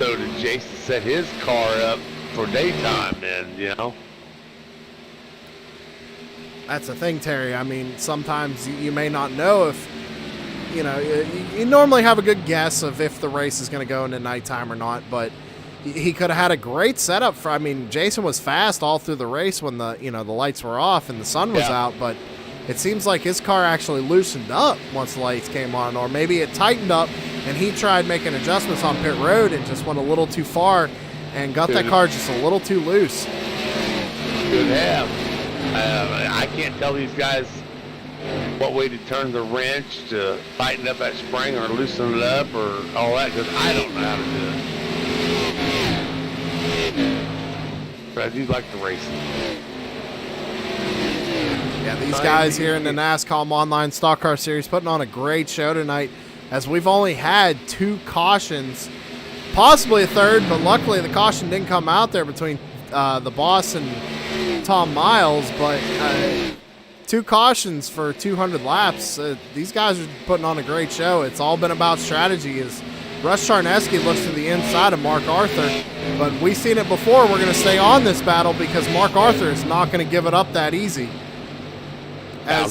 So did Jason set his car up for daytime then, you know? That's the thing, Terry. I mean, sometimes you may not know if, you know, you normally have a good guess of if the race is going to go into nighttime or not, but he could have had a great setup for, I mean, Jason was fast all through the race when the lights were off and the sun was out, but it seems like his car actually loosened up once the lights came on, or maybe it tightened up and he tried making adjustments on pit road and just went a little too far and got that car just a little too loose. Could have. I can't tell these guys what way to turn the wrench to tighten up that spring or loosen it up or all that, because I don't know how to do it. But I do like the racing. Yeah, these guys here in the Nascom Online Stock Car Series putting on a great show tonight, as we've only had 2 cautions, possibly a third, but luckily the caution didn't come out there between the boss and Tom Miles, but 2 cautions for 200 laps. These guys are putting on a great show. It's all been about strategy. As Russ Charneski looks to the inside of Mark Arthur, but we've seen it before. We're going to stay on this battle because Mark Arthur is not going to give it up that easy. Mark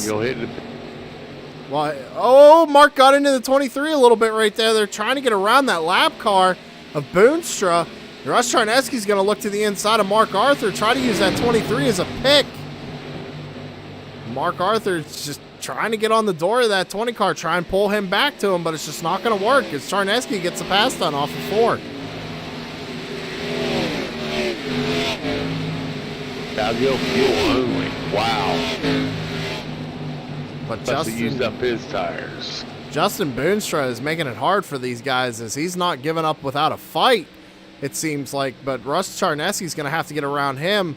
got into the 23 a little bit right there. They're trying to get around that lap car of Boonstra. Russ Charneski's going to look to the inside of Mark Arthur, try to use that 23 as a pick. Mark Arthur's just trying to get on the door of that 20 car, try and pull him back to him, but it's just not going to work as Charneski gets the pass done off of 4. Calgill fuel only. Wow. But Justin used up his tires. Justin Boonstra is making it hard for these guys as he's not giving up without a fight, it seems like. But Russ Charneski's going to have to get around him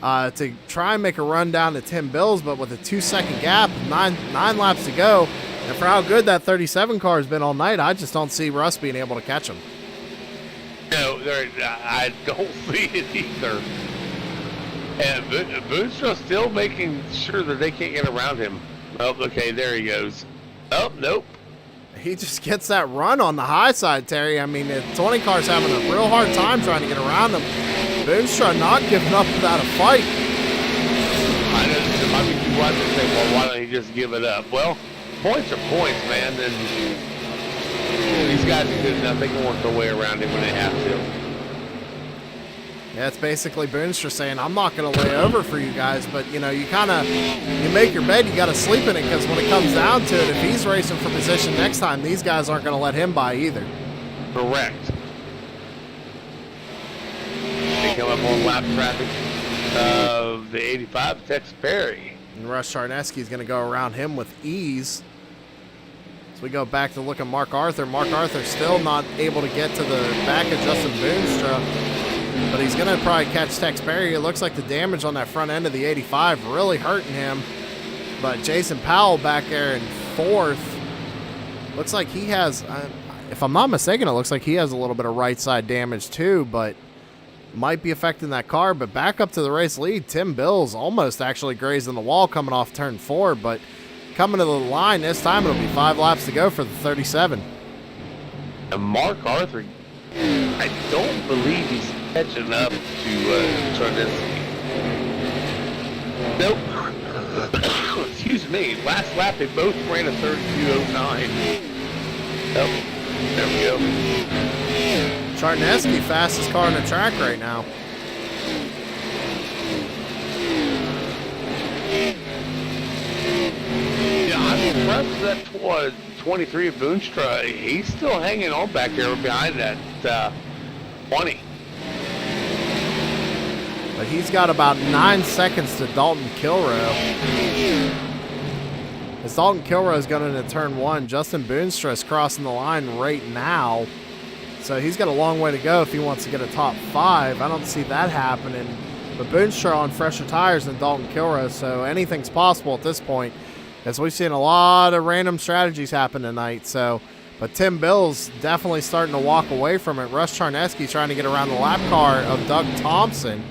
to try and make a run down to Tim Bills, but with a 2-second gap, nine laps to go, and for how good that 37 car has been all night, I just don't see Russ being able to catch him. No, I don't see it either. And Boonstra's still making sure that they can't get around him. Oh, okay, there he goes. Oh, nope. He just gets that run on the high side, Terry. I mean, the 20 car's having a real hard time trying to get around him. Boonstra not giving up without a fight. I know there might be people out there saying, well, why don't you just give it up? Well, points are points, man. And these guys are good enough. They can work their way around him when they have to. Yeah, it's basically Boonstra saying, I'm not going to lay over for you guys, but, you know, you make your bed, you got to sleep in it, because when it comes down to it, if he's racing for position next time, these guys aren't going to let him by either. Correct. They come up on lap traffic of the 85, Tex Perry. And Russ Charneski is going to go around him with ease. So we go back to look at Mark Arthur. Mark Arthur still not able to get to the back of Justin Boonstra. But he's going to probably catch Tex Perry. It looks like the damage on that front end of the 85 really hurting him. But Jason Powell back there in 4th. Looks like he has, if I'm not mistaken, it looks like he has a little bit of right side damage too, but might be affecting that car. But back up to the race lead, Tim Bills almost actually grazing the wall coming off turn 4. But coming to the line this time, it'll be 5 laps to go for the 37. And Mark Arthur, I don't believe he's catching up to Charneski. Nope. Excuse me. Last lap, they both ran a 32.09. Oh, there we go. Charneski, fastest car on the track right now. Yeah, I'm impressed with that 23 of Boonstra. He's still hanging on back there behind that 20. But he's got about 9 seconds to Dalton Kilrow. As Dalton Kilrow is going into turn 1, Justin Boonstra is crossing the line right now. So he's got a long way to go if he wants to get a top 5. I don't see that happening. But Boonstra on fresher tires than Dalton Kilrow, so anything's possible at this point, as we've seen a lot of random strategies happen tonight. But Tim Bill's definitely starting to walk away from it. Russ Charneski trying to get around the lap car of Doug Thompson.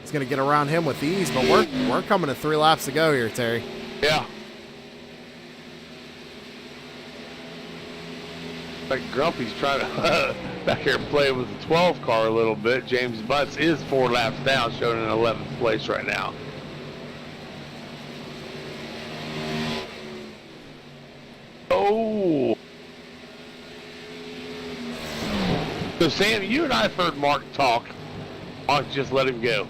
He's going to get around him with ease, but we're coming to 3 laps to go here, Terry. Yeah. Like Grumpy's trying to back here play with the 12 car a little bit. James Butts is 4 laps down, showing in 11th place right now. Oh. So Sam, you and I have heard Mark talk. Mark just let him go.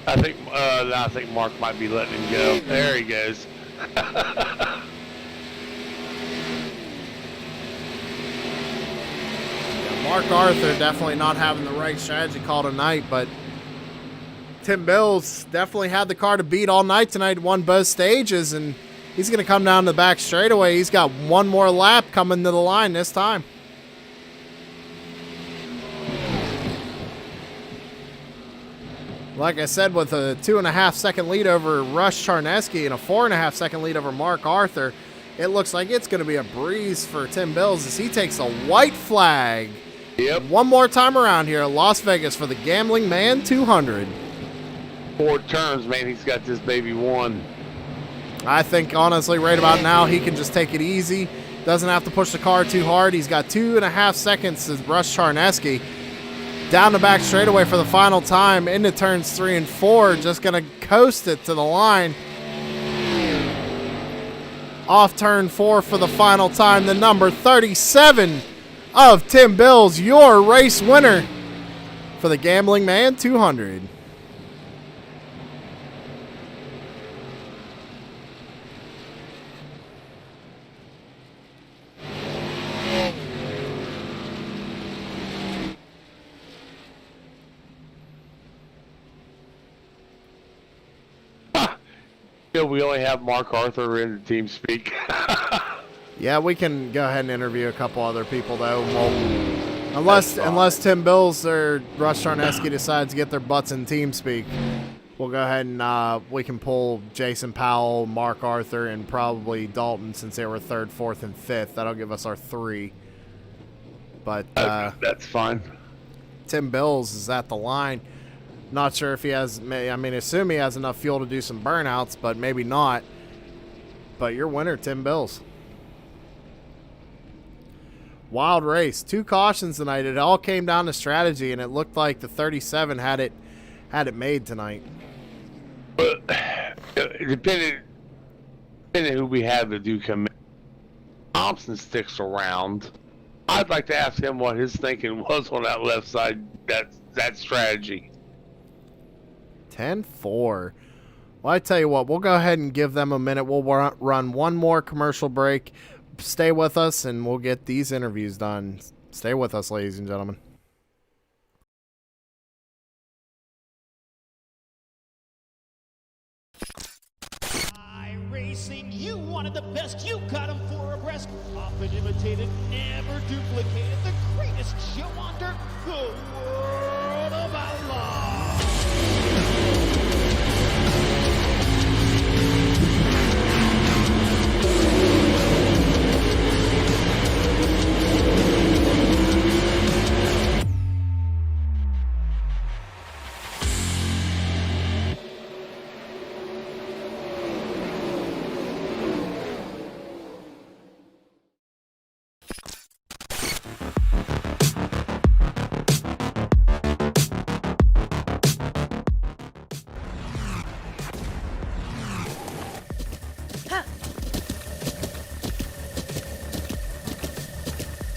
I think Mark might be letting him go. There he goes. Mark Arthur definitely not having the right strategy call tonight, but Tim Bills definitely had the car to beat all night tonight, won both stages, and he's going to come down the back straightaway. He's got one more lap coming to the line this time. Like I said, with a 2.5 second lead over Russ Charneski and a 4.5 second lead over Mark Arthur, it looks like it's going to be a breeze for Tim Bills as he takes a white flag. Yep. One more time around here at Las Vegas for the Gambling Man 200. 4 turns, man. He's got this baby won. I think, honestly, right about now, he can just take it easy. Doesn't have to push the car too hard. He's got 2.5 seconds to Russ Charneski. Down the back straightaway for the final time into turns 3 and 4. Just going to coast it to the line. Off turn 4 for the final time. The number 37 of Tim Bills, your race winner for the Gambling Man 200. We only have Mark Arthur in the team speak. Yeah, we can go ahead and interview a couple other people, though. Well, unless Tim Bills or Russ Charneski decides to get their butts in team speak, we'll go ahead and we can pull Jason Powell, Mark Arthur, and probably Dalton since they were 3rd, 4th, and 5th. That'll give us our 3. But that's fine. Tim Bills is at the line. Not sure if he has, I mean, assume he has enough fuel to do some burnouts, but maybe not. But your winner, Tim Bills. Wild race. 2 cautions tonight. It all came down to strategy, and it looked like the 37 had it made tonight. Depending who we have to do come in, Thompson sticks around. I'd like to ask him what his thinking was on that left side, that strategy. 10-4. Well, I tell you what, we'll go ahead and give them a minute. We'll run one more commercial break. Stay with us, and we'll get these interviews done. Stay with us, ladies and gentlemen. Racing, you wanted the best, you got him 4 abreast, often imitated, never duplicated, the greatest show on dirt, the World of Outlaws.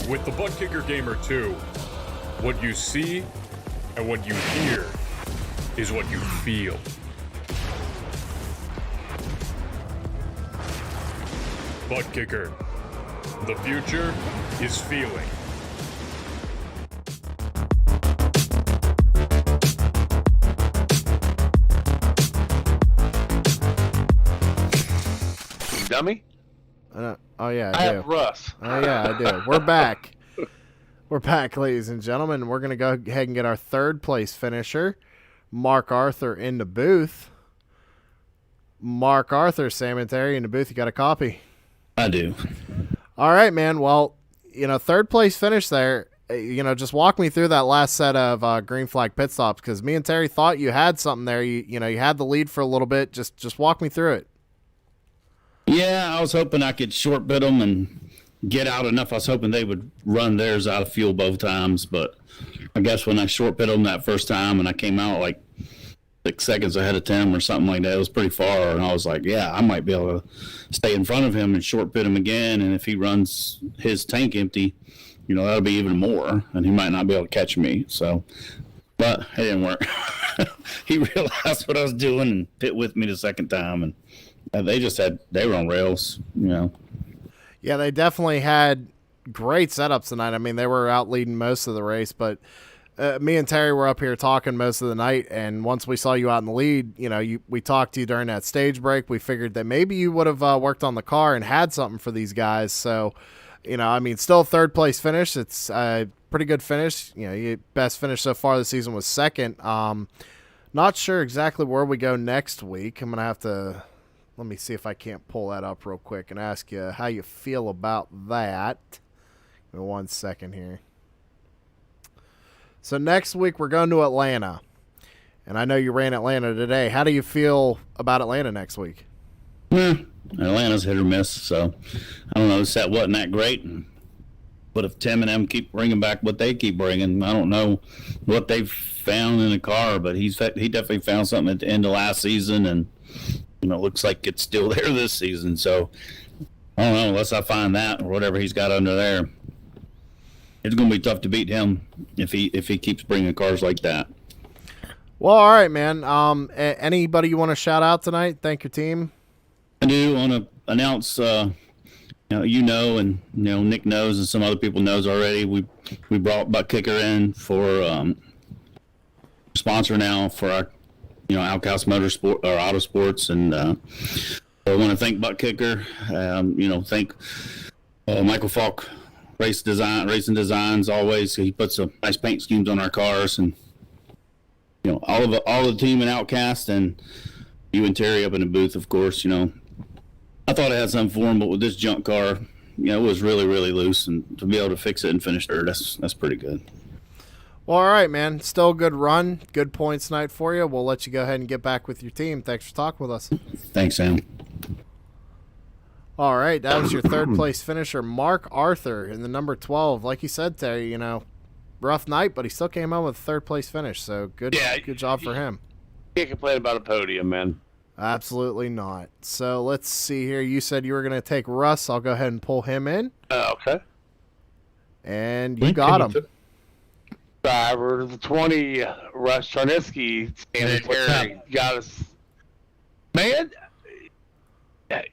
With the Butt Kicker Gamer 2, what you see and what you hear is what you feel. Butt Kicker. The future is feeling. dummy. Oh, yeah, I have Russ. Oh, yeah, I do. We're back. We're back, ladies and gentlemen. We're going to go ahead and get our third place finisher, Mark Arthur, in the booth. Mark Arthur, Sam and Terry in the booth. You got a copy? I do. All right, man. Well, third place finish there. Just walk me through that last set of green flag pit stops, because me and Terry thought you had something there. You had the lead for a little bit. Just walk me through it. Yeah, I was hoping I could short bid them and get out enough. I was hoping they would run theirs out of fuel both times, but I guess when I short bid them that first time and I came out like 6 seconds ahead of Tim or something like that, it was pretty far, and I was like, yeah, I might be able to stay in front of him and short bid him again, and if he runs his tank empty, that'll be even more, and he might not be able to catch me. So, but it didn't work. He realized what I was doing and pit with me the second time, and they were on rails, Yeah, they definitely had great setups tonight. I mean, they were out leading most of the race, but me and Terry were up here talking most of the night, and once we saw you out in the lead, we talked to you during that stage break. We figured that maybe you would have worked on the car and had something for these guys. So, still third place finish. It's a pretty good finish. Your best finish so far this season was second. Not sure exactly where we go next week. I'm going to have to, let me see if I can't pull that up real quick and ask you how you feel about that. Give me 1 second here. So next week we're going to Atlanta. And I know you ran Atlanta today. How do you feel about Atlanta next week? Atlanta's hit or miss, so I don't know. The set wasn't that great. But if Tim and them keep bringing back what they keep bringing, I don't know what they've found in the car, but he definitely found something at the end of last season, and it looks like it's still there this season. So I don't know, unless I find that or whatever he's got under there. It's going to be tough to beat him if he keeps bringing cars like that. Well, all right, man. Anybody you want to shout out tonight? Thank your team. I do want to announce, and Nick knows, and some other people knows already. We brought Butt Kicker in for sponsor now for our, Outcast Motorsport or Autosports, and I want to thank Butt Kicker. Thank Michael Falk. Racing Designs always. He puts some nice paint schemes on our cars, and all the team in Outcast, and you and Terry up in the booth, of course. I thought I had something for him, but with this junk car, it was really, really loose, and to be able to fix it and finish third, that's pretty good. Well, all right, man. Still a good run, good points tonight for you. We'll let you go ahead and get back with your team. Thanks for talking with us. Thanks, Sam. All right, that was your third place finisher, Mark Arthur, in the number 12. Like you said, Terry, rough night, but he still came out with a third place finish. So good job for him. Can't complain about a podium, man. Absolutely not. So let's see here. You said you were going to take Russ. I'll go ahead and pull him in. Okay. And you got him. Driver of the 20, Russ Charnitsky, Terry got us. Man,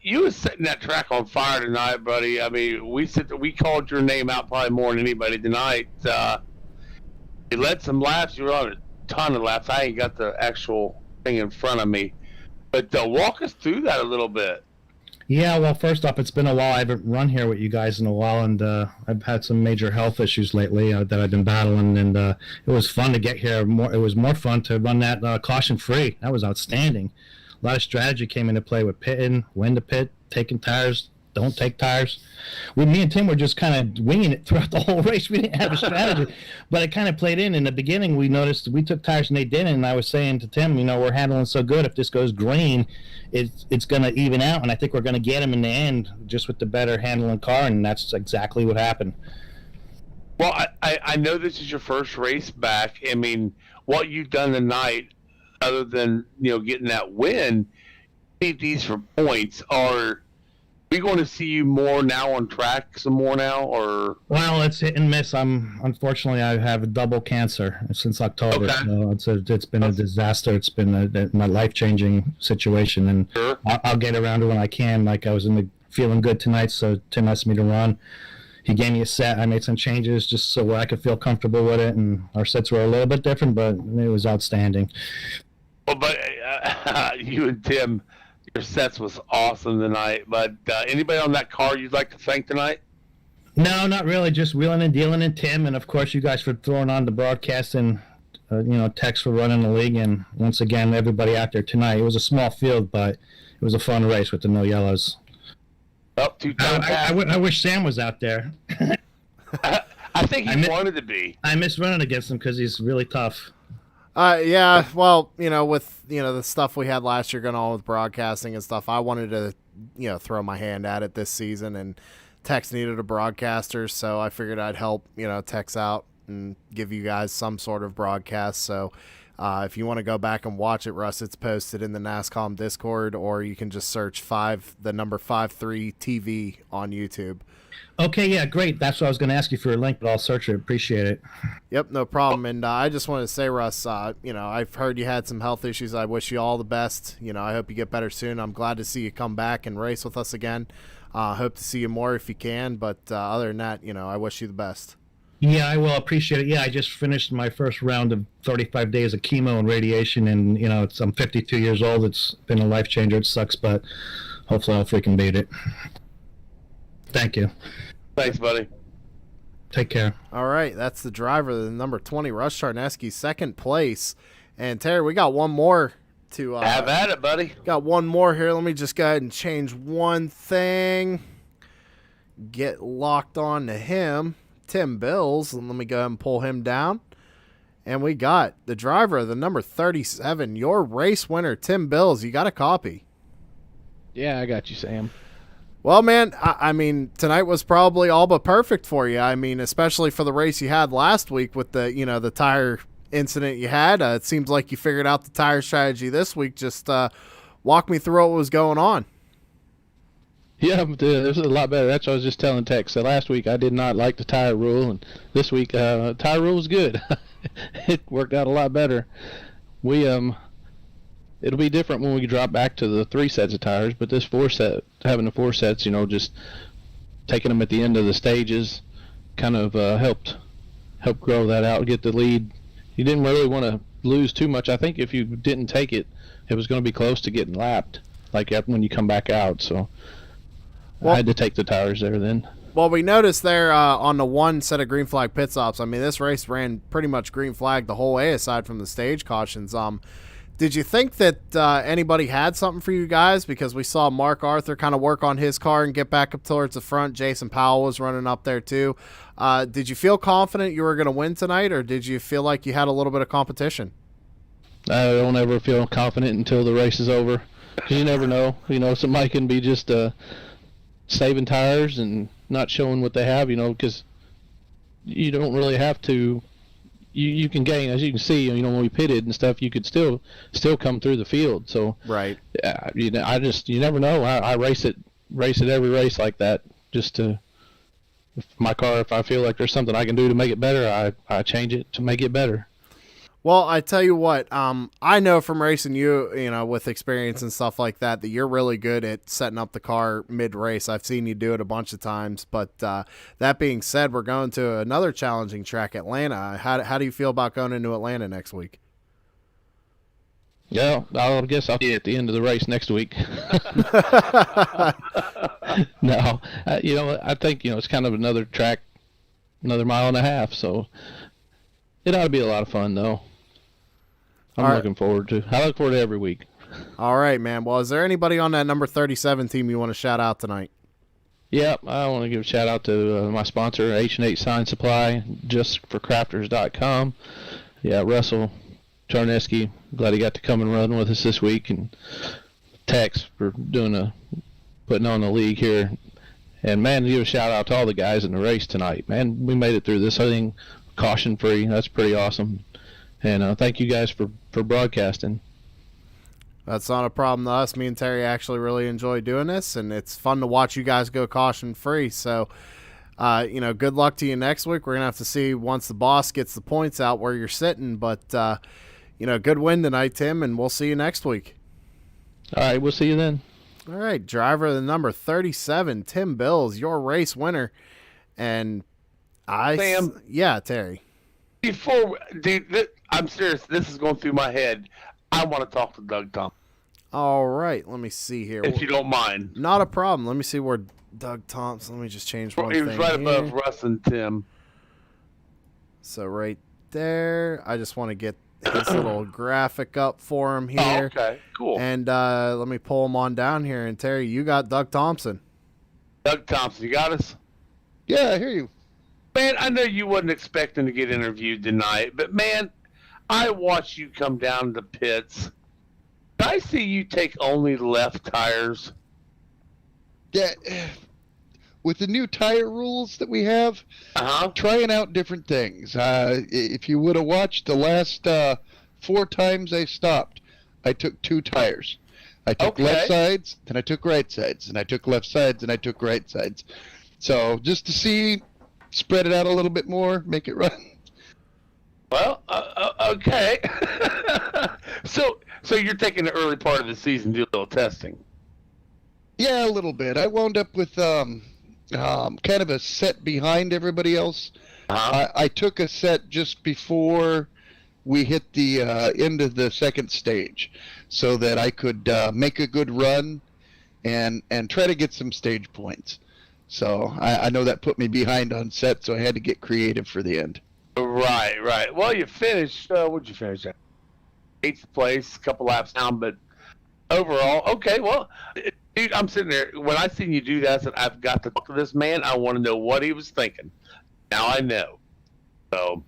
you was setting that track on fire tonight, buddy. I mean, we called your name out probably more than anybody tonight. You led some laps. You were on a ton of laps. I ain't got the actual thing in front of me. But walk us through that a little bit. Yeah, well, first off, it's been a while. I haven't run here with you guys in a while, and I've had some major health issues lately that I've been battling, and it was fun to get here. It was more fun to run that caution-free. That was outstanding. A lot of strategy came into play with pitting, when to pit, taking tires, don't take tires. Me and Tim were just kind of winging it throughout the whole race. We didn't have a strategy, but it kind of played in. In the beginning, we noticed we took tires and they didn't, and I was saying to Tim, we're handling so good. If this goes green, it's going to even out, and I think we're going to get him in the end just with the better handling car, and that's exactly what happened. Well, I know this is your first race back. I mean, what you've done tonight, other than getting that win, need these for points. Are we going to see you more now on track some more now, or? Well, it's hit and miss. Unfortunately, I have a double cancer since October. Okay. So it's been a disaster. It's been a life-changing situation, and sure. I'll get around it when I can. Like, I was feeling good tonight, so Tim asked me to run. He gave me a set. I made some changes just so I could feel comfortable with it, and our sets were a little bit different, but it was outstanding. Well, but you and Tim, Your sets was awesome tonight. But anybody on that car you'd like to thank tonight? No, not really. Just Wheeling and Dealing and Tim, and of course you guys for throwing on the broadcast and Tex for running the league, and once again everybody out there tonight. It was a small field, but it was a fun race with the no yellows. Oh, I wish Sam was out there. I think he wanted to be. I miss running against him because he's really tough. Yeah, well, with the stuff we had last year going on with broadcasting and stuff, I wanted to throw my hand at it this season, and Tex needed a broadcaster, so I figured I'd help Tex out and give you guys some sort of broadcast. So if you want to go back and watch it, Russ, it's posted in the Nascom Discord, or you can just search the number 53 TV on YouTube. Okay, yeah, great. That's what I was going to ask you for a link, but I'll search it. Appreciate it. Yep, no problem. And I just wanted to say, Russ, I've heard you had some health issues. I wish you all the best. I hope you get better soon. I'm glad to see you come back and race with us again. Hope to see you more if you can. But other than that, I wish you the best. Yeah, I will appreciate it. Yeah, I just finished my first round of 35 days of chemo and radiation, and I'm 52 years old. It's been a life changer. It sucks, but hopefully I'll freaking beat it. Thank you. Thanks, buddy. Take care. All right, that's the driver, the number 20, Russ Charneski, second place. And Terry, we got one more to have at it, buddy. Got one more here. Let me just go ahead and change one thing. Get locked on to him, Tim Bills, and let me go ahead and pull him down. And we got the driver, the number 37, your race winner, Tim Bills. You got a copy? Yeah, I got you, Sam. Well, man, I mean, tonight was probably all but perfect for you. I mean, especially for the race you had last week with the tire incident you had. It seems like you figured out the tire strategy this week. Just walk me through what was going on. Yeah, this is a lot better. That's what I was just telling Tex. So last week I did not like the tire rule, and this week tire rule was good. It worked out a lot better. It'll be different when we drop back to the 3 sets of tires, but this having the 4 sets, just taking them at the end of the stages kind of helped grow that out, get the lead. You didn't really want to lose too much. I think if you didn't take it, it was going to be close to getting lapped, like when you come back out. So I had to take the tires there then. Well, we noticed there on the one set of green flag pit stops, I mean, this race ran pretty much green flag the whole way aside from the stage cautions. Did you think that anybody had something for you guys? Because we saw Mark Arthur kind of work on his car and get back up towards the front. Jason Powell was running up there too. Did you feel confident you were going to win tonight, or did you feel like you had a little bit of competition? I don't ever feel confident until the race is over. You never know. Somebody can be just saving tires and not showing what they have, because you don't really have to. You can gain, as you can see, when we pitted and stuff, you could still come through the field. So right, you never know. I race it every race like that, just to if I feel like there's something I can do to make it better, I change it to make it better. Well, I tell you what, I know from racing you, with experience and stuff like that you're really good at setting up the car mid-race. I've seen you do it a bunch of times. But that being said, we're going to another challenging track, Atlanta. How do you feel about going into Atlanta next week? Yeah, I guess I'll be at the end of the race next week. No, I think it's kind of another track, another mile and a half. So it ought to be a lot of fun, though. I look forward to every week. All right, man. Well, is there anybody on that number 37 team you want to shout out tonight? Yep, I want to give a shout out to my sponsor, H&H Sign Supply, justforcrafters.com. Yeah, Russell Charneski, glad he got to come and run with us this week, and Tex for putting on the league here. And man, give a shout out to all the guys in the race tonight. Man, we made it through this thing caution free. That's pretty awesome. And thank you guys for broadcasting. That's not a problem to us. Me and Terry actually really enjoy doing this, and it's fun to watch you guys go caution free. So, good luck to you next week. We're going to have to see once the boss gets the points out where you're sitting. But, good win tonight, Tim, and we'll see you next week. All right, we'll see you then. All right, driver the number 37, Tim Bills, your race winner. And Sam. Yeah, Terry. I'm serious. This is going through my head. I want to talk to Doug Thompson. All right, let me see here. If you don't mind. Not a problem. Let me see where Doug Thompson. Let me just change one thing. He was right here. above Russ and Tim. So right there, I just want to get his little graphic up for him here. Oh, okay, cool. And let me pull him on down here. And Terry, you got Doug Thompson. Doug Thompson, you got us? Yeah, I hear you. Man, I know you wasn't expecting to get interviewed tonight, but man, I watched you come down the pits. Did I see you take only left tires? Yeah, with the new tire rules that we have, trying out different things. If you would have watched the last 4 times I stopped, I took 2 tires. I took left sides, then I took right sides, and I took left sides, and I took right sides. So just to see, spread it out a little bit more, make it run. Well, okay. So you're taking the early part of the season to do a little testing. Yeah, a little bit. I wound up with kind of a set behind everybody else. I took a set just before we hit the end of the second stage so that I could make a good run and try to get some stage points. So I know that put me behind on set, so I had to get creative for the end. Right. Well, you finished, what'd you finish at? 8th place, a couple laps down, but overall, okay, well, dude, I'm sitting there. When I seen you do that, I said, I've got to talk to this man. I want to know what he was thinking. Now I know. So,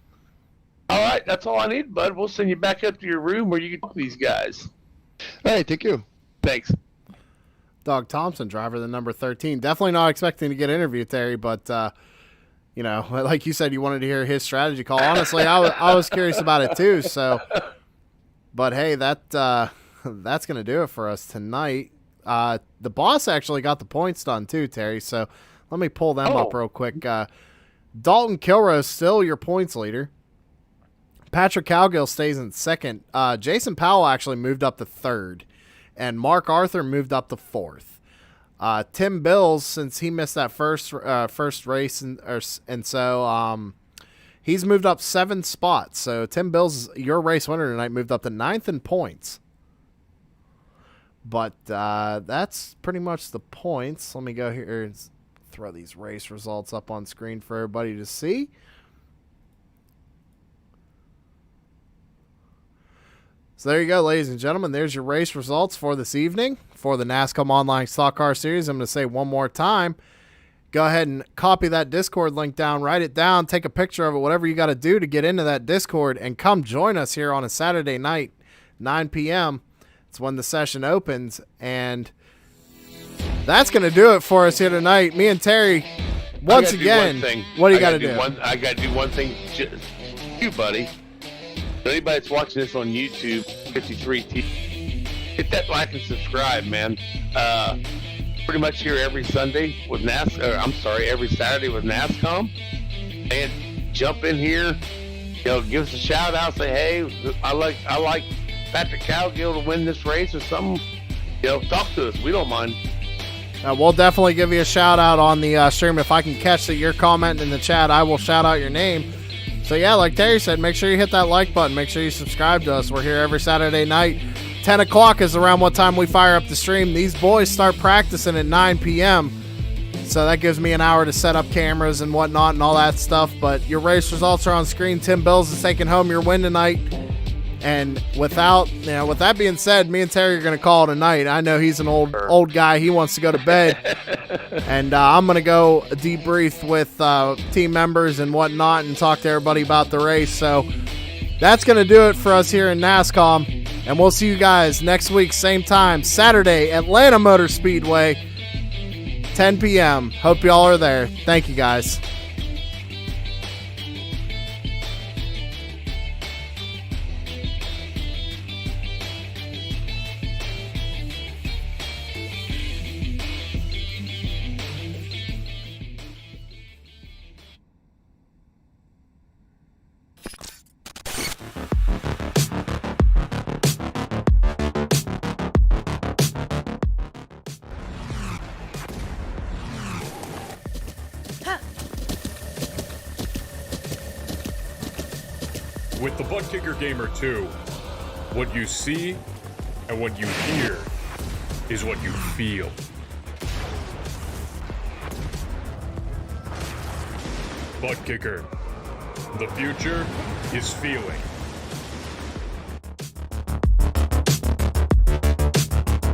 all right, that's all I need, bud. We'll send you back up to your room where you can talk to these guys. All right, thank you. Thanks. Doug Thompson, driver the number 13. Definitely not expecting to get interviewed, Terry, but, like you said, you wanted to hear his strategy call. Honestly, I was curious about it too, so. But, hey, that's going to do it for us tonight. The boss actually got the points done too, Terry, so let me pull them up real quick. Dalton Kilrose still your points leader. Patrick Cowgill stays in second. Jason Powell actually moved up to third, and Mark Arthur moved up to fourth. Tim Bills, since he missed that first race, and so he's moved up 7 spots. So Tim Bills, your race winner tonight, moved up to 9th in points. But that's pretty much the points. Let me go here and throw these race results up on screen for everybody to see. So there you go, ladies and gentlemen. There's your race results for this evening for the Nascom Online Stock Car Series. I'm going to say one more time. Go ahead and copy that Discord link down, write it down, take a picture of it, whatever you got to do to get into that Discord, and come join us here on a Saturday night, 9 p.m. It's when the session opens, and that's going to do it for us here tonight. Me and Terry, once again, what do you got to do? I got to do one thing. You, buddy. Anybody that's watching this on YouTube, 53 TV, hit that like and subscribe, man. Pretty much here every Sunday with every Saturday with Nascom. And jump in here, give us a shout out, say, hey, I like Patrick Cowgill to win this race or something. Talk to us. We don't mind. We'll definitely give you a shout out on the stream. If I can catch that you're commenting in the chat, I will shout out your name. So yeah, like Terry said, make sure you hit that like button. Make sure you subscribe to us. We're here every Saturday night. 10 o'clock is around what time we fire up the stream. These boys start practicing at 9 p.m. So that gives me an hour to set up cameras and whatnot and all that stuff. But your race results are on screen. Tim Bills is taking home your win tonight. And with that being said, me and Terry are going to call it a night. I know he's an old guy. He wants to go to bed. And I'm going to go debrief with team members and whatnot and talk to everybody about the race. So that's going to do it for us here in Nascom. And we'll see you guys next week, same time, Saturday, Atlanta Motor Speedway, 10 p.m. Hope y'all are there. Thank you, guys. With the Butt Kicker Gamer 2, what you see and what you hear is what you feel. Butt kicker. The future is feeling.